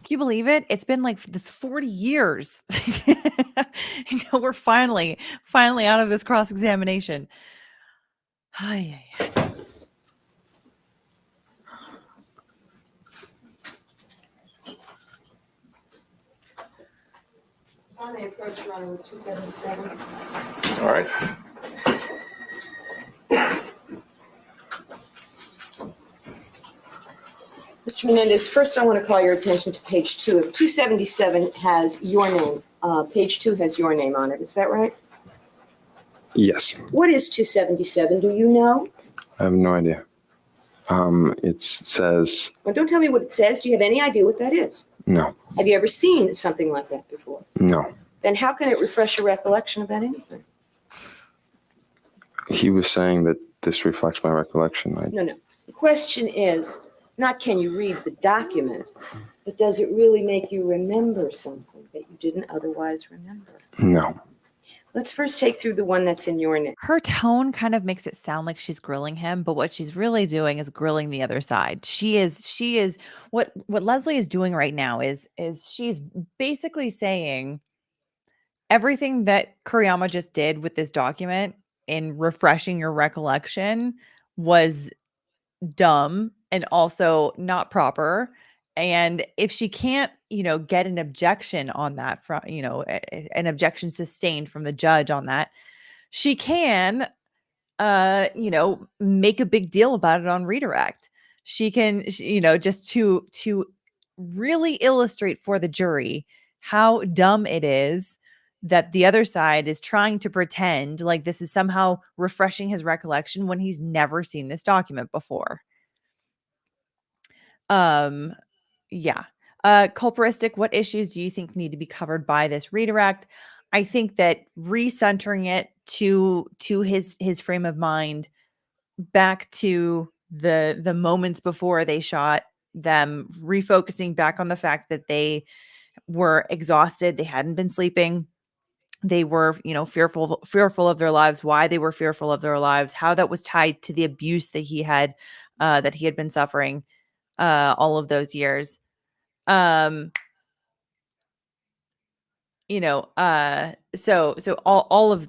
[SPEAKER 1] you believe it? It's been like 40 years. We're finally out of this cross-examination. Ay, ay, ay.
[SPEAKER 5] I may approach Your Honor with 277.
[SPEAKER 2] All right.
[SPEAKER 5] Mr. Menendez, first I want to call your attention to page 2. If 277 has your name, page 2 has your name on it. Is that right?
[SPEAKER 3] Yes,
[SPEAKER 5] What is 277? Do you know?
[SPEAKER 3] I have no idea. It says
[SPEAKER 5] Well, don't tell me what it says. Do you have any idea what that is?
[SPEAKER 3] no,
[SPEAKER 5] Have you ever seen something like that before?
[SPEAKER 3] no.
[SPEAKER 5] Then how can it refresh your recollection about anything?
[SPEAKER 3] He was saying that this reflects my recollection.
[SPEAKER 5] No. The question is, not can you read the document, but does it really make you remember something that you didn't otherwise remember?
[SPEAKER 3] No.
[SPEAKER 5] Let's first take through the one that's in your name.
[SPEAKER 1] Her tone kind of makes it sound like she's grilling him, but what she's really doing is grilling the other side. She is what Leslie is doing right now is she's basically saying everything that Kuriyama just did with this document in refreshing your recollection was dumb and also not proper. And if she can't, get an objection on that from, an objection sustained from the judge on that, she can, make a big deal about it on redirect. She can, just to really illustrate for the jury how dumb it is that the other side is trying to pretend like this is somehow refreshing his recollection when he's never seen this document before. Yeah. Culparistic, what issues do you think need to be covered by this redirect? I think that recentering it to his frame of mind back to the moments before they shot them, refocusing back on the fact that they were exhausted, they hadn't been sleeping. They were, fearful of their lives, why they were fearful of their lives, how that was tied to the abuse that he had been suffering all of those years. So all of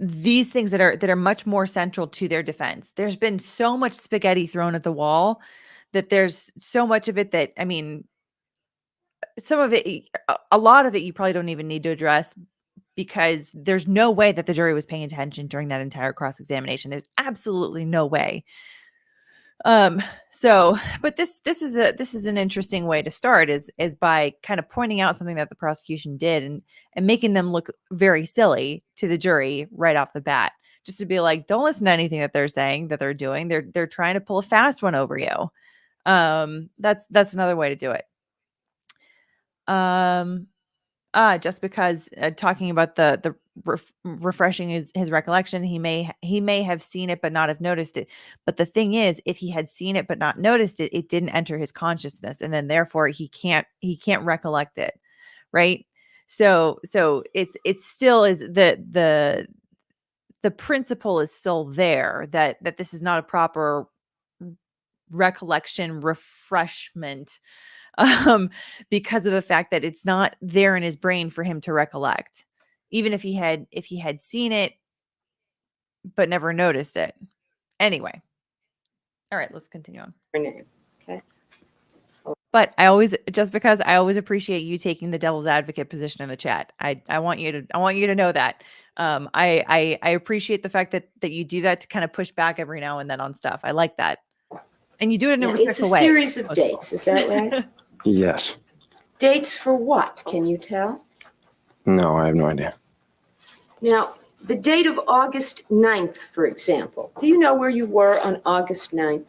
[SPEAKER 1] these things that are much more central to their defense. There's been so much spaghetti thrown at the wall that there's so much of it that, some of it, a lot of it you probably don't even need to address, because there's no way that the jury was paying attention during that entire cross-examination. There's absolutely no way. But this is an interesting way to start is by kind of pointing out something that the prosecution did and making them look very silly to the jury right off the bat, just to be like, don't listen to anything that they're saying, that they're doing. They're trying to pull a fast one over you. That's another way to do it. Just because talking about the refreshing his recollection, he may have seen it but not have noticed it. But the thing is, if he had seen it but not noticed it, it didn't enter his consciousness, and then therefore he can't recollect it, right? So it's still is the principle is still there that this is not a proper recollection refreshment. Because of the fact that it's not there in his brain for him to recollect, even if he had seen it but never noticed it. Anyway, all right, let's continue on.
[SPEAKER 5] Your name. Okay.
[SPEAKER 1] But I always appreciate you taking the devil's advocate position in the chat. I want you to know that. I appreciate the fact that you do that to kind of push back every now and then on stuff. I like that, and you do it in a respectful way.
[SPEAKER 5] It's a series of dates. Is that right?
[SPEAKER 3] Yes.
[SPEAKER 5] Dates for what? Can you tell?
[SPEAKER 3] No, I have no idea.
[SPEAKER 5] Now, the date of August 9th, for example. Do you know where you were on August 9th?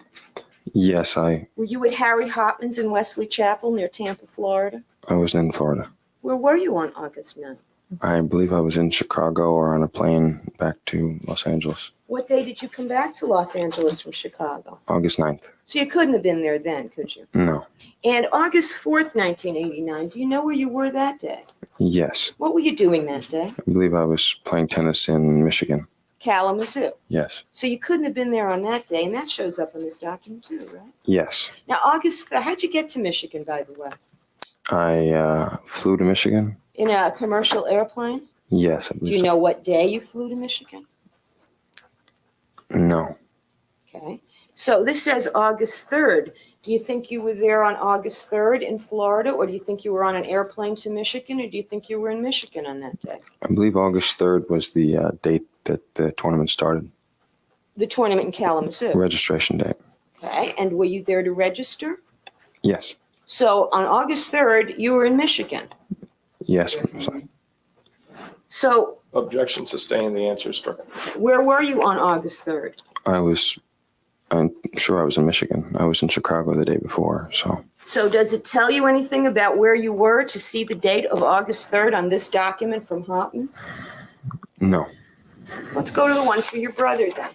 [SPEAKER 3] Yes,
[SPEAKER 5] Were you at Harry Hopman's in Wesley Chapel near Tampa, Florida?
[SPEAKER 3] I was in Florida.
[SPEAKER 5] Where were you on August 9th?
[SPEAKER 3] I believe I was in Chicago or on a plane back to Los Angeles.
[SPEAKER 5] What day did you come back to Los Angeles from Chicago?
[SPEAKER 3] August 9th.
[SPEAKER 5] So you couldn't have been there then, could you?
[SPEAKER 3] No.
[SPEAKER 5] And August 4th, 1989, do you know where you were that day?
[SPEAKER 3] Yes.
[SPEAKER 5] What were you doing that day?
[SPEAKER 3] I believe I was playing tennis in Michigan.
[SPEAKER 5] Kalamazoo.
[SPEAKER 3] Yes.
[SPEAKER 5] So you couldn't have been there on that day, and that shows up in this document too, right?
[SPEAKER 3] Yes.
[SPEAKER 5] Now, how'd you get to Michigan, by the way?
[SPEAKER 3] I flew to Michigan.
[SPEAKER 5] In a commercial airplane?
[SPEAKER 3] Yes. I
[SPEAKER 5] Do
[SPEAKER 3] believe
[SPEAKER 5] you
[SPEAKER 3] so.
[SPEAKER 5] know what day you flew to Michigan?
[SPEAKER 3] No.
[SPEAKER 5] Okay. So this says August 3rd. Do you think you were there on August 3rd in Florida, or do you think you were on an airplane to Michigan, or do you think you were in Michigan on that day?
[SPEAKER 3] I believe August 3rd was the date that the tournament started.
[SPEAKER 5] The tournament in Kalamazoo.
[SPEAKER 3] Registration date.
[SPEAKER 5] Okay. And were you there to register?
[SPEAKER 3] Yes.
[SPEAKER 5] So on August 3rd, you were in Michigan.
[SPEAKER 3] Yes. Sorry.
[SPEAKER 5] So
[SPEAKER 2] Objection sustained. The answer is struck.
[SPEAKER 5] where were you on August 3rd?
[SPEAKER 3] I'm sure I was in Michigan. I was in Chicago the day before.
[SPEAKER 5] So does it tell you anything about where you were to see the date of August 3rd on this document from Hopkins?
[SPEAKER 3] No.
[SPEAKER 5] Let's go to the one for your brother then.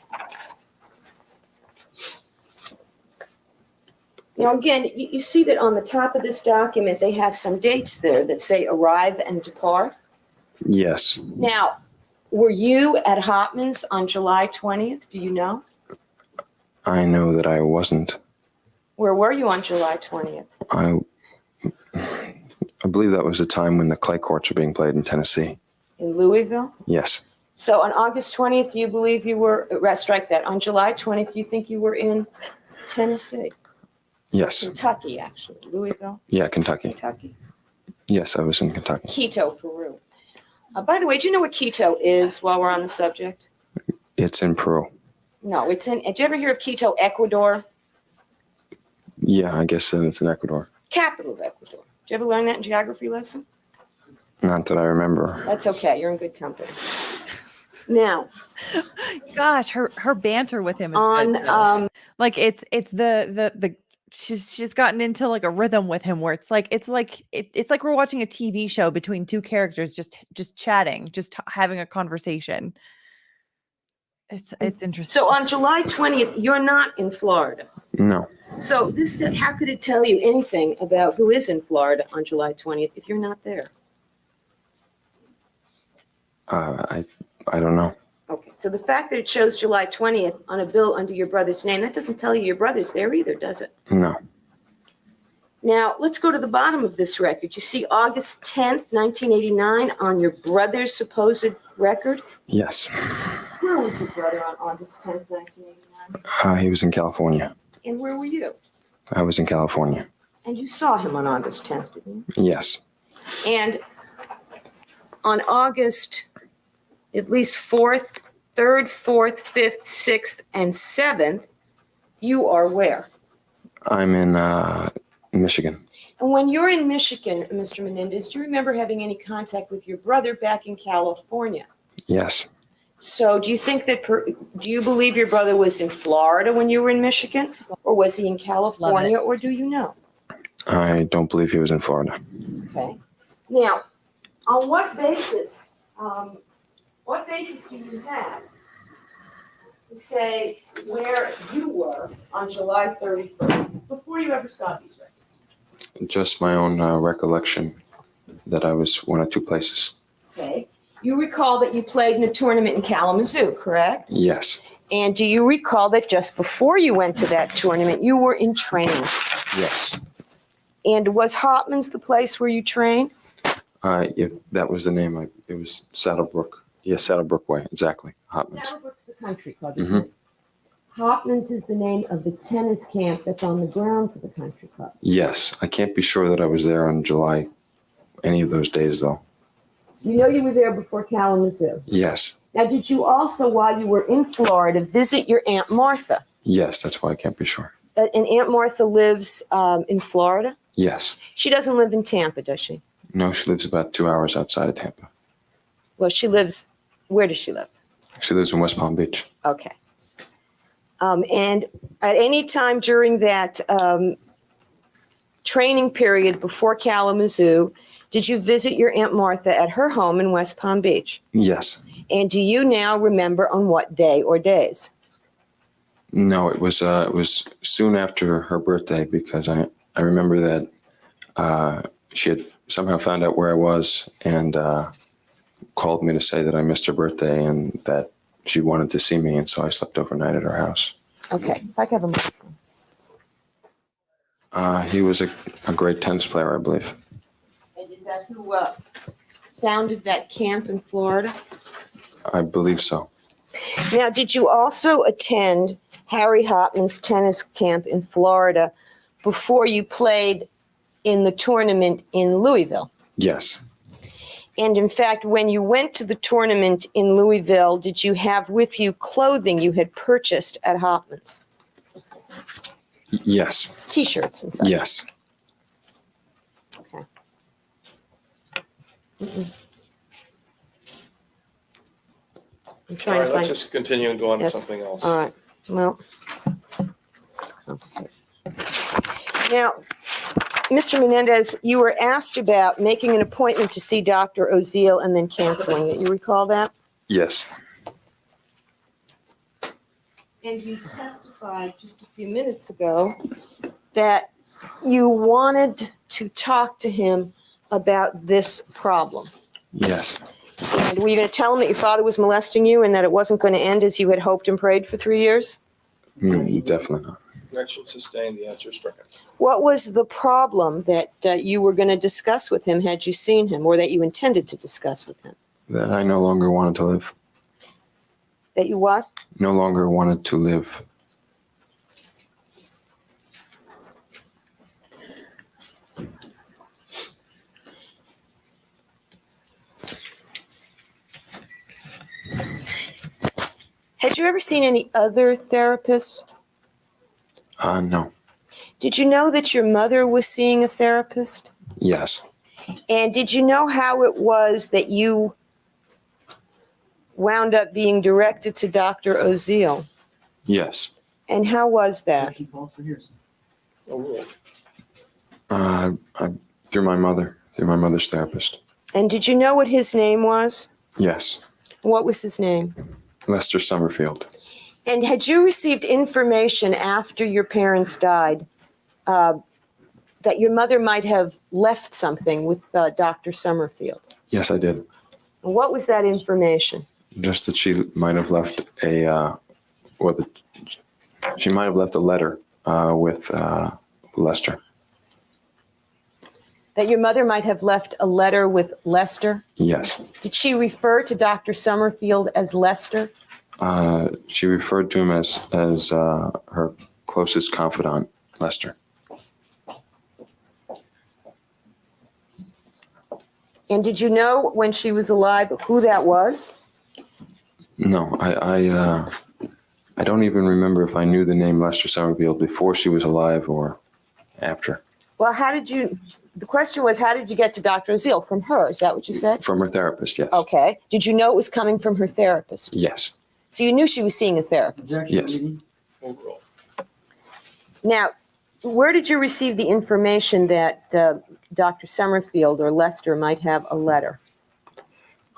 [SPEAKER 5] Now, again, you see that on the top of this document, they have some dates there that say arrive and depart.
[SPEAKER 3] Yes.
[SPEAKER 5] Now, were you at Hopkins on July 20th? Do you know?
[SPEAKER 3] I know that I wasn't.
[SPEAKER 5] Where were you on July 20th?
[SPEAKER 3] I believe that was the time when the clay courts were being played in Tennessee.
[SPEAKER 5] In Louisville?
[SPEAKER 3] Yes.
[SPEAKER 5] So on August 20th, you believe you were, strike that, on July 20th, you think you were in Tennessee?
[SPEAKER 3] Yes.
[SPEAKER 5] Kentucky, actually. Louisville,
[SPEAKER 3] Yeah, Kentucky.
[SPEAKER 5] Kentucky.
[SPEAKER 3] Yes, I was in Kentucky.
[SPEAKER 5] Quito, Peru. By the way, do you know what Quito is while we're on the subject?
[SPEAKER 3] It's in Peru.
[SPEAKER 5] No, it's in, did you ever hear of Quito, Ecuador?
[SPEAKER 3] Yeah, I guess it's in Ecuador.
[SPEAKER 5] Capital of Ecuador. Did you ever learn that in geography lesson?
[SPEAKER 3] Not that I remember.
[SPEAKER 5] That's okay, you're in good company. Now,
[SPEAKER 1] Gosh, her banter with him is
[SPEAKER 5] on,
[SPEAKER 1] good, though. Like it's the she's gotten into like a rhythm with him where it's like we're watching a TV show between two characters just chatting, just having a conversation. It's interesting.
[SPEAKER 5] so on July 20th, you're not in Florida.
[SPEAKER 3] No.
[SPEAKER 5] So this, how could it tell you anything about who is in Florida on July 20th if you're not there?
[SPEAKER 3] I don't know.
[SPEAKER 5] Okay, so the fact that it shows July 20th on a bill under your brother's name, that doesn't tell you your brother's there either, does it?
[SPEAKER 3] No.
[SPEAKER 5] Now, let's go to the bottom of this record. You see August 10th, 1989 on your brother's supposed record?
[SPEAKER 3] Yes.
[SPEAKER 5] Where was your brother on August 10th, 1989?
[SPEAKER 3] He was in California.
[SPEAKER 5] And where were you?
[SPEAKER 3] I was in California.
[SPEAKER 5] And you saw him on August 10th, didn't you?
[SPEAKER 3] Yes.
[SPEAKER 5] And on August, at least 4th, 3rd, 4th, 5th, 6th, and 7th, you are where?
[SPEAKER 3] I'm in Michigan.
[SPEAKER 5] And when you're in Michigan, Mr. Menendez, do you remember having any contact with your brother back in California?
[SPEAKER 3] Yes.
[SPEAKER 5] So do you think that, do you believe your brother was in Florida when you were in Michigan? Or was he in California, or do you know?
[SPEAKER 3] I don't believe he was in Florida.
[SPEAKER 5] Okay. Now, on what basis do you have to say where you were on July 31st before you ever saw these records?
[SPEAKER 3] Just my own recollection that I was one of two places.
[SPEAKER 5] Okay. You recall that you played in a tournament in Kalamazoo, correct?
[SPEAKER 3] Yes.
[SPEAKER 5] And do you recall that just before you went to that tournament, you were in training?
[SPEAKER 3] Yes.
[SPEAKER 5] And was Hopman's the place where you trained?
[SPEAKER 3] If that was the name, it was Saddlebrook. Yes, Saddlebrook Way, exactly. Hopman's.
[SPEAKER 5] Saddlebrook's the country club.
[SPEAKER 3] Mhm.
[SPEAKER 5] Hopman's is the name of the tennis camp that's on the grounds of the country club.
[SPEAKER 3] Yes. I can't be sure that I was there on July, any of those days, though.
[SPEAKER 5] You know you were there before Kalamazoo.
[SPEAKER 3] Yes.
[SPEAKER 5] Now, did you also, while you were in Florida, visit your Aunt Martha?
[SPEAKER 3] Yes, that's why I can't be sure.
[SPEAKER 5] And Aunt Martha lives in Florida?
[SPEAKER 3] Yes.
[SPEAKER 5] She doesn't live in Tampa, does she?
[SPEAKER 3] No, she lives about 2 hours outside of Tampa.
[SPEAKER 5] Well, she lives, where does she live?
[SPEAKER 3] She lives in West Palm Beach.
[SPEAKER 5] Okay. And at any time during that training period before Kalamazoo, did you visit your Aunt Martha at her home in West Palm Beach?
[SPEAKER 3] Yes.
[SPEAKER 5] And do you now remember on what day or days?
[SPEAKER 3] No, it was soon after her birthday because I remember that she had somehow found out where I was and called me to say that I missed her birthday and that she wanted to see me, and so I slept overnight at her house.
[SPEAKER 5] Okay, if I could have a microphone.
[SPEAKER 3] He was a great tennis player, I believe.
[SPEAKER 5] And is that who founded that camp in Florida?
[SPEAKER 3] I believe so.
[SPEAKER 5] Now, did you also attend Harry Hopman's tennis camp in Florida before you played in the tournament in Louisville?
[SPEAKER 3] Yes.
[SPEAKER 5] And in fact, when you went to the tournament in Louisville, did you have with you clothing you had purchased at Hopman's?
[SPEAKER 3] Yes.
[SPEAKER 5] T-shirts and such?
[SPEAKER 3] Yes.
[SPEAKER 5] Okay. I'm
[SPEAKER 2] All
[SPEAKER 5] trying
[SPEAKER 2] right,
[SPEAKER 5] to
[SPEAKER 2] let's
[SPEAKER 5] find.
[SPEAKER 2] just continue and go on to
[SPEAKER 5] Yes.
[SPEAKER 2] something else.
[SPEAKER 5] All right, well, it's complicated. Now, Mr. Menendez, you were asked about making an appointment to see Dr. Oziel and then canceling it. You recall that?
[SPEAKER 3] Yes.
[SPEAKER 5] And you testified just a few minutes ago that you wanted to talk to him about this problem.
[SPEAKER 3] Yes.
[SPEAKER 5] And were you going to tell him that your father was molesting you and that it wasn't going to end as you had hoped and prayed for 3 years?
[SPEAKER 3] Definitely not.
[SPEAKER 2] Objection sustained. The answer is stricken.
[SPEAKER 5] What was the problem that you were going to discuss with him had you seen him, or that you intended to discuss with him?
[SPEAKER 3] That I no longer wanted to live.
[SPEAKER 5] That you what?
[SPEAKER 3] No longer wanted to live.
[SPEAKER 5] Had you ever seen any other therapist?
[SPEAKER 3] No.
[SPEAKER 5] Did you know that your mother was seeing a therapist?
[SPEAKER 3] Yes.
[SPEAKER 5] And did you know how it was that you wound up being directed to Dr. Oziel?
[SPEAKER 3] Yes.
[SPEAKER 5] And how was that?
[SPEAKER 2] Overruled.
[SPEAKER 3] Through my mother's therapist.
[SPEAKER 5] And did you know what his name was?
[SPEAKER 3] Yes.
[SPEAKER 5] What was his name?
[SPEAKER 3] Lester Summerfield.
[SPEAKER 5] And had you received information after your parents died that your mother might have left something with Dr. Summerfield?
[SPEAKER 3] Yes, I did.
[SPEAKER 5] And what was that information?
[SPEAKER 3] Just that she might have left she might have left a letter with Lester.
[SPEAKER 5] That your mother might have left a letter with Lester?
[SPEAKER 3] Yes.
[SPEAKER 5] Did she refer to Dr. Summerfield as Lester?
[SPEAKER 3] She referred to him as her closest confidant, Lester.
[SPEAKER 5] And did you know when she was alive who that was?
[SPEAKER 3] No, I don't even remember if I knew the name Lester Summerfield before she was alive or after.
[SPEAKER 5] Well, the question was, how did you get to Dr. Oziel? From her, is that what you said?
[SPEAKER 3] From her therapist, yes.
[SPEAKER 5] Okay. Did you know it was coming from her therapist?
[SPEAKER 3] Yes.
[SPEAKER 5] So you knew she was seeing a therapist?
[SPEAKER 3] Yes.
[SPEAKER 2] Overruled.
[SPEAKER 5] Now, where did you receive the information that Dr. Summerfield or Lester might have a letter?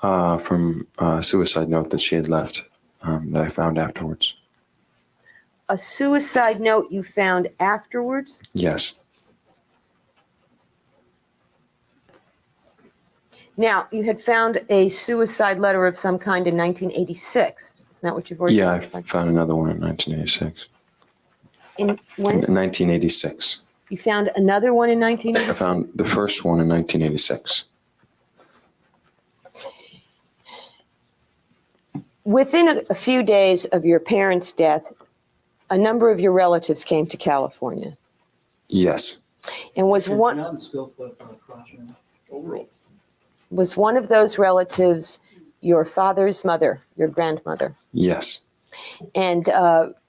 [SPEAKER 3] From a suicide note that she had left that I found afterwards.
[SPEAKER 5] A suicide note you found afterwards?
[SPEAKER 3] Yes.
[SPEAKER 5] Now, you had found a suicide letter of some kind in 1986. Isn't that what you've already
[SPEAKER 3] Yeah, I
[SPEAKER 5] testified?
[SPEAKER 3] found another one in 1986.
[SPEAKER 5] In when?
[SPEAKER 3] In 1986.
[SPEAKER 5] You found another one in
[SPEAKER 3] I
[SPEAKER 5] 1986?
[SPEAKER 3] found the first one in 1986.
[SPEAKER 5] Within a few days of your parents' death, a number of your relatives came to California.
[SPEAKER 3] Yes.
[SPEAKER 5] And was one of those relatives your father's mother, your grandmother?
[SPEAKER 3] Yes.
[SPEAKER 5] And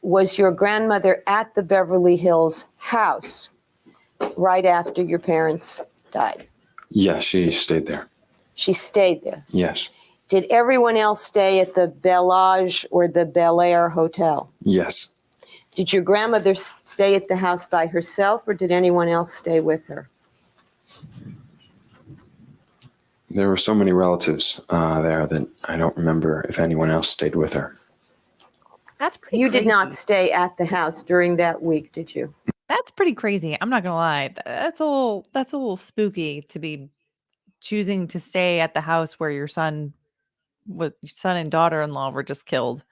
[SPEAKER 5] was your grandmother at the Beverly Hills house right after your parents died?
[SPEAKER 3] Yes, she stayed there.
[SPEAKER 5] She stayed there.
[SPEAKER 3] Yes.
[SPEAKER 5] Did everyone else stay at the Bellage or the Bel Air Hotel?
[SPEAKER 3] Yes.
[SPEAKER 5] Did your grandmother stay at the house by herself, or did anyone else stay with her?
[SPEAKER 3] There were so many relatives there that I don't remember if anyone else stayed with her.
[SPEAKER 1] That's pretty
[SPEAKER 5] You did not
[SPEAKER 1] crazy.
[SPEAKER 5] stay at the house during that week, did you?
[SPEAKER 1] That's pretty crazy. I'm not gonna lie. That's a little spooky to be choosing to stay at the house where your son and daughter-in-law were just killed.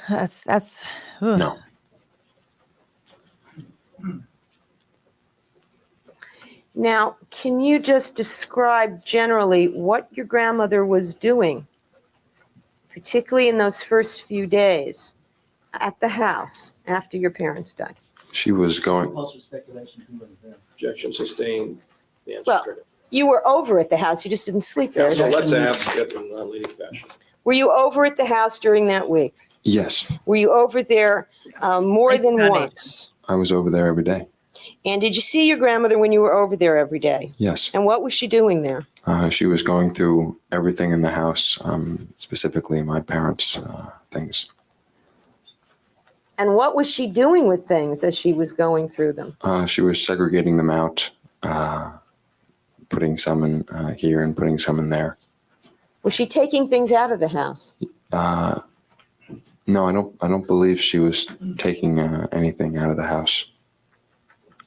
[SPEAKER 1] That's ugh.
[SPEAKER 3] No.
[SPEAKER 5] Now, can you just describe generally what your grandmother was doing, particularly in those first few days at the house after your parents died?
[SPEAKER 3] She was going,
[SPEAKER 4] Compulsory speculation. Who was there?
[SPEAKER 2] Objection sustained. The answer
[SPEAKER 5] Well,
[SPEAKER 2] is stricken.
[SPEAKER 5] You were over at the house, you just didn't sleep there.
[SPEAKER 2] So let's ask it in non-leading fashion.
[SPEAKER 5] Were you over at the house during that week?
[SPEAKER 3] yes,
[SPEAKER 5] Were you over there more
[SPEAKER 1] Nice
[SPEAKER 5] than
[SPEAKER 1] study.
[SPEAKER 5] once?
[SPEAKER 3] I was over there every day.
[SPEAKER 5] And did you see your grandmother when you were over there every day?
[SPEAKER 3] Yes.
[SPEAKER 5] And what was she doing there?
[SPEAKER 3] She was going through everything in the house, specifically my parents' things.
[SPEAKER 5] And what was she doing with things as she was going through them?
[SPEAKER 3] She was segregating them out, putting some in here and putting some in there.
[SPEAKER 5] Was she taking things out of the house?
[SPEAKER 3] No, I don't believe she was taking anything out of the house.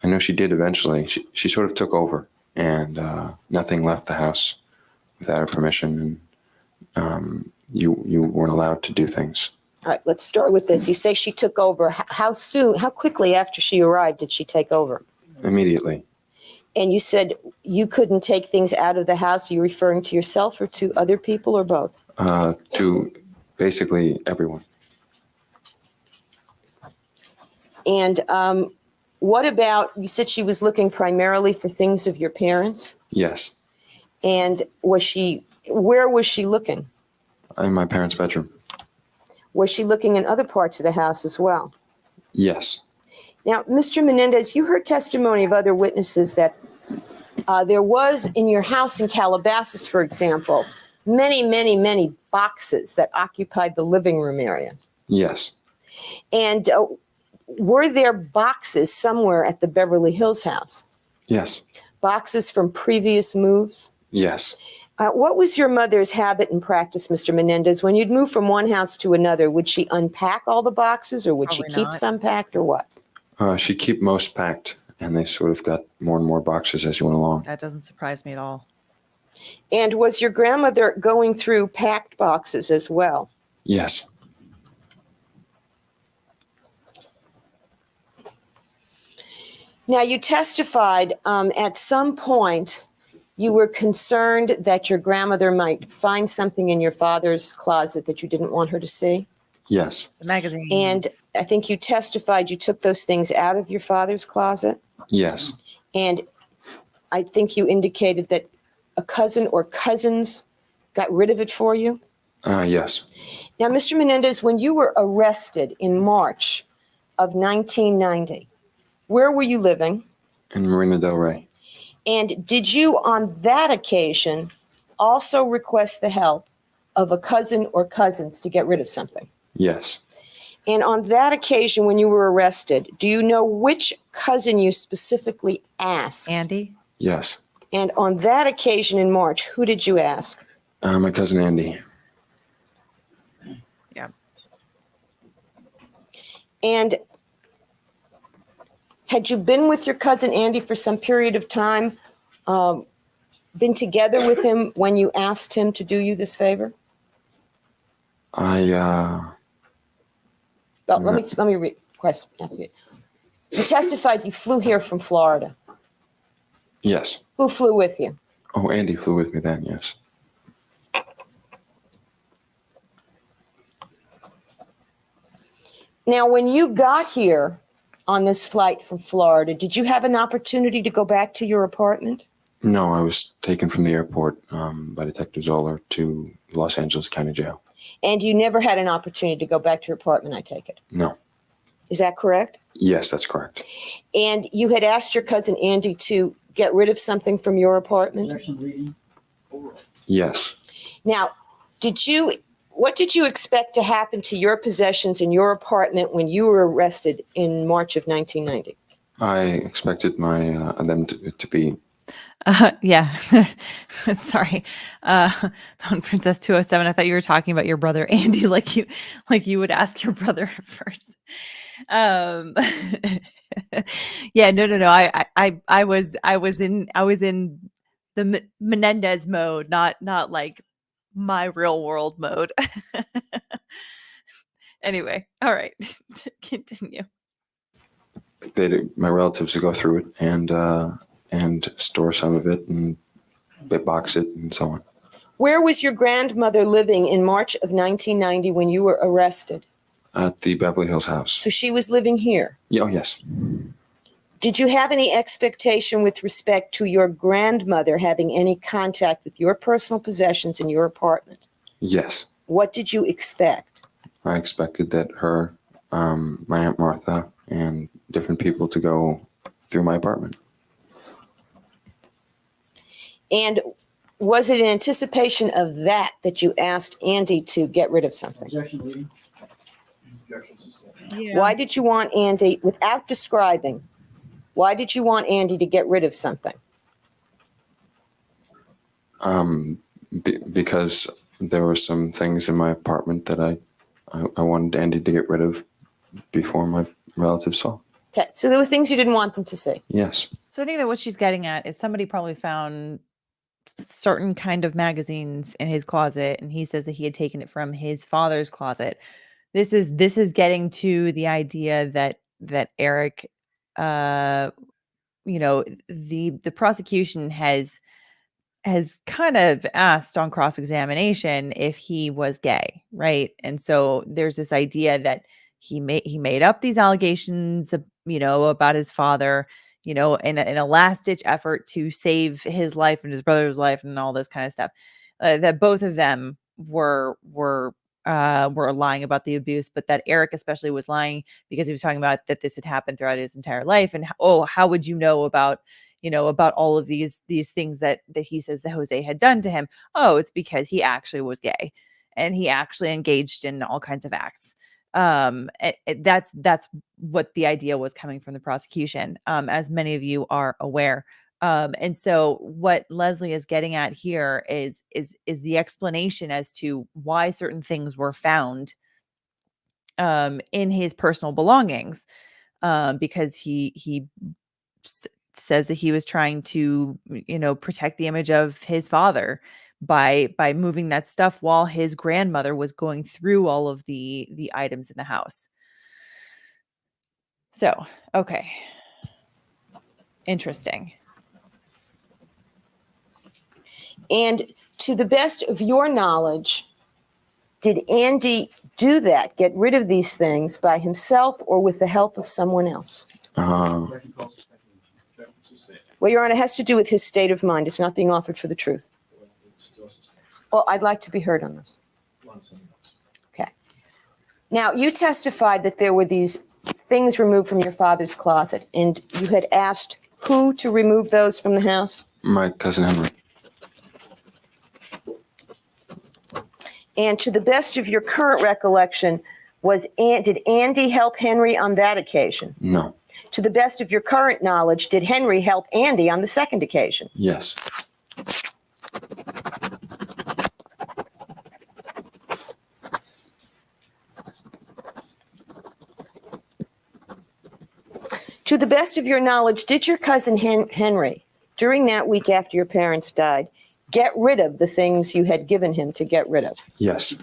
[SPEAKER 3] I know she did eventually. She sort of took over, and nothing left the house without her permission, and you weren't allowed to do things.
[SPEAKER 5] All right, let's start with this. You say she took over. How quickly after she arrived did she take over?
[SPEAKER 3] Immediately.
[SPEAKER 5] And you said you couldn't take things out of the house. Are you referring to yourself or to other people or both?
[SPEAKER 3] To basically everyone.
[SPEAKER 5] And what about, you said she was looking primarily for things of your parents?
[SPEAKER 3] Yes.
[SPEAKER 5] And where was she looking?
[SPEAKER 3] In my parents' bedroom.
[SPEAKER 5] Was she looking in other parts of the house as well?
[SPEAKER 3] Yes.
[SPEAKER 5] Now, Mr. Menendez, you heard testimony of other witnesses that there was in your house in Calabasas, for example, many, many, many boxes that occupied the living room area.
[SPEAKER 3] Yes.
[SPEAKER 5] And were there boxes somewhere at the Beverly Hills house?
[SPEAKER 3] Yes.
[SPEAKER 5] Boxes from previous moves?
[SPEAKER 3] Yes.
[SPEAKER 5] What was your mother's habit and practice, Mr. Menendez? When you'd move from one house to another, would she unpack all the boxes, or would
[SPEAKER 1] Probably
[SPEAKER 5] she keep
[SPEAKER 1] not.
[SPEAKER 5] some packed, or what?
[SPEAKER 3] She'd keep most packed, and they sort of got more and more boxes as you went along.
[SPEAKER 1] That doesn't surprise me at all.
[SPEAKER 5] And was your grandmother going through packed boxes as well?
[SPEAKER 3] Yes.
[SPEAKER 5] Now, you testified at some point you were concerned that your grandmother might find something in your father's closet that you didn't want her to see.
[SPEAKER 3] Yes.
[SPEAKER 1] The magazine.
[SPEAKER 5] And I think you testified you took those things out of your father's closet.
[SPEAKER 3] Yes.
[SPEAKER 5] And I think you indicated that a cousin or cousins got rid of it for you.
[SPEAKER 3] Yes.
[SPEAKER 5] Now, Mr. Menendez, when you were arrested in March of 1990, where were you living?
[SPEAKER 3] In Marina Del Rey.
[SPEAKER 5] And did you, on that occasion, also request the help of a cousin or cousins to get rid of something?
[SPEAKER 3] Yes.
[SPEAKER 5] And on that occasion, when you were arrested, do you know which cousin you specifically asked?
[SPEAKER 1] Andy?
[SPEAKER 3] Yes.
[SPEAKER 5] And on that occasion in March, who did you ask?
[SPEAKER 3] My cousin Andy.
[SPEAKER 1] Yeah.
[SPEAKER 5] And had you been with your cousin Andy for some period of time, been together with him when you asked him to do you this favor? Well, let me ask you. You testified you flew here from Florida.
[SPEAKER 3] Yes.
[SPEAKER 5] Who flew with you?
[SPEAKER 3] Oh, Andy flew with me then, yes.
[SPEAKER 5] Now, when you got here on this flight from Florida, did you have an opportunity to go back to your apartment?
[SPEAKER 3] No, I was taken from the airport by Detective Zoller to Los Angeles County Jail.
[SPEAKER 5] And you never had an opportunity to go back to your apartment, I take it.
[SPEAKER 3] No.
[SPEAKER 5] Is that correct?
[SPEAKER 3] Yes, that's correct.
[SPEAKER 5] And you had asked your cousin Andy to get rid of something from your apartment?
[SPEAKER 4] Objection, reading.
[SPEAKER 3] Yes.
[SPEAKER 5] Now, did you What did you expect to happen to your possessions in your apartment when you were arrested in March of 1990?
[SPEAKER 3] I expected my them to be.
[SPEAKER 1] Yeah. Sorry. Mountain Princess 207. I thought you were talking about your brother Andy, like you would ask your brother first. Um yeah, no. I was in the Menendez mode, not like my real world mode. Anyway, all right. Continue.
[SPEAKER 3] My relatives to go through it and store some of it and box it and so on.
[SPEAKER 5] Where was your grandmother living in March of 1990 when you were arrested?
[SPEAKER 3] At the Beverly Hills house.
[SPEAKER 5] So she was living here.
[SPEAKER 3] Oh, yes.
[SPEAKER 5] Did you have any expectation with respect to your grandmother having any contact with your personal possessions in your apartment?
[SPEAKER 3] Yes.
[SPEAKER 5] What did you expect?
[SPEAKER 3] I expected that her, my Aunt Martha, and different people to go through my apartment.
[SPEAKER 5] And was it in anticipation of that you asked Andy to get rid of something?
[SPEAKER 4] Objection, leading.
[SPEAKER 1] Yeah.
[SPEAKER 5] Why did you want Andy, without describing, why did you want Andy to get rid of something?
[SPEAKER 3] Because there were some things in my apartment that I wanted Andy to get rid of before my relatives saw.
[SPEAKER 5] Okay, so there were things you didn't want them to see.
[SPEAKER 3] Yes.
[SPEAKER 1] So I think that what she's getting at is somebody probably found certain kind of magazines in his closet, and he says that he had taken it from his father's closet. This is getting to the idea that Erik, the prosecution has kind of asked on cross-examination if he was gay, right? And so there's this idea that he made up these allegations, about his father, in a last-ditch effort to save his life and his brother's life and all this kind of stuff. That both of them were lying about the abuse, but that Erik especially was lying because he was talking about that this had happened throughout his entire life. And how would you know about all of these things that he says that Jose had done to him? Oh, it's because he actually was gay and he actually engaged in all kinds of acts. That's what the idea was coming from the prosecution, as many of you are aware. And so what Leslie is getting at here is the explanation as to why certain things were found in his personal belongings, because he says that he was trying to protect the image of his father by moving that stuff while his grandmother was going through all of the items in the house. So, okay. Interesting.
[SPEAKER 5] And to the best of your knowledge, did Andy do that, get rid of these things by himself or with the help of someone else? Well, Your Honor, it has to do with his state of mind. It's not being offered for the truth. Well, I'd like to be heard on this. Okay. Now, you testified that there were these things removed from your father's closet, and you had asked who to remove those from the house?
[SPEAKER 3] My cousin Henry.
[SPEAKER 5] And to the best of your current recollection, did Andy help Henry on that occasion?
[SPEAKER 3] No.
[SPEAKER 5] To the best of your current knowledge, did Henry help Andy on the second occasion?
[SPEAKER 3] Yes.
[SPEAKER 5] To the best of your knowledge, did your cousin Henry, during that week after your parents died, get rid of the things you had given him to get rid of?
[SPEAKER 3] Yes.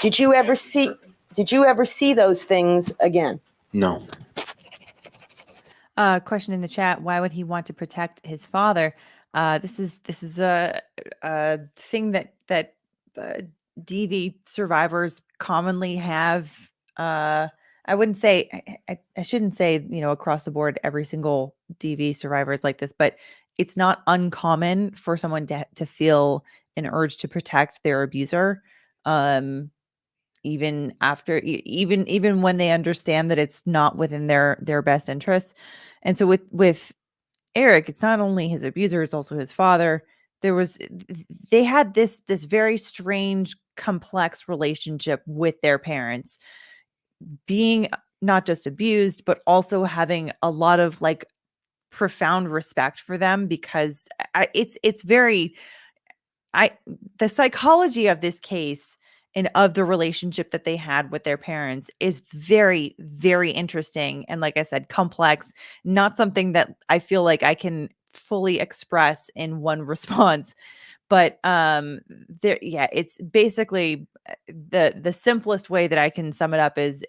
[SPEAKER 5] Did you ever see those things again?
[SPEAKER 3] No.
[SPEAKER 1] Question in the chat: why would he want to protect his father? This is a thing that DV survivors commonly have. I wouldn't say, I shouldn't say, across the board, every single DV survivor is like this, but it's not uncommon for someone to feel an urge to protect their abuser. Even after, even when they understand that it's not within their best interests. And so with Erik, it's not only his abuser, it's also his father. they had this very strange, complex relationship with their parents, being not just abused, but also having a lot of like profound respect for them, because it's very, the psychology of this case and of the relationship that they had with their parents is very, very interesting. And like I said, complex, not something that I feel like I can fully express in one response. But it's basically the simplest way that I can sum it up is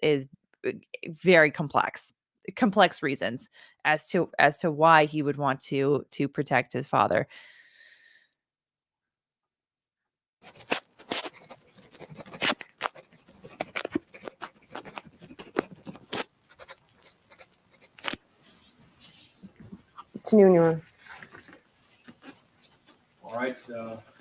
[SPEAKER 1] very complex reasons as to why he would want to protect his father.
[SPEAKER 5] It's noon, Your Honor.
[SPEAKER 2] All right,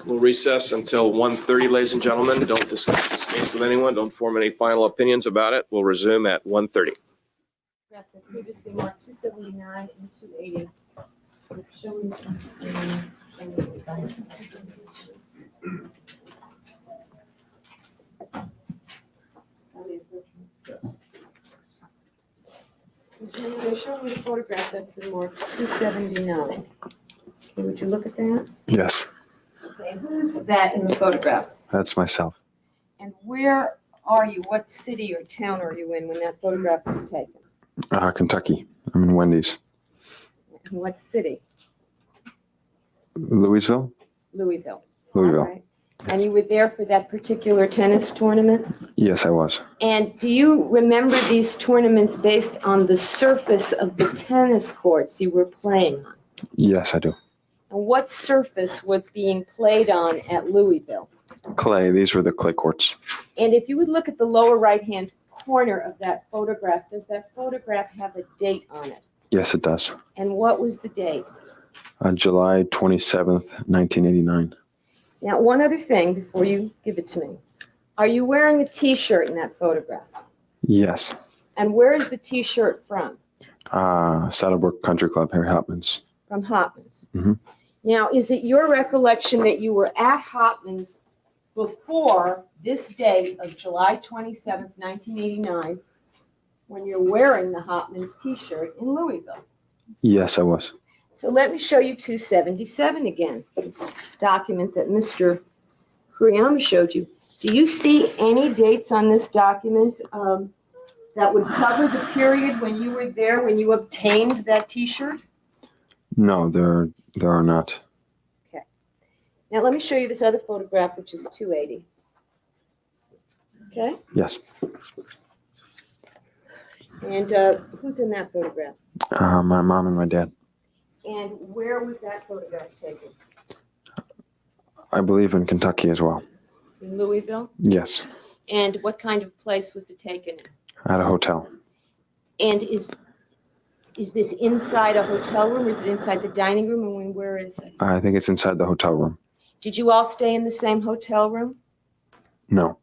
[SPEAKER 2] we'll recess until 1:30, ladies and gentlemen. Don't discuss this case with anyone. Don't form any final opinions about it. We'll resume at 1:30.
[SPEAKER 5] Yes, I previously marked 279 and 280. It's showing- They're showing me the photograph that's been marked 279. Okay, would you look at that?
[SPEAKER 3] Yes,
[SPEAKER 5] Okay, and who's that in the photograph?
[SPEAKER 3] that's myself.
[SPEAKER 5] And where are you? What city or town are you in when that photograph was taken?
[SPEAKER 3] Kentucky. I'm in Wendy's.
[SPEAKER 5] And what city?
[SPEAKER 3] Louisville?
[SPEAKER 5] Louisville.
[SPEAKER 3] Louisville.
[SPEAKER 5] All right. And you were there for that particular tennis tournament?
[SPEAKER 3] Yes, I was.
[SPEAKER 5] And do you remember these tournaments based on the surface of the tennis courts you were playing on?
[SPEAKER 3] Yes, I do.
[SPEAKER 5] And what surface was being played on at Louisville?
[SPEAKER 3] Clay. These were the clay courts.
[SPEAKER 5] And if you would look at the lower right-hand corner of that photograph, does that photograph have a date on it?
[SPEAKER 3] Yes, it does.
[SPEAKER 5] And what was the date?
[SPEAKER 3] July 27th, 1989.
[SPEAKER 5] Now, one other thing before you give it to me. Are you wearing a T-shirt in that photograph?
[SPEAKER 3] Yes.
[SPEAKER 5] And where is the T-shirt from?
[SPEAKER 3] Saddlebrook Country Club, Harry Hopman's.
[SPEAKER 5] From Hopman's.
[SPEAKER 3] Mhm.
[SPEAKER 5] Now, is it your recollection that you were at Hopman's before this date of July 27th, 1989, when you're wearing the Hopman's T-shirt in Louisville?
[SPEAKER 3] Yes, I was.
[SPEAKER 5] So let me show you 277 again, this document that Mr. Kuriyama showed you. Do you see any dates on this document that would cover the period when you were there, when you obtained that T-shirt?
[SPEAKER 3] No, there are not.
[SPEAKER 5] Okay. Now let me show you this other photograph, which is 280. Okay?
[SPEAKER 3] Yes.
[SPEAKER 5] And who's in that photograph?
[SPEAKER 3] My mom and my dad.
[SPEAKER 5] And where was that photograph taken?
[SPEAKER 3] I believe in Kentucky as well.
[SPEAKER 5] In Louisville?
[SPEAKER 3] Yes.
[SPEAKER 5] And what kind of place was it taken in?
[SPEAKER 3] At a hotel.
[SPEAKER 5] And is this inside a hotel room, or is it inside the dining room, and where is it?
[SPEAKER 3] I think it's inside the hotel room.
[SPEAKER 5] Did you all stay in the same hotel room?
[SPEAKER 3] No.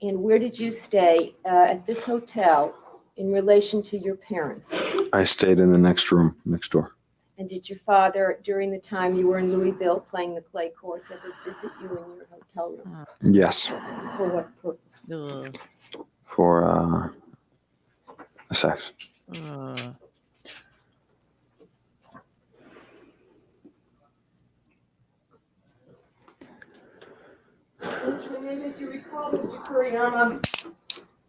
[SPEAKER 5] And where did you stay at this hotel in relation to your parents?
[SPEAKER 3] I stayed in the next room, next door.
[SPEAKER 5] And did your father, during the time you were in Louisville playing the clay courts, ever visit you in your hotel room?
[SPEAKER 3] Yes.
[SPEAKER 5] For what purpose?
[SPEAKER 1] Ugh.
[SPEAKER 3] For sex.
[SPEAKER 1] Ugh.
[SPEAKER 5] Mr. Menendez, you recall Mr. Kuriyama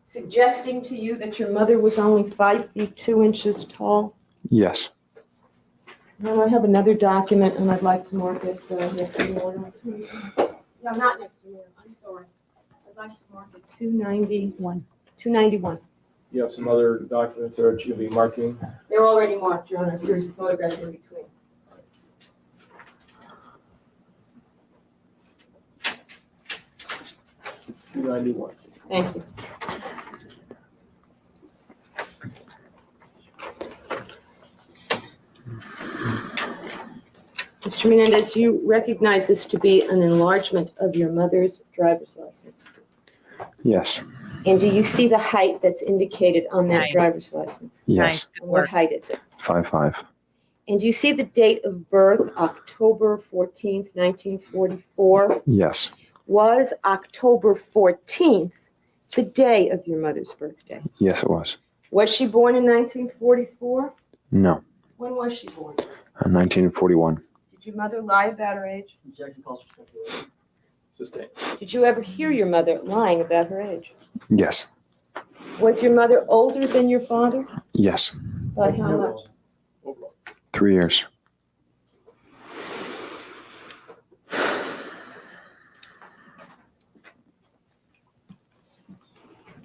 [SPEAKER 5] suggesting to you that your mother was only 5 feet 2 inches tall?
[SPEAKER 3] Yes.
[SPEAKER 5] Well, I have another document, and I'd like to mark it next to Memorial. No, not next to Memorial, I'm sorry. I'd like to mark it 291. 291.
[SPEAKER 2] You have some other documents that you'll be marking?
[SPEAKER 5] They're already marked, Your Honor, a series of photographs in between.
[SPEAKER 2] $291.
[SPEAKER 5] Thank you. Mr. Menendez, you recognize this to be an enlargement of your mother's driver's license.
[SPEAKER 3] Yes.
[SPEAKER 5] And do you see the height that's indicated on that
[SPEAKER 1] Nice.
[SPEAKER 5] driver's license?
[SPEAKER 3] Yes.
[SPEAKER 1] Nice. Good
[SPEAKER 5] And what
[SPEAKER 1] work.
[SPEAKER 5] height is it?
[SPEAKER 3] 5'5".
[SPEAKER 5] And you see the date of birth, October 14th, 1944.
[SPEAKER 3] Yes.
[SPEAKER 5] Was October 14th the day of your mother's birthday?
[SPEAKER 3] Yes, it was.
[SPEAKER 5] Was she born in 1944?
[SPEAKER 3] No.
[SPEAKER 5] When was she born?
[SPEAKER 3] 1941.
[SPEAKER 5] Did your mother lie about her age?
[SPEAKER 4] Objection calls for speculation.
[SPEAKER 2] Sustain.
[SPEAKER 5] Did you ever hear your mother lying about her age?
[SPEAKER 3] Yes.
[SPEAKER 5] Was your mother older than your father?
[SPEAKER 3] Yes.
[SPEAKER 5] By how much?
[SPEAKER 2] Overall.
[SPEAKER 3] 3 years.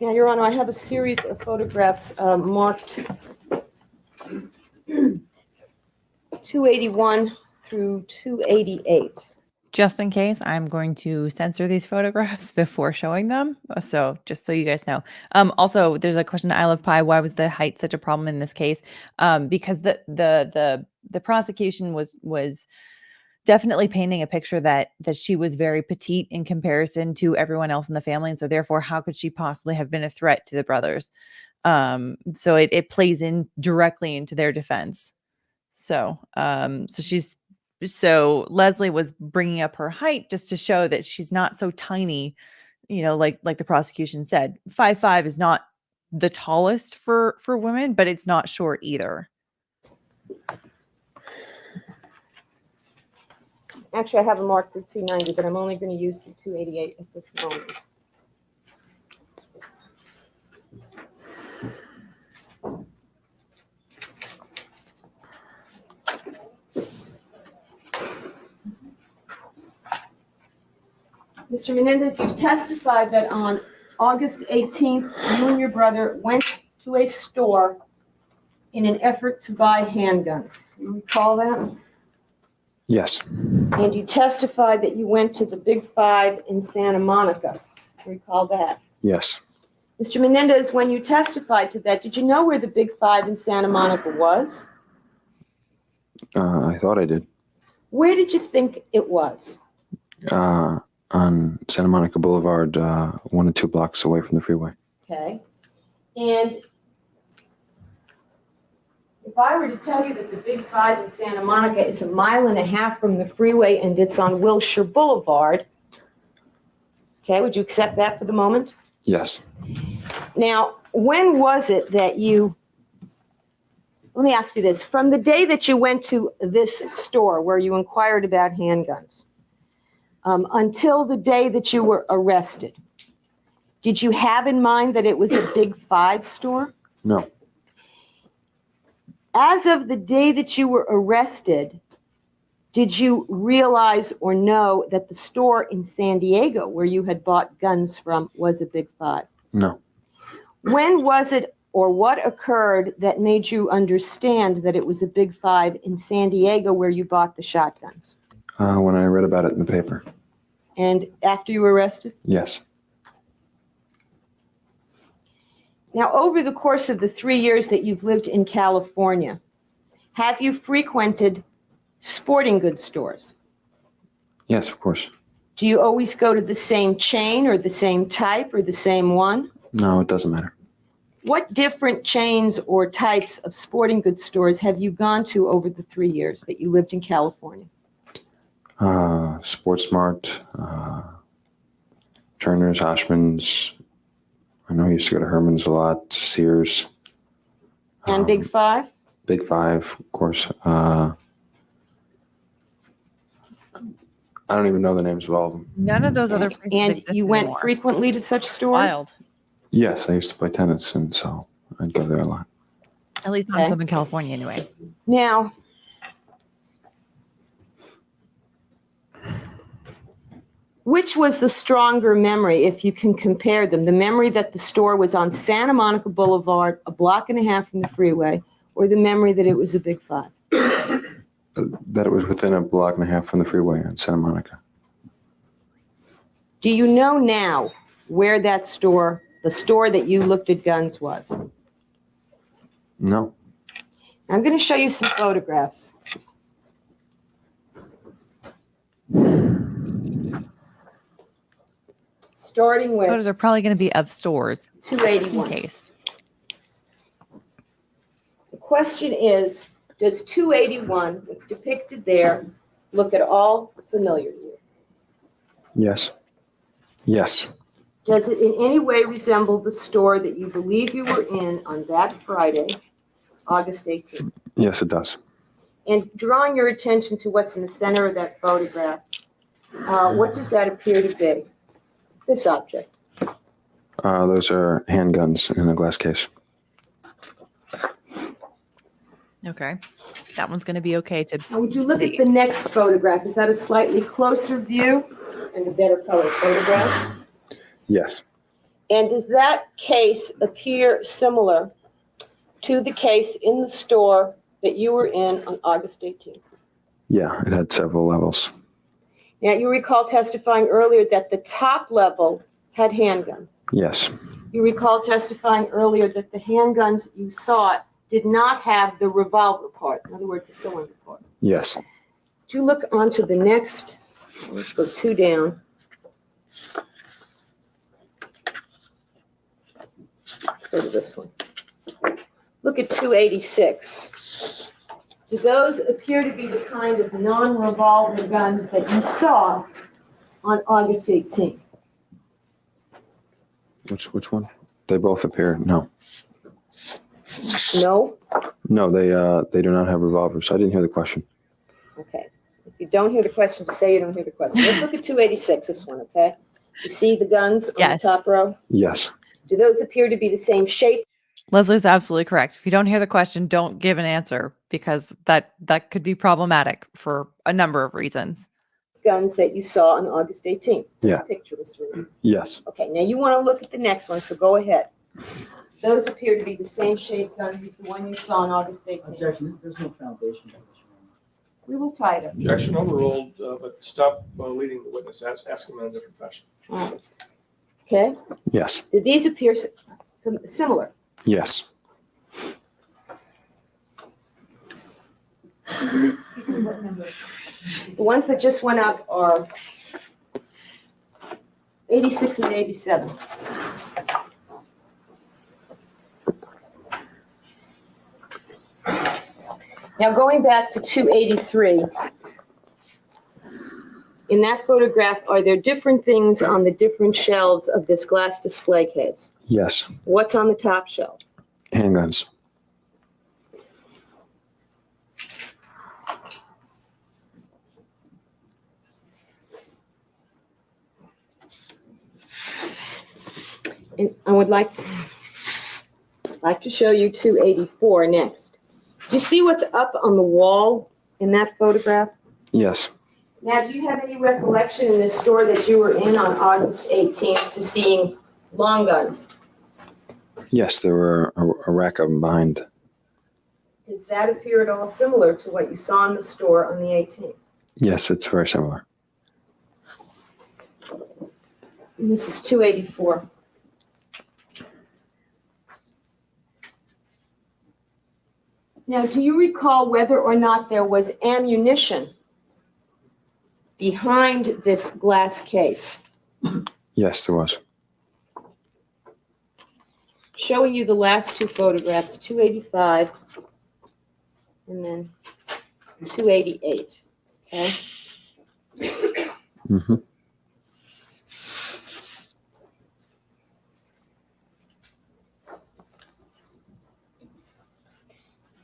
[SPEAKER 5] Now, Your Honor, I have a series of photographs marked 281 through 288.
[SPEAKER 1] Just in case, I'm going to censor these photographs before showing them. So just so you guys know. Also, there's a question to Isle of Pie. Why was the height such a problem in this case? Because the prosecution was definitely painting a picture that she was very petite in comparison to everyone else in the family, and so therefore, how could she possibly have been a threat to the brothers? So it plays in directly into their defense. So so Leslie was bringing up her height just to show that she's not so tiny, like the prosecution said. 5'5" is not the tallest for women, but it's not short either.
[SPEAKER 5] Actually, I have a mark for 290, but I'm only going to use the 288 at this moment. Mr. Menendez, you've testified that on August 18th, you and your brother went to a store in an effort to buy handguns. You recall that?
[SPEAKER 3] Yes.
[SPEAKER 5] And you testified that you went to the Big Five in Santa Monica. Recall that?
[SPEAKER 3] Yes.
[SPEAKER 5] Mr. Menendez, when you testified to that, did you know where the Big Five in Santa Monica was?
[SPEAKER 3] I thought I did.
[SPEAKER 5] Where did you think it was?
[SPEAKER 3] On Santa Monica Boulevard, 1 or 2 blocks away from the freeway.
[SPEAKER 5] Okay. And if I were to tell you that the Big Five in Santa Monica is 1.5 miles from the freeway and it's on Wilshire Boulevard, okay, would you accept that for the moment?
[SPEAKER 3] Yes.
[SPEAKER 5] Now, when was it that let me ask you this, from the day that you went to this store where you inquired about handguns, until the day that you were arrested, did you have in mind that it was a Big Five store?
[SPEAKER 3] No.
[SPEAKER 5] As of the day that you were arrested, did you realize or know that the store in San Diego where you had bought guns from was a Big Five?
[SPEAKER 3] No.
[SPEAKER 5] When was it or what occurred that made you understand that it was a Big Five in San Diego where you bought the shotguns?
[SPEAKER 3] When I read about it in the paper.
[SPEAKER 5] And after you were arrested?
[SPEAKER 3] Yes.
[SPEAKER 5] Now, over the course of the 3 years that you've lived in California, have you frequented sporting goods stores?
[SPEAKER 3] Yes, of course.
[SPEAKER 5] Do you always go to the same chain or the same type or the same one?
[SPEAKER 3] No, it doesn't matter.
[SPEAKER 5] What different chains or types of sporting goods stores have you gone to over the 3 years that you lived in California?
[SPEAKER 3] Sports Mart, Turner's, Ashman's. I know I used to go to Herman's a lot, Sears.
[SPEAKER 5] And Big Five?
[SPEAKER 3] Big Five, of course. I don't even know the names of all of them.
[SPEAKER 1] None of those other places
[SPEAKER 5] And
[SPEAKER 1] exist
[SPEAKER 5] you went
[SPEAKER 1] anymore.
[SPEAKER 5] frequently to such stores?
[SPEAKER 1] Wild.
[SPEAKER 3] Yes, I used to play tennis, and so I'd go there a lot.
[SPEAKER 1] At least
[SPEAKER 5] Okay.
[SPEAKER 1] not Southern California anyway.
[SPEAKER 5] Now, which was the stronger memory, if you can compare them? The memory that the store was on Santa Monica Boulevard, 1.5 blocks from the freeway, or the memory that it was a Big Five?
[SPEAKER 3] That it was within 1.5 blocks from the freeway in Santa Monica.
[SPEAKER 5] Do you know now where that store, the store that you looked at guns, was?
[SPEAKER 3] No.
[SPEAKER 5] I'm going to show you some photographs. Starting with
[SPEAKER 1] Photos are probably going to be of stores in
[SPEAKER 5] 281.
[SPEAKER 1] case.
[SPEAKER 5] The question is, Does 281, what's depicted there, look at all familiar to you?
[SPEAKER 3] Yes. Yes.
[SPEAKER 5] Does it in any way resemble the store that you believe you were in on that Friday, August 18th?
[SPEAKER 3] Yes, it does.
[SPEAKER 5] And drawing your attention to what's in the center of that photograph, what does that appear to be? This object.
[SPEAKER 3] Those are handguns in a glass case.
[SPEAKER 1] Okay. That one's going to be okay to
[SPEAKER 5] Now, would you look
[SPEAKER 1] see.
[SPEAKER 5] at the next photograph? Is that a slightly closer view and a better color photograph?
[SPEAKER 3] Yes.
[SPEAKER 5] And does that case appear similar to the case in the store that you were in on August 18th?
[SPEAKER 3] Yeah, it had several levels.
[SPEAKER 5] Now, you recall testifying earlier that the top level had handguns.
[SPEAKER 3] Yes.
[SPEAKER 5] You recall testifying earlier that the handguns you sought did not have the revolver part, in other words, the cylinder part.
[SPEAKER 3] Yes.
[SPEAKER 5] Would you look onto the next, let's go 2 down. Go to this one. Look at 286. Do those appear to be the kind of non-revolver guns that you saw on August 18th?
[SPEAKER 3] Which one? They both appear. No.
[SPEAKER 5] No?
[SPEAKER 3] No, they do not have revolvers. I didn't hear the question.
[SPEAKER 5] Okay. If you don't hear the question, say you don't hear the question. Let's look at 286, this one, okay? You see the guns on
[SPEAKER 1] Yes.
[SPEAKER 5] the top row?
[SPEAKER 3] Yes.
[SPEAKER 5] Do those appear to be the same shape?
[SPEAKER 1] Leslie's absolutely correct. If you don't hear the question, don't give an answer because that could be problematic for a number of reasons.
[SPEAKER 5] Guns that you saw on August 18th?
[SPEAKER 3] Yeah.
[SPEAKER 5] This picture, Mr. Menendez.
[SPEAKER 3] Yes.
[SPEAKER 5] Okay, now you want to look at the next one, so go ahead. Those appear to be the same shaped guns as the one you saw on August 18th.
[SPEAKER 4] Objection, there's no foundation for this.
[SPEAKER 5] We will tie it up.
[SPEAKER 2] Objection overruled, but stop leading the witness. Ask him in a different fashion.
[SPEAKER 5] All right. Okay,
[SPEAKER 3] Yes.
[SPEAKER 5] did these appear similar?
[SPEAKER 3] Yes.
[SPEAKER 5] The ones that just went up are 86 and 87. Now, going back to 283, in that photograph, are there different things on the different shelves of this glass display case?
[SPEAKER 3] Yes.
[SPEAKER 5] What's on the top shelf?
[SPEAKER 3] Handguns.
[SPEAKER 5] And I would like to show you 284 next. Do you see what's up on the wall in that photograph?
[SPEAKER 3] Yes.
[SPEAKER 5] Now, do you have any recollection in this store that you were in on August 18th to seeing long guns?
[SPEAKER 3] Yes, there were a rack of them behind.
[SPEAKER 5] Does that appear at all similar to what you saw in the store on the 18th?
[SPEAKER 3] Yes, it's very similar.
[SPEAKER 5] And this is 284. Now, do you recall whether or not there was ammunition behind this glass case?
[SPEAKER 3] Yes, there was.
[SPEAKER 5] Showing you the last two photographs, 285 and then 288, okay?
[SPEAKER 3] Mm-hmm.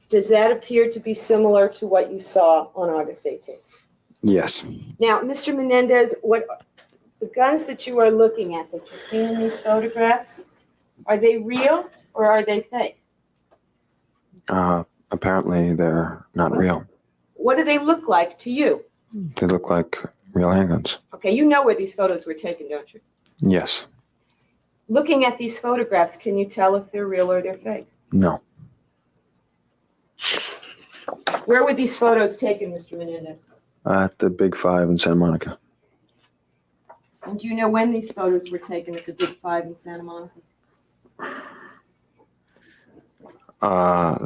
[SPEAKER 5] Does that appear to be similar to what you saw on August 18th?
[SPEAKER 3] Yes.
[SPEAKER 5] Now, Mr. Menendez, the guns that you are looking at, that you've seen in these photographs, are they real or are they fake?
[SPEAKER 3] Apparently, they're not real.
[SPEAKER 5] What do they look like to you?
[SPEAKER 3] They look like real handguns.
[SPEAKER 5] Okay, you know where these photos were taken, don't you?
[SPEAKER 3] Yes.
[SPEAKER 5] Looking at these photographs, can you tell if they're real or they're fake?
[SPEAKER 3] No.
[SPEAKER 5] Where were these photos taken, Mr. Menendez?
[SPEAKER 3] At the Big Five in Santa Monica.
[SPEAKER 5] And do you know when these photos were taken at the Big Five in Santa Monica?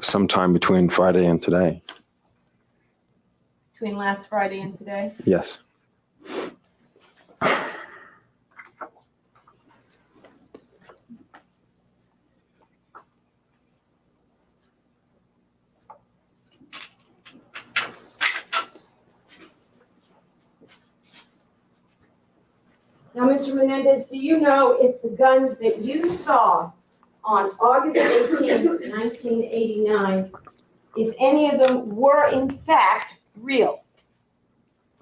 [SPEAKER 3] Sometime between Friday and today.
[SPEAKER 5] Between last Friday and today?
[SPEAKER 3] Yes.
[SPEAKER 5] Now, Mr. Menendez, do you know if the guns that you saw on August 18th, 1989, if any of them were in fact real?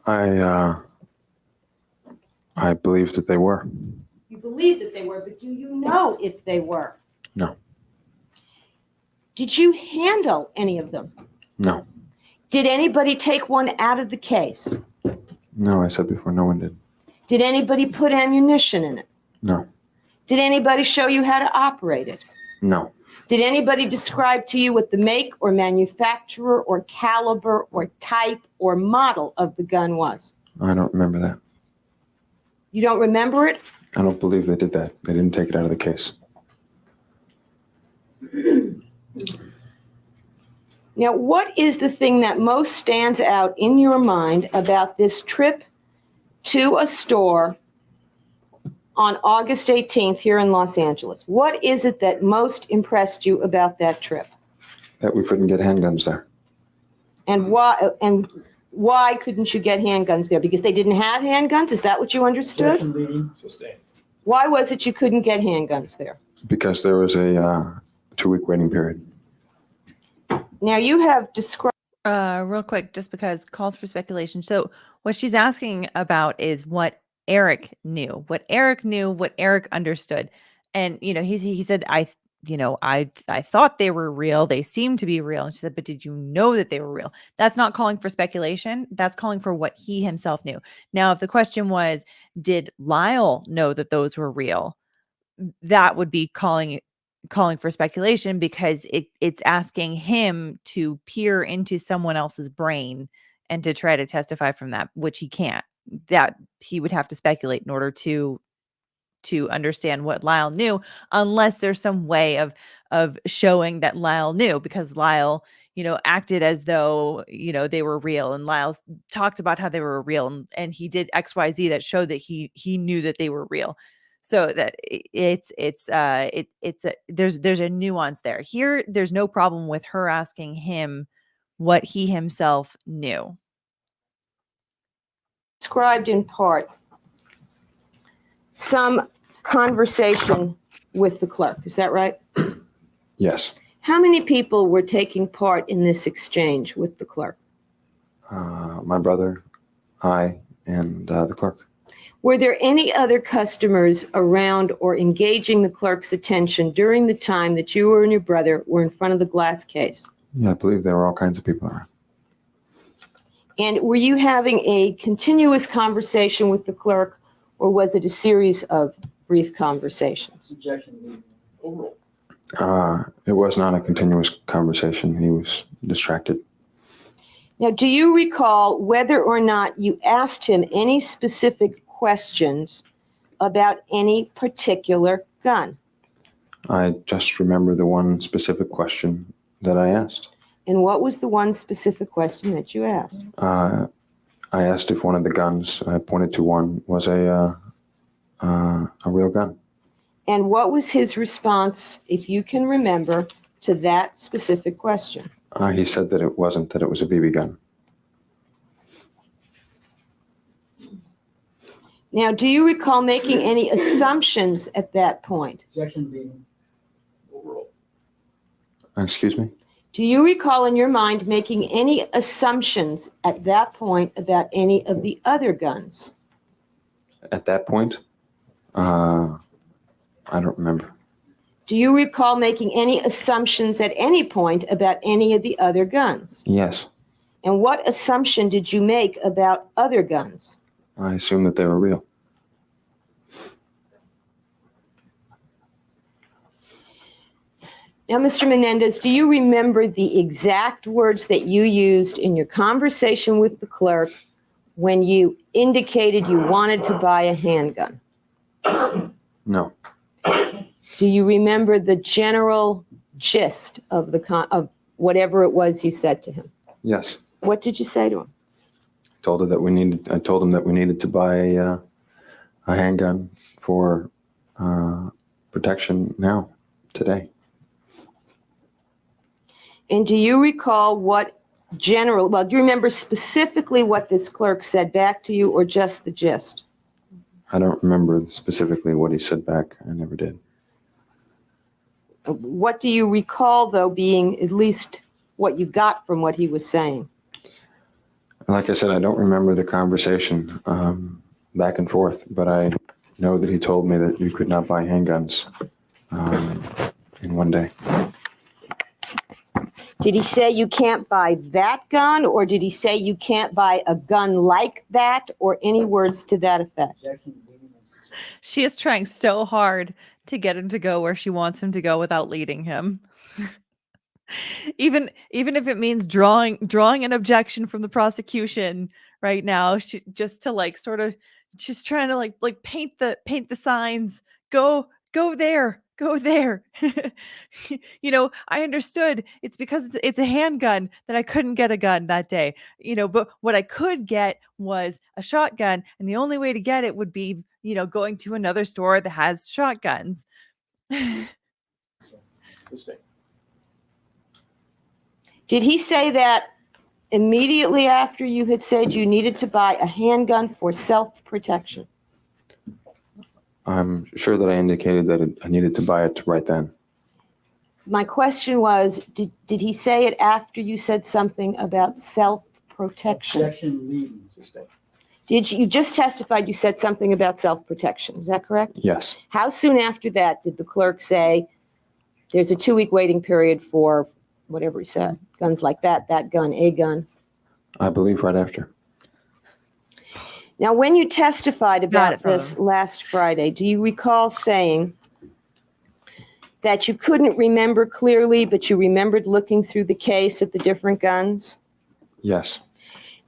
[SPEAKER 3] I believe that they were.
[SPEAKER 5] You believe that they were, but do you know if they were?
[SPEAKER 3] No.
[SPEAKER 5] Did you handle any of them?
[SPEAKER 3] No.
[SPEAKER 5] Did anybody take one out of the case?
[SPEAKER 3] No, I said before, no one did.
[SPEAKER 5] Did anybody put ammunition in it?
[SPEAKER 3] No.
[SPEAKER 5] Did anybody show you how to operate it?
[SPEAKER 3] No.
[SPEAKER 5] Did anybody describe to you what the make or manufacturer or caliber or type or model of the gun was?
[SPEAKER 3] I don't remember that.
[SPEAKER 5] You don't remember it?
[SPEAKER 3] I don't believe they did that. They didn't take it out of the case.
[SPEAKER 5] Now, what is the thing that most stands out in your mind about this trip to a store on August 18th here in Los Angeles? What is it that most impressed you about that trip?
[SPEAKER 3] That we couldn't get handguns there.
[SPEAKER 5] And why couldn't you get handguns there? Because they didn't have handguns? Is that what you understood?
[SPEAKER 2] Sustained.
[SPEAKER 5] Why was it you couldn't get handguns there?
[SPEAKER 3] Because there was a 2-week waiting period.
[SPEAKER 5] Now, you have described.
[SPEAKER 1] Real quick, just because calls for speculation. So what she's asking about is what Erik knew, what Erik understood. And, he said, I thought they were real. They seemed to be real. And she said, but did you know that they were real? That's not calling for speculation. That's calling for what he himself knew. Now, if the question was, did Lyle know that those were real? That would be calling for speculation, because it's asking him to peer into someone else's brain and to try to testify from that, which he can't. That he would have to speculate in order to understand what Lyle knew, unless there's some way of showing that Lyle knew, because Lyle, acted as though, they were real, and Lyle talked about how they were real, and he did XYZ that showed that he knew that they were real. So that there's a nuance there. Here, there's no problem with her asking him what he himself knew.
[SPEAKER 5] Described in part some conversation with the clerk. Is that right?
[SPEAKER 3] Yes.
[SPEAKER 5] How many people were taking part in this exchange with the clerk?
[SPEAKER 3] My brother, I, and the clerk.
[SPEAKER 5] Were there any other customers around or engaging the clerk's attention during the time that you and your brother were in front of the glass case?
[SPEAKER 3] Yeah, I believe there were all kinds of people around.
[SPEAKER 5] And were you having a continuous conversation with the clerk, or was it a series of brief conversations?
[SPEAKER 4] Objection.
[SPEAKER 2] Overall.
[SPEAKER 3] It was not a continuous conversation. He was distracted.
[SPEAKER 5] Now, do you recall whether or not you asked him any specific questions about any particular gun?
[SPEAKER 3] I just remember the one specific question that I asked.
[SPEAKER 5] And what was the one specific question that you asked?
[SPEAKER 3] I asked if one of the guns I pointed to one was a real gun.
[SPEAKER 5] And what was his response, if you can remember, to that specific question?
[SPEAKER 3] He said that it wasn't, that it was a BB gun.
[SPEAKER 5] Now, do you recall making any assumptions at that point?
[SPEAKER 4] Objection.
[SPEAKER 2] Overall.
[SPEAKER 3] Excuse me?
[SPEAKER 5] Do you recall in your mind making any assumptions at that point about any of the other guns?
[SPEAKER 3] At that point, I don't remember.
[SPEAKER 5] Do you recall making any assumptions at any point about any of the other guns?
[SPEAKER 3] Yes.
[SPEAKER 5] And what assumption did you make about other guns?
[SPEAKER 3] I assumed that they were real.
[SPEAKER 5] Now, Mr. Menendez, do you remember the exact words that you used in your conversation with the clerk when you indicated you wanted to buy a handgun?
[SPEAKER 3] No.
[SPEAKER 5] Do you remember the general gist of of whatever it was you said to him?
[SPEAKER 3] Yes.
[SPEAKER 5] What did you say to him?
[SPEAKER 3] I told him that we needed to buy a handgun for protection now, today.
[SPEAKER 5] And do you recall do you remember specifically what this clerk said back to you, or just the gist?
[SPEAKER 3] I don't remember specifically what he said back. I never did.
[SPEAKER 5] What do you recall, though, being at least what you got from what he was saying?
[SPEAKER 3] Like I said, I don't remember the conversation back and forth, but I know that he told me that you could not buy handguns in one day.
[SPEAKER 5] Did he say you can't buy that gun, or did he say you can't buy a gun like that, or any words to that effect?
[SPEAKER 4] Objection, leading and suggestion.
[SPEAKER 1] She is trying so hard to get him to go where she wants him to go without leading him. Even if it means drawing an objection from the prosecution right now, she just to like sort of she's trying to like paint the signs. Go there. Go there. I understood it's because it's a handgun that I couldn't get a gun that day. But what I could get was a shotgun, and the only way to get it would be, going to another store that has shotguns.
[SPEAKER 2] Sustained.
[SPEAKER 5] Did he say that immediately after you had said you needed to buy a handgun for self-protection?
[SPEAKER 3] I'm sure that I indicated that I needed to buy it right then.
[SPEAKER 5] My question was, did he say it after you said something about self-protection?
[SPEAKER 4] Objection, leading.
[SPEAKER 2] Sustained.
[SPEAKER 5] You just testified you said something about self-protection, is that correct?
[SPEAKER 3] Yes.
[SPEAKER 5] How soon after that did the clerk say, there's a 2-week waiting period for whatever he said, guns like that gun, a gun?
[SPEAKER 3] I believe right after.
[SPEAKER 5] Now, when you testified
[SPEAKER 1] Got it
[SPEAKER 5] about
[SPEAKER 1] from
[SPEAKER 5] this
[SPEAKER 1] him.
[SPEAKER 5] last Friday, do you recall saying that you couldn't remember clearly, but you remembered looking through the case at the different guns?
[SPEAKER 3] Yes.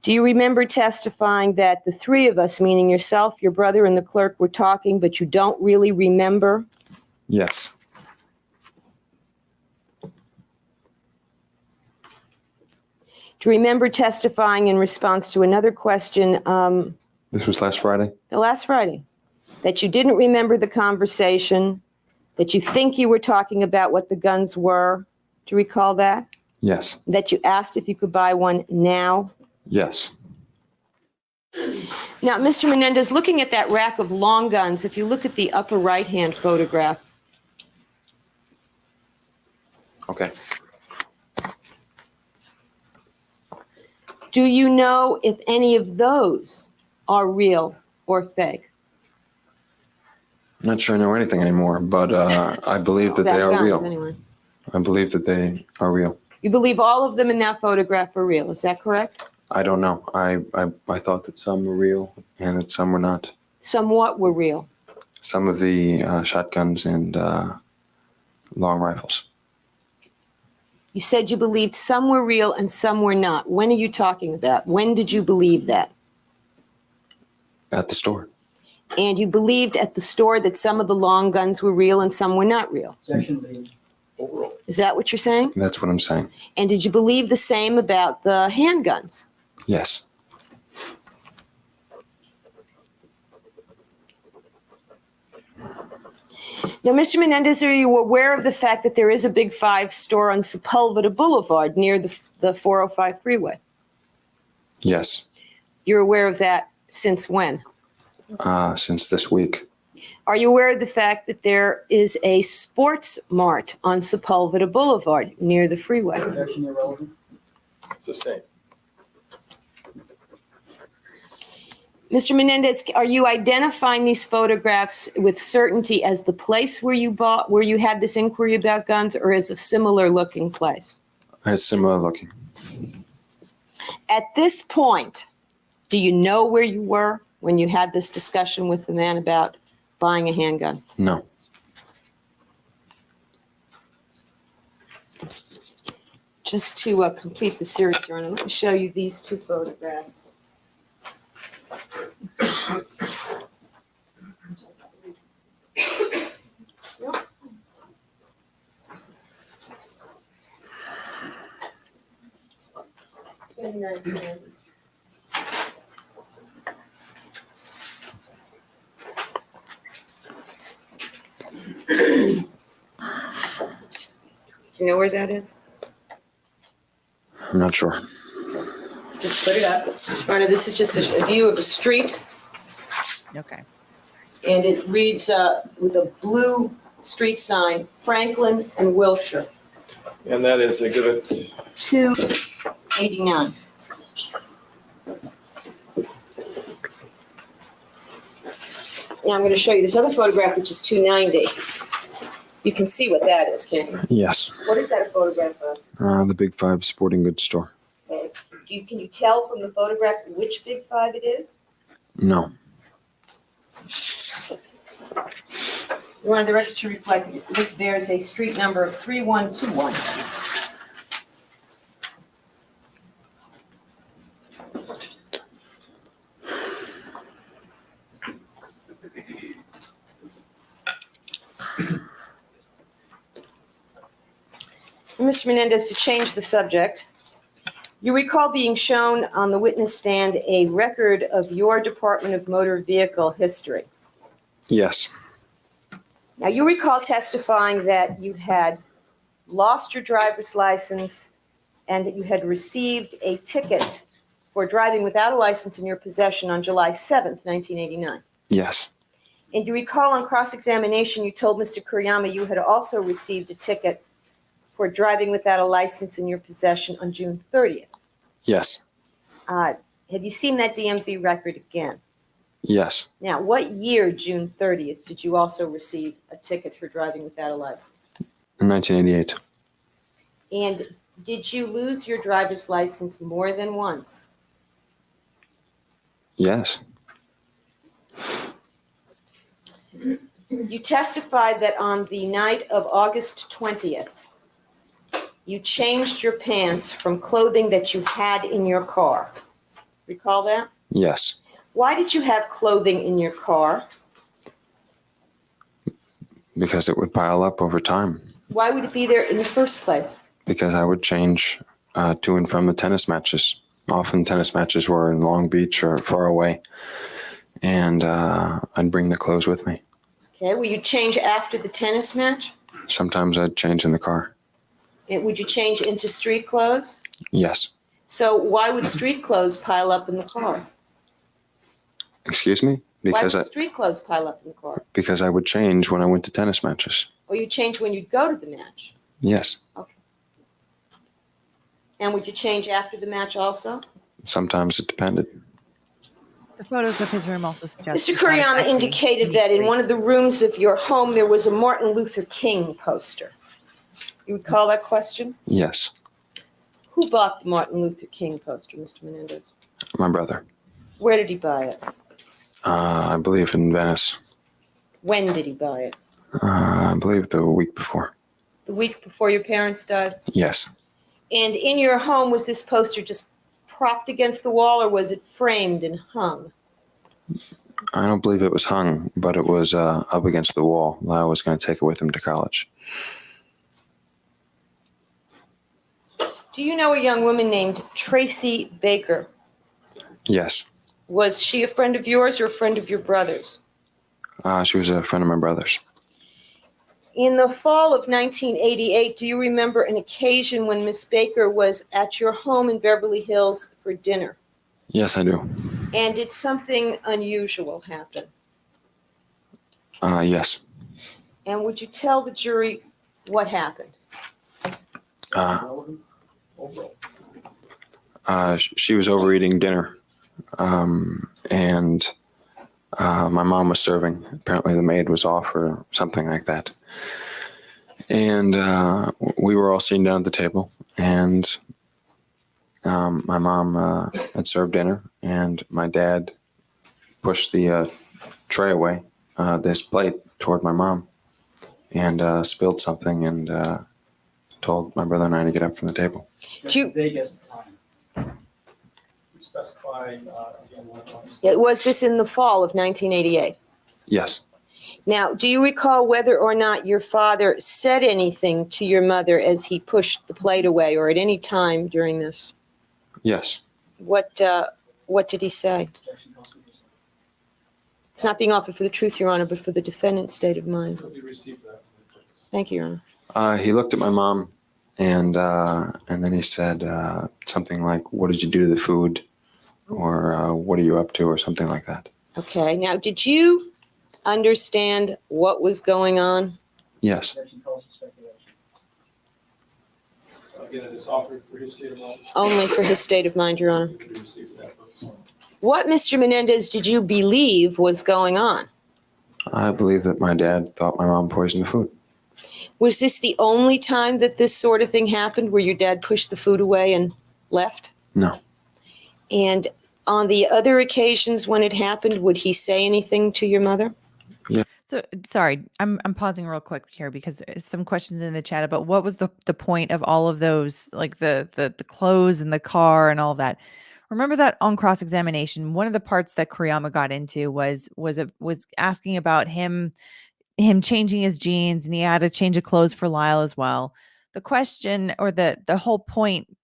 [SPEAKER 5] Do you remember testifying that the three of us, meaning yourself, your brother, and the clerk, were talking, but you don't really remember?
[SPEAKER 3] Yes.
[SPEAKER 5] Do you remember testifying in response to another question
[SPEAKER 3] This was last Friday?
[SPEAKER 5] the last Friday, that you didn't remember the conversation, that you think you were talking about what the guns were? Do you recall that?
[SPEAKER 3] Yes.
[SPEAKER 5] That you asked if you could buy one now?
[SPEAKER 3] Yes.
[SPEAKER 5] Now, Mr. Menendez, looking at that rack of long guns, if you look at the upper right-hand photograph,
[SPEAKER 3] Okay.
[SPEAKER 5] do you know if any of those are real or fake?
[SPEAKER 3] I'm not sure I know anything anymore, but I believe that they
[SPEAKER 5] About
[SPEAKER 3] are
[SPEAKER 5] guns,
[SPEAKER 3] real.
[SPEAKER 5] anyway.
[SPEAKER 3] I believe that they are real.
[SPEAKER 5] You believe all of them in that photograph are real, is that correct?
[SPEAKER 3] I don't know. I thought that some were real and that some were not.
[SPEAKER 5] Somewhat were real.
[SPEAKER 3] Some of the shotguns and long rifles.
[SPEAKER 5] You said you believed some were real and some were not. When are you talking about? When did you believe that?
[SPEAKER 3] At the store.
[SPEAKER 5] And you believed at the store that some of the long guns were real and some were not real.
[SPEAKER 4] Objection, leading.
[SPEAKER 2] Overall.
[SPEAKER 5] Is that what you're saying?
[SPEAKER 3] That's what I'm saying.
[SPEAKER 5] And did you believe the same about the handguns?
[SPEAKER 3] Yes.
[SPEAKER 5] Now, Mr. Menendez, are you aware of the fact that there is a Big Five store on Sepulveda Boulevard near the 405 freeway?
[SPEAKER 3] Yes.
[SPEAKER 5] You're aware of that since when?
[SPEAKER 3] Since this week.
[SPEAKER 5] Are you aware of the fact that there is a sports mart on Sepulveda Boulevard near the freeway?
[SPEAKER 4] Objection, irrelevant.
[SPEAKER 2] Sustained.
[SPEAKER 5] Mr. Menendez, are you identifying these photographs with certainty as the place where you had this inquiry about guns, or as a similar looking place?
[SPEAKER 3] It's similar looking.
[SPEAKER 5] At this point, do you know where you were when you had this discussion with the man about buying a handgun?
[SPEAKER 3] No.
[SPEAKER 5] Just to complete the series, Your Honor, let me show you these two photographs. Do you know where that is?
[SPEAKER 3] I'm not sure.
[SPEAKER 5] Just put it up. Your Honor, this is just a view of the street.
[SPEAKER 1] Okay.
[SPEAKER 5] And it reads with a blue street sign, Franklin and Wilshire,
[SPEAKER 2] And that is Exhibit
[SPEAKER 5] 289. Now I'm going to show you this other photograph, which is 290. You can see what that is, can't you?
[SPEAKER 3] Yes.
[SPEAKER 5] What is that a photograph of?
[SPEAKER 3] The Big Five Sporting Goods store.
[SPEAKER 5] Okay. Can you tell from the photograph which Big Five it is?
[SPEAKER 3] No.
[SPEAKER 5] We wanted the record to reflect this bears a street number of 3121. Mr. Menendez, to change the subject, you recall being shown on the witness stand a record of your Department of Motor Vehicle history.
[SPEAKER 3] Yes.
[SPEAKER 5] Now, you recall testifying that you had lost your driver's license and that you had received a ticket for driving without a license in your possession on July 7th, 1989.
[SPEAKER 3] Yes.
[SPEAKER 5] And you recall on cross-examination, you told Mr. Kuriyama you had also received a ticket for driving without a license in your possession on June 30th.
[SPEAKER 3] Yes.
[SPEAKER 5] Have you seen that DMV record again?
[SPEAKER 3] Yes.
[SPEAKER 5] Now, what year, June 30th, did you also receive a ticket for driving without a license?
[SPEAKER 3] In 1988.
[SPEAKER 5] And did you lose your driver's license more than once?
[SPEAKER 3] Yes.
[SPEAKER 5] You testified that on the night of August 20th, you changed your pants from clothing that you had in your car. Recall that?
[SPEAKER 3] Yes.
[SPEAKER 5] Why did you have clothing in your car?
[SPEAKER 3] Because it would pile up over time.
[SPEAKER 5] Why would it be there in the first place?
[SPEAKER 3] Because I would change to and from the tennis matches. Often tennis matches were in Long Beach or far away. And I'd bring the clothes with me.
[SPEAKER 5] Okay, will you change after the tennis match?
[SPEAKER 3] Sometimes I'd change in the car.
[SPEAKER 5] And would you change into street clothes?
[SPEAKER 3] Yes.
[SPEAKER 5] So why would street clothes pile up in the car?
[SPEAKER 3] Excuse me?
[SPEAKER 5] Why would street clothes pile up in the car?
[SPEAKER 3] Because I would change when I went to tennis matches.
[SPEAKER 5] Or you change when you'd go to the match?
[SPEAKER 3] Yes.
[SPEAKER 5] Okay. And would you change after the match also?
[SPEAKER 3] Sometimes it depended.
[SPEAKER 1] The photos of his room also suggest.
[SPEAKER 5] Mr. Kuriyama indicated that in one of the rooms of your home, there was a Martin Luther King poster. You recall that question?
[SPEAKER 3] Yes.
[SPEAKER 5] Who bought the Martin Luther King poster, Mr. Menendez?
[SPEAKER 3] My brother.
[SPEAKER 5] Where did he buy it?
[SPEAKER 3] I believe in Venice.
[SPEAKER 5] When did he buy it?
[SPEAKER 3] I believe the week before.
[SPEAKER 5] The week before your parents died?
[SPEAKER 3] Yes.
[SPEAKER 5] And in your home, was this poster just propped against the wall, or was it framed and hung?
[SPEAKER 3] I don't believe it was hung, but it was up against the wall. Lyle was going to take it with him to college.
[SPEAKER 5] Do you know a young woman named Tracy Baker?
[SPEAKER 3] Yes.
[SPEAKER 5] Was she a friend of yours or a friend of your brother's?
[SPEAKER 3] She was a friend of my brother's.
[SPEAKER 5] In the fall of 1988, do you remember an occasion when Miss Baker was at your home in Beverly Hills for dinner?
[SPEAKER 3] Yes, I do.
[SPEAKER 5] And did something unusual happen?
[SPEAKER 3] Yes.
[SPEAKER 5] And would you tell the jury what happened?
[SPEAKER 3] She was overeating dinner, and my mom was serving. Apparently the maid was off or something like that. And we were all sitting down at the table, and my mom had served dinner, and my dad pushed the tray away, this plate, toward my mom, and spilled something, and told my brother and I to get up from the table.
[SPEAKER 5] Do you,
[SPEAKER 6] Vegas time. Specify again what it was.
[SPEAKER 5] was this in the fall of 1988?
[SPEAKER 3] Yes.
[SPEAKER 5] Now, do you recall whether or not your father said anything to your mother as he pushed the plate away, or at any time during this?
[SPEAKER 3] Yes.
[SPEAKER 5] What did he say?
[SPEAKER 6] Objection, Counsel.
[SPEAKER 5] It's not being offered for the truth, Your Honor, but for the defendant's state of mind.
[SPEAKER 6] We received that.
[SPEAKER 5] Thank you, Your Honor.
[SPEAKER 3] He looked at my mom, and then he said something like, "What did you do to the food?" or "What are you up to?" or something like that.
[SPEAKER 5] Okay. Now, did you understand what was going on?
[SPEAKER 3] Yes.
[SPEAKER 6] Again, it is offered for his state of mind.
[SPEAKER 5] Only for his state of mind, Your Honor.
[SPEAKER 6] It could be received for that purpose only.
[SPEAKER 5] What, Mr. Menendez, did you believe was going on?
[SPEAKER 3] I believe that my dad thought my mom poisoned the food.
[SPEAKER 5] Was this the only time that this sort of thing happened, where your dad pushed the food away and left?
[SPEAKER 3] No.
[SPEAKER 5] And on the other occasions when it happened, would he say anything to your mother?
[SPEAKER 1] So sorry, I'm pausing real quick here because there's some questions in the chat about what was the point of all of those, like the clothes and the car and all that. Remember that on cross-examination, one of the parts that Kuriyama got into was asking about him changing his jeans, and he had a change of clothes for Lyle as well. The question, or the whole point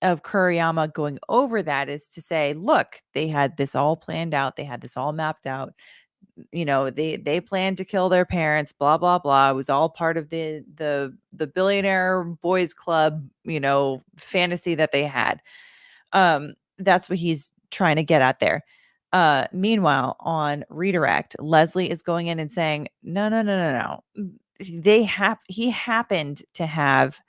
[SPEAKER 1] of Kuriyama going over that, is to say, look, they had this all planned out, they had this all mapped out. They planned to kill their parents, blah blah blah. It was all part of the billionaire boys club, fantasy that they had. That's what he's trying to get at there. Meanwhile, on redirect, Leslie is going in and saying, no. He happened to have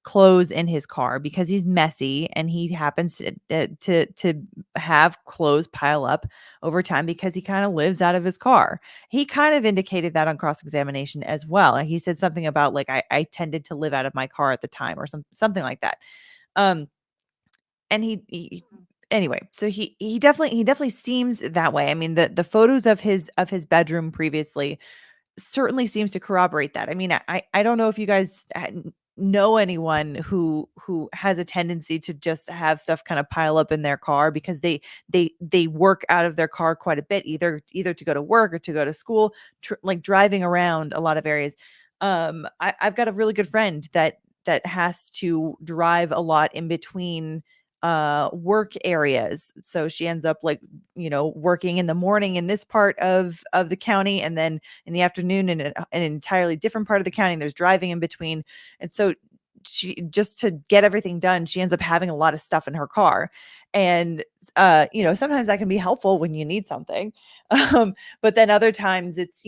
[SPEAKER 1] clothes in his car because he's messy, and he happens to have clothes pile up over time because he kind of lives out of his car. He kind of indicated that on cross-examination as well. And he said something about, like, I tended to live out of my car at the time, or something like that. And anyway, so he definitely seems that way. I mean, the photos of his bedroom previously certainly seems to corroborate that. I mean, I don't know if you guys know anyone who has a tendency to just have stuff kind of pile up in their car because they work out of their car quite a bit, either to go to work or to go to school, like driving around a lot of areas. I've got a really good friend that has to drive a lot in between work areas. So she ends up, like, working in the morning in this part of the county, and then in the afternoon in an entirely different part of the county, and there's driving in between. And so she, just to get everything done, she ends up having a lot of stuff in her car. And sometimes that can be helpful when you need something. But then other times it's,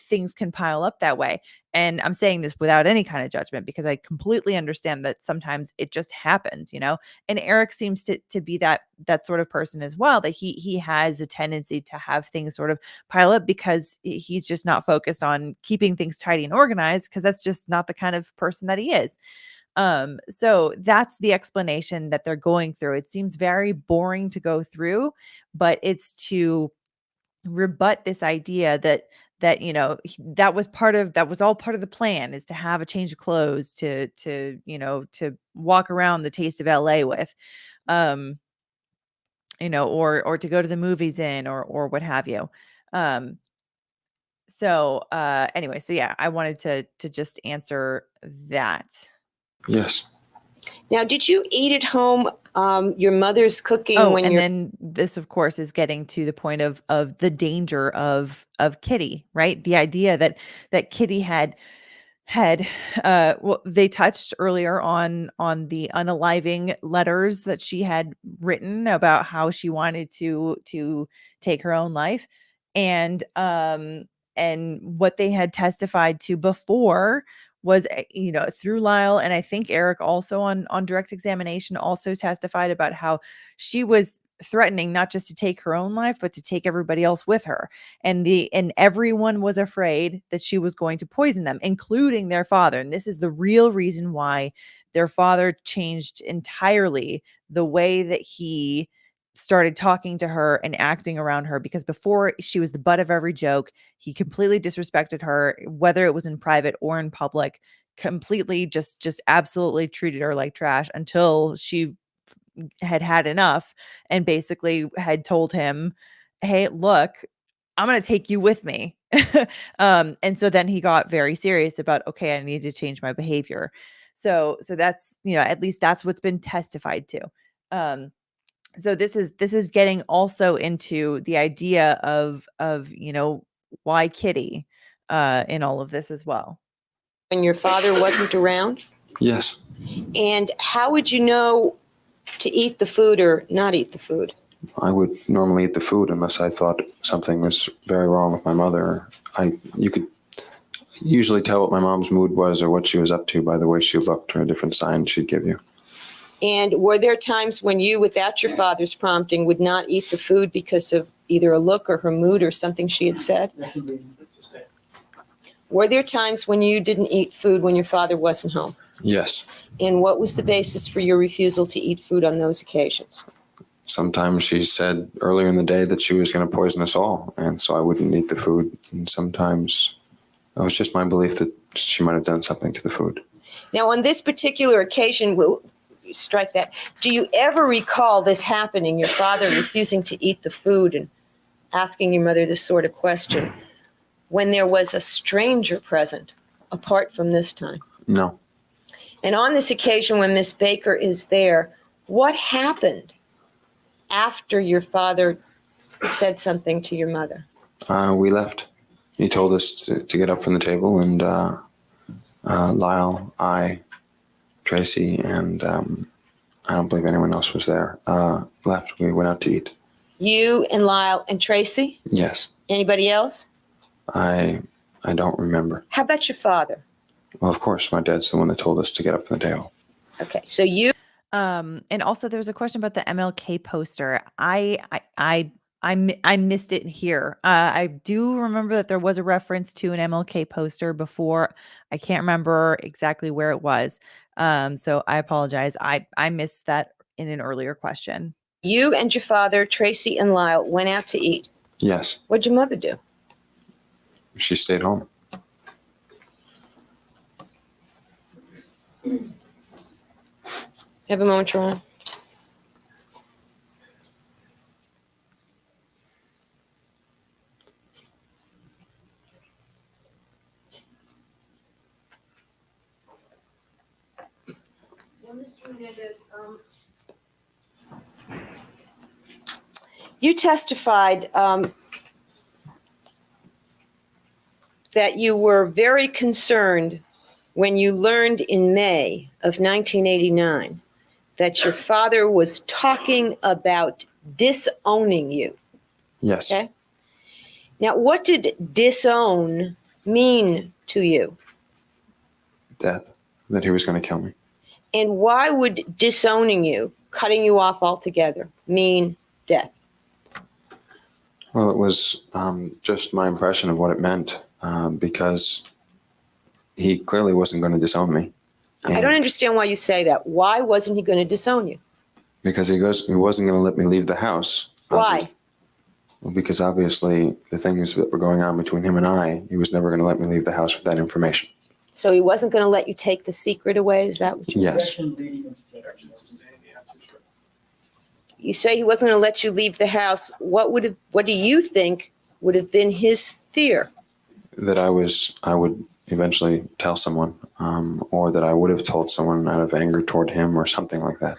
[SPEAKER 1] things can pile up that way. And I'm saying this without any kind of judgment, because I completely understand that sometimes it just happens, and Erik seems to be that sort of person as well, that he has a tendency to have things sort of pile up because he's just not focused on keeping things tidy and organized, because that's just not the kind of person that he is. So that's the explanation that they're going through. It seems very boring to go through, but it's to rebut this idea that that was all part of the plan, is to have a change of clothes, to walk around the Taste of LA with, or to go to the movies in, or what have you. Anyway, so yeah, I wanted to just answer that.
[SPEAKER 3] Yes.
[SPEAKER 5] Now, did you eat at home your mother's cooking
[SPEAKER 1] Oh,
[SPEAKER 5] when
[SPEAKER 1] and
[SPEAKER 5] you're...
[SPEAKER 1] then this, of course, is getting to the point of the danger of Kitty, right? The idea that Kitty had they touched earlier on the unaliving letters that she had written about how she wanted to take her own life, and what they had testified to before was, through Lyle, and I think Erik also on direct examination also testified about how she was threatening not just to take her own life, but to take everybody else with her. And everyone was afraid that she was going to poison them, including their father. And this is the real reason why their father changed entirely the way that he started talking to her and acting around her, because before, she was the butt of every joke. He completely disrespected her, whether it was in private or in public, completely just absolutely treated her like trash, until she had enough and basically had told him, hey, look, I'm going to take you with me. And so then he got very serious about, okay, I need to change my behavior. So that's, at least that's what's been testified to. So this is getting also into the idea of why Kitty in all of this as well.
[SPEAKER 5] when your father wasn't around?
[SPEAKER 3] Yes.
[SPEAKER 5] And how would you know to eat the food or not eat the food?
[SPEAKER 3] I would normally eat the food unless I thought something was very wrong with my mother. You could usually tell what my mom's mood was or what she was up to by the way she looked or different signs she'd give you.
[SPEAKER 5] And were there times when you, without your father's prompting, would not eat the food because of either a look or her mood or something she had said? Were there times when you didn't eat food when your father wasn't home?
[SPEAKER 3] Yes.
[SPEAKER 5] And what was the basis for your refusal to eat food on those occasions?
[SPEAKER 3] Sometimes she said earlier in the day that she was going to poison us all, and so I wouldn't eat the food. And sometimes it was just my belief that she might have done something to the food.
[SPEAKER 5] Now, on this particular occasion, we'll strike that. Do you ever recall this happening, your father refusing to eat the food and asking your mother this sort of question, when there was a stranger present, apart from this time?
[SPEAKER 3] No.
[SPEAKER 5] And on this occasion, when Miss Baker is there, what happened after your father said something to your mother?
[SPEAKER 3] We left. He told us to get up from the table, and Lyle, I, Tracy, and I don't believe anyone else was there, left. We went out to eat.
[SPEAKER 5] You and Lyle and Tracy?
[SPEAKER 3] Yes.
[SPEAKER 5] Anybody else?
[SPEAKER 3] I don't remember.
[SPEAKER 5] How about your father?
[SPEAKER 3] Well, of course, my dad's the one that told us to get up from the table.
[SPEAKER 5] Okay, so you.
[SPEAKER 1] And also there was a question about the MLK poster. I missed it here. I do remember that there was a reference to an MLK poster before. I can't remember exactly where it was. So I apologize. I missed that in an earlier question.
[SPEAKER 5] You and your father, Tracy and Lyle, went out to eat.
[SPEAKER 3] Yes.
[SPEAKER 5] What'd your mother do?
[SPEAKER 3] She stayed home.
[SPEAKER 5] Have a moment, Your Honor. Mr. Menendez, you testified that you were very concerned when you learned in May of 1989 that your father was talking about disowning you.
[SPEAKER 3] Yes.
[SPEAKER 5] Okay. Now, what did disown mean to you?
[SPEAKER 3] Death. That he was going to kill me.
[SPEAKER 5] And why would disowning you, cutting you off altogether, mean death?
[SPEAKER 3] Well, it was just my impression of what it meant because he clearly wasn't going to disown me.
[SPEAKER 5] I don't understand why you say that. Why wasn't he going to disown you?
[SPEAKER 3] Because he wasn't going to let me leave the house.
[SPEAKER 5] Why?
[SPEAKER 3] Well, because obviously the things that were going on between him and I, he was never going to let me leave the house with that information.
[SPEAKER 5] So he wasn't going to let you take the secret away? Is that what you
[SPEAKER 3] Yes.
[SPEAKER 5] You say he wasn't going to let you leave the house. What do you think would have been his fear?
[SPEAKER 3] That I would eventually tell someone, or that I would have told someone out of anger toward him or something like that.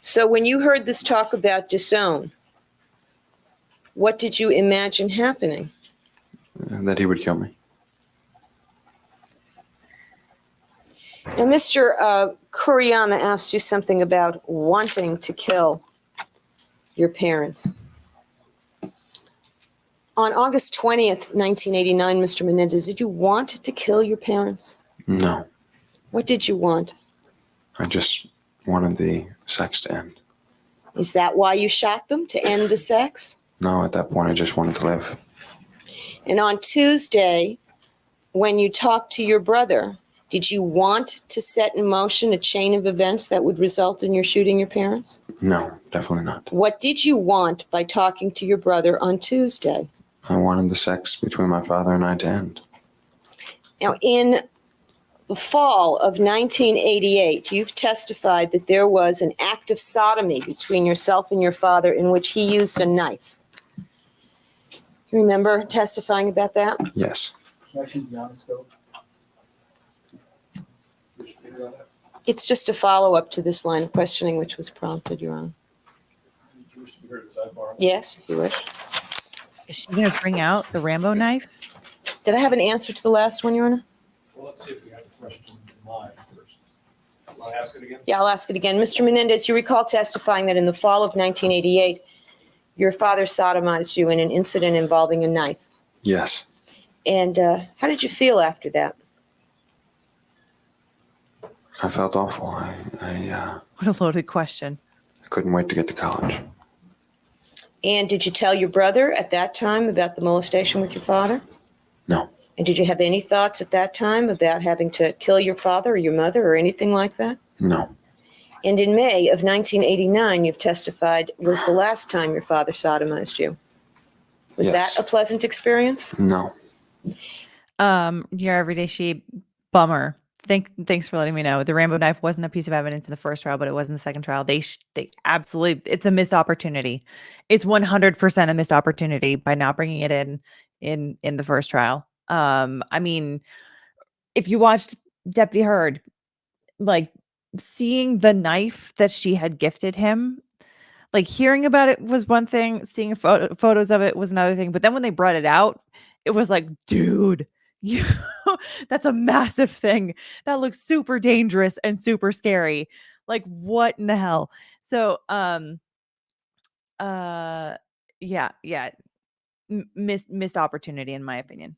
[SPEAKER 5] So when you heard this talk about disown, what did you imagine happening?
[SPEAKER 3] That he would kill me.
[SPEAKER 5] Now, Mr. Kuriyama asked you something about wanting to kill your parents. On August 20th, 1989, Mr. Menendez, did you want to kill your parents?
[SPEAKER 3] No.
[SPEAKER 5] What did you want?
[SPEAKER 3] I just wanted the sex to end.
[SPEAKER 5] Is that why you shot them, to end the sex?
[SPEAKER 3] No, at that point, I just wanted to live.
[SPEAKER 5] And on Tuesday, when you talked to your brother, did you want to set in motion a chain of events that would result in your shooting your parents?
[SPEAKER 3] No, definitely not.
[SPEAKER 5] What did you want by talking to your brother on Tuesday?
[SPEAKER 3] I wanted the sex between my father and I to end.
[SPEAKER 5] Now, in the fall of 1988, you've testified that there was an act of sodomy between yourself and your father in which he used a knife. You remember testifying about that?
[SPEAKER 3] Yes.
[SPEAKER 5] It's just a follow-up to this line of questioning which was prompted, Your Honor. Yes, if you wish.
[SPEAKER 1] Is she going to bring out the Rambo knife?
[SPEAKER 5] Did I have an answer to the last one, Your Honor?
[SPEAKER 6] Well, let's see if we have a question in mind first. I'll ask it again.
[SPEAKER 5] Yeah, I'll ask it again. Mr. Menendez, you recall testifying that in the fall of 1988, your father sodomized you in an incident involving a knife.
[SPEAKER 3] Yes.
[SPEAKER 5] And how did you feel after that?
[SPEAKER 3] I felt awful.
[SPEAKER 1] What a loaded question.
[SPEAKER 3] I couldn't wait to get to college.
[SPEAKER 5] And did you tell your brother at that time about the molestation with your father?
[SPEAKER 3] No.
[SPEAKER 5] And did you have any thoughts at that time about having to kill your father or your mother or anything like that?
[SPEAKER 3] No.
[SPEAKER 5] And in May of 1989, you've testified, was the last time your father sodomized you. Was
[SPEAKER 3] Yes.
[SPEAKER 5] that a pleasant experience?
[SPEAKER 3] No.
[SPEAKER 1] Your everyday sheep, bummer. Thanks for letting me know. The Rambo knife wasn't a piece of evidence in the first trial, but it was in the second trial. They absolutely, it's a missed opportunity. It's 100% a missed opportunity by not bringing it in the first trial. I mean, if you watched Deputy Heard, like seeing the knife that she had gifted him, like hearing about it was one thing, seeing photos of it was another thing. But then when they brought it out, it was like, dude, you that's a massive thing. That looks super dangerous and super scary. Like, what in the hell? So, yeah. Missed opportunity, in my opinion.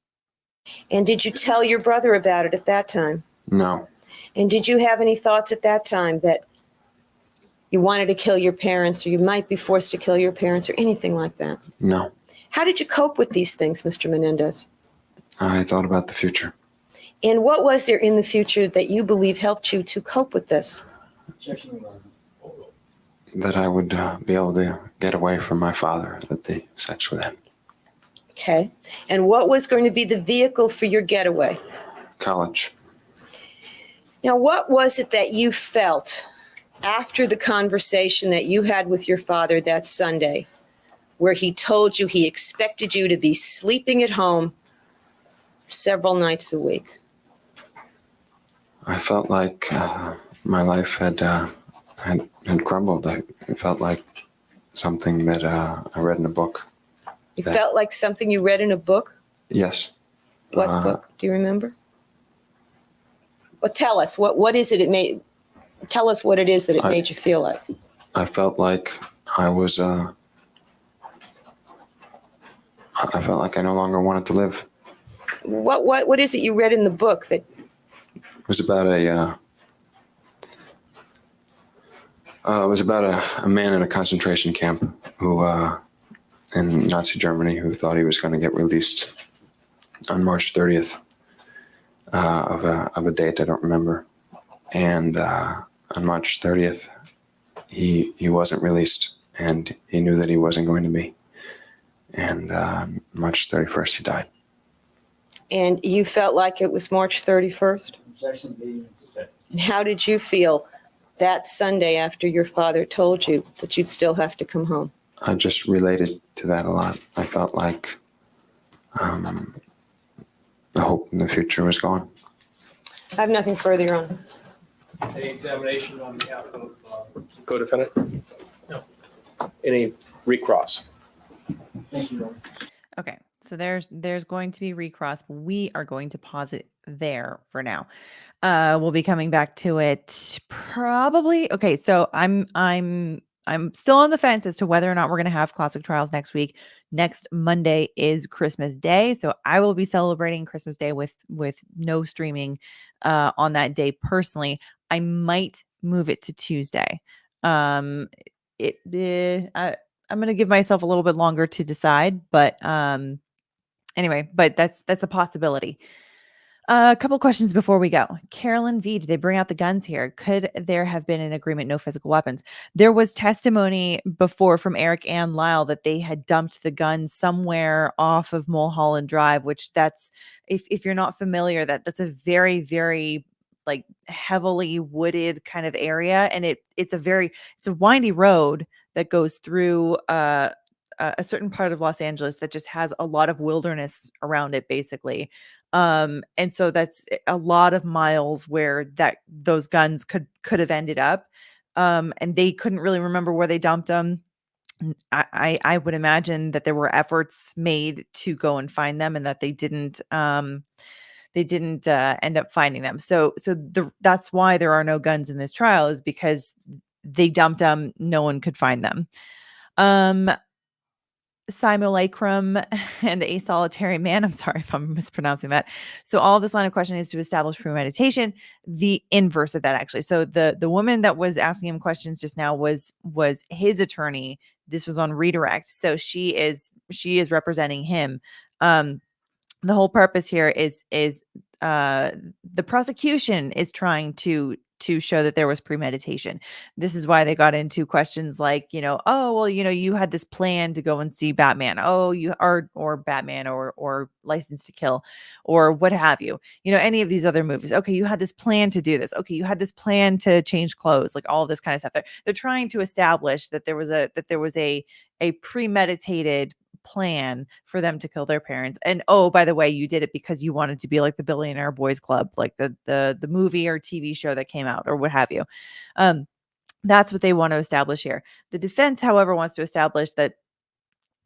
[SPEAKER 5] And did you tell your brother about it at that time?
[SPEAKER 3] No.
[SPEAKER 5] And did you have any thoughts at that time that you wanted to kill your parents or you might be forced to kill your parents or anything like that?
[SPEAKER 3] No.
[SPEAKER 5] How did you cope with these things, Mr. Menendez?
[SPEAKER 3] I thought about the future.
[SPEAKER 5] And what was there in the future that you believe helped you to cope with this?
[SPEAKER 3] That I would be able to get away from my father, that the sex would end.
[SPEAKER 5] Okay. And what was going to be the vehicle for your getaway?
[SPEAKER 3] College.
[SPEAKER 5] Now, what was it that you felt after the conversation that you had with your father that Sunday, where he told you he expected you to be sleeping at home several nights a week?
[SPEAKER 3] I felt like my life had crumbled. It felt like something that I read in a book.
[SPEAKER 5] You felt like something you read in a book?
[SPEAKER 3] Yes.
[SPEAKER 5] What book? Do you remember? Well, tell us. What is it tell us what it is that it made you feel like.
[SPEAKER 3] I felt like I was, I felt like I no longer wanted to live.
[SPEAKER 5] What is it you read in the book that?
[SPEAKER 3] It was about a man in a concentration camp who, in Nazi Germany, who thought he was going to get released on March 30th of a date I don't remember. And on March 30th, he wasn't released, and he knew that he wasn't going to be. And March 31st, he died.
[SPEAKER 5] And you felt like it was March 31st? And how did you feel that Sunday after your father told you that you'd still have to come home?
[SPEAKER 3] I just related to that a lot. I felt like the hope in the future was gone.
[SPEAKER 5] I have nothing further on.
[SPEAKER 6] Any examination on behalf of
[SPEAKER 2] Co-defendant?
[SPEAKER 6] No.
[SPEAKER 2] Any recross?
[SPEAKER 4] Thank you, Robert.
[SPEAKER 1] Okay, so there's going to be recross. We are going to pause it there for now. We'll be coming back to it probably. Okay, so I'm still on the fence as to whether or not we're going to have classic trials next week. Next Monday is Christmas Day, so I will be celebrating Christmas Day with no streaming on that day personally. I might move it to Tuesday. I'm going to give myself a little bit longer to decide, but anyway, but that's a possibility. A couple questions before we go. Carolyn V, did they bring out the guns here? Could there have been an agreement, no physical weapons? There was testimony before from Erik and Lyle that they had dumped the guns somewhere off of Mulholland Drive, which that's, if you're not familiar, that's a very, very like heavily wooded kind of area. And it's a windy road that goes through a certain part of Los Angeles that just has a lot of wilderness around it, basically. And so that's a lot of miles where those guns could have ended up. And they couldn't really remember where they dumped them. I would imagine that there were efforts made to go and find them, and that they didn't end up finding them. That's why there are no guns in this trial, is because they dumped them. No one could find them. Simulacrum and a solitary man. I'm sorry if I'm mispronouncing that. So all of this line of questioning is to establish premeditation. The inverse of that, actually. So the woman that was asking him questions just now was his attorney. This was on redirect. So she is representing him. The whole purpose here is the prosecution is trying to show that there was premeditation. This is why they got into questions like, oh, well, you had this plan to go and see Batman. Oh, you are, or Batman, or License to Kill, or what have you, any of these other movies. Okay. You had this plan to do this. Okay. You had this plan to change clothes, like all this kind of stuff. They're trying to establish that there was a premeditated plan for them to kill their parents. And oh, by the way, you did it because you wanted to be like the Billionaire Boys Club, like the movie or TV show that came out, or what have you. That's what they want to establish here. The defense, however, wants to establish that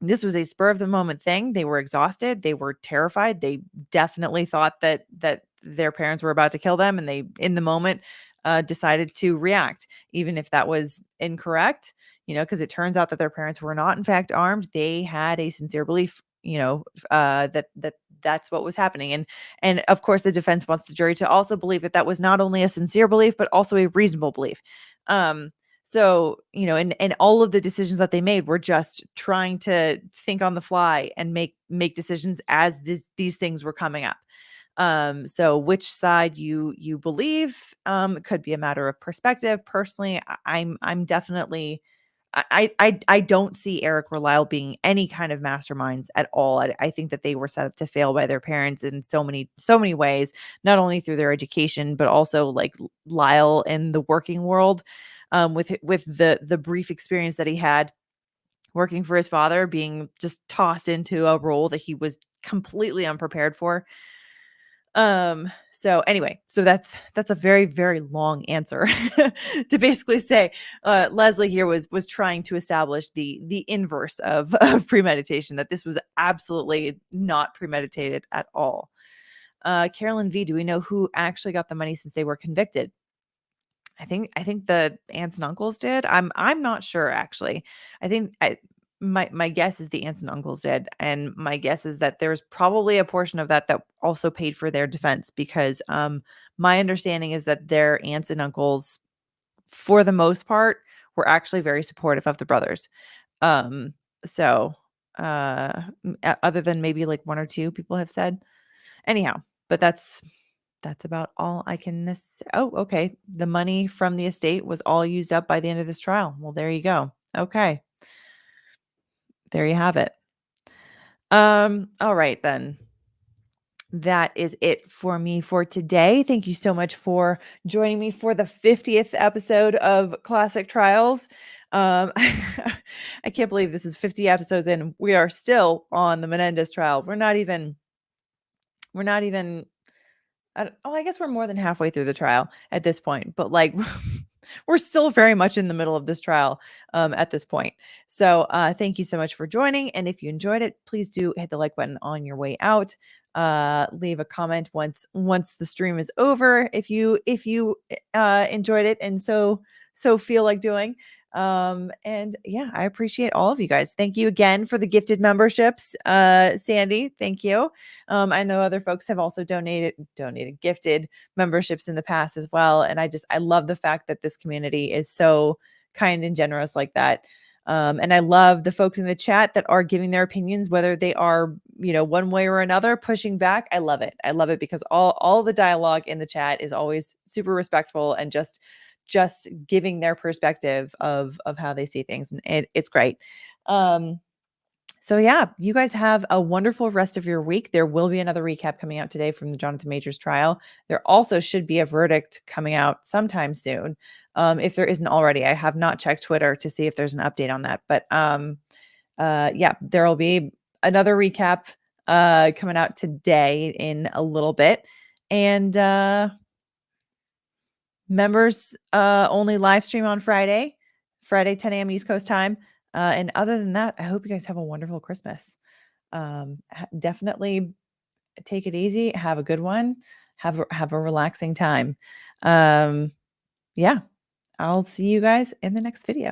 [SPEAKER 1] this was a spur of the moment thing. They were exhausted. They were terrified. They definitely thought that their parents were about to kill them, and they, in the moment, decided to react, even if that was incorrect. Because it turns out that their parents were not, in fact, armed. They had a sincere belief, that that's what was happening. And of course, the defense wants the jury to also believe that that was not only a sincere belief, but also a reasonable belief. So, and all of the decisions that they made were just trying to think on the fly and make decisions as these things were coming up. So which side you believe could be a matter of perspective. Personally, I'm definitely, I don't see Erik or Lyle being any kind of masterminds at all. I think that they were set up to fail by their parents in so many ways, not only through their education, but also like Lyle in the working world, with the brief experience that he had working for his father, being just tossed into a role that he was completely unprepared for. So anyway, so that's a very, very long answer to basically say, Leslie here was trying to establish the inverse of premeditation, that this was absolutely not premeditated at all. Carolyn V, do we know who actually got the money since they were convicted? I think the aunts and uncles did. I'm not sure, actually. I think my guess is the aunts and uncles did, and my guess is that there's probably a portion of that also paid for their defense, because my understanding is that their aunts and uncles, for the most part, were actually very supportive of the brothers. So other than maybe like one or two people have said, anyhow, but that's about all I can say. Oh, okay. The money from the estate was all used up by the end of this trial. Well, there you go. Okay. There you have it. All right then. That is it for me for today. Thank you so much for joining me for the 50th episode of Classic Trials. I can't believe this is 50 episodes in. We are still on the Menendez trial. We're not even I guess we're more than halfway through the trial at this point, but like we're still very much in the middle of this trial at this point. So thank you so much for joining. And if you enjoyed it, please do hit the like button on your way out. Leave a comment once the stream is over, if you enjoyed it and so feel like doing. And yeah, I appreciate all of you guys. Thank you again for the gifted memberships. Sandy, thank you. I know other folks have also donated gifted memberships in the past as well. And I love the fact that this community is so kind and generous like that. And I love the folks in the chat that are giving their opinions, whether they are, one way or another, pushing back. I love it. I love it because all the dialogue in the chat is always super respectful and just giving their perspective of how they see things. And it's great. So yeah, you guys have a wonderful rest of your week. There will be another recap coming out today from the Jonathan Majors trial. There also should be a verdict coming out sometime soon. If there isn't already, I have not checked Twitter to see if there's an update on that, but yeah, there'll be another recap coming out today in a little bit. And members only live stream on Friday 10 a.m. East Coast time. And other than that, I hope you guys have a wonderful Christmas. Definitely take it easy. Have a good one. Have a relaxing time. Yeah, I'll see you guys in the next video.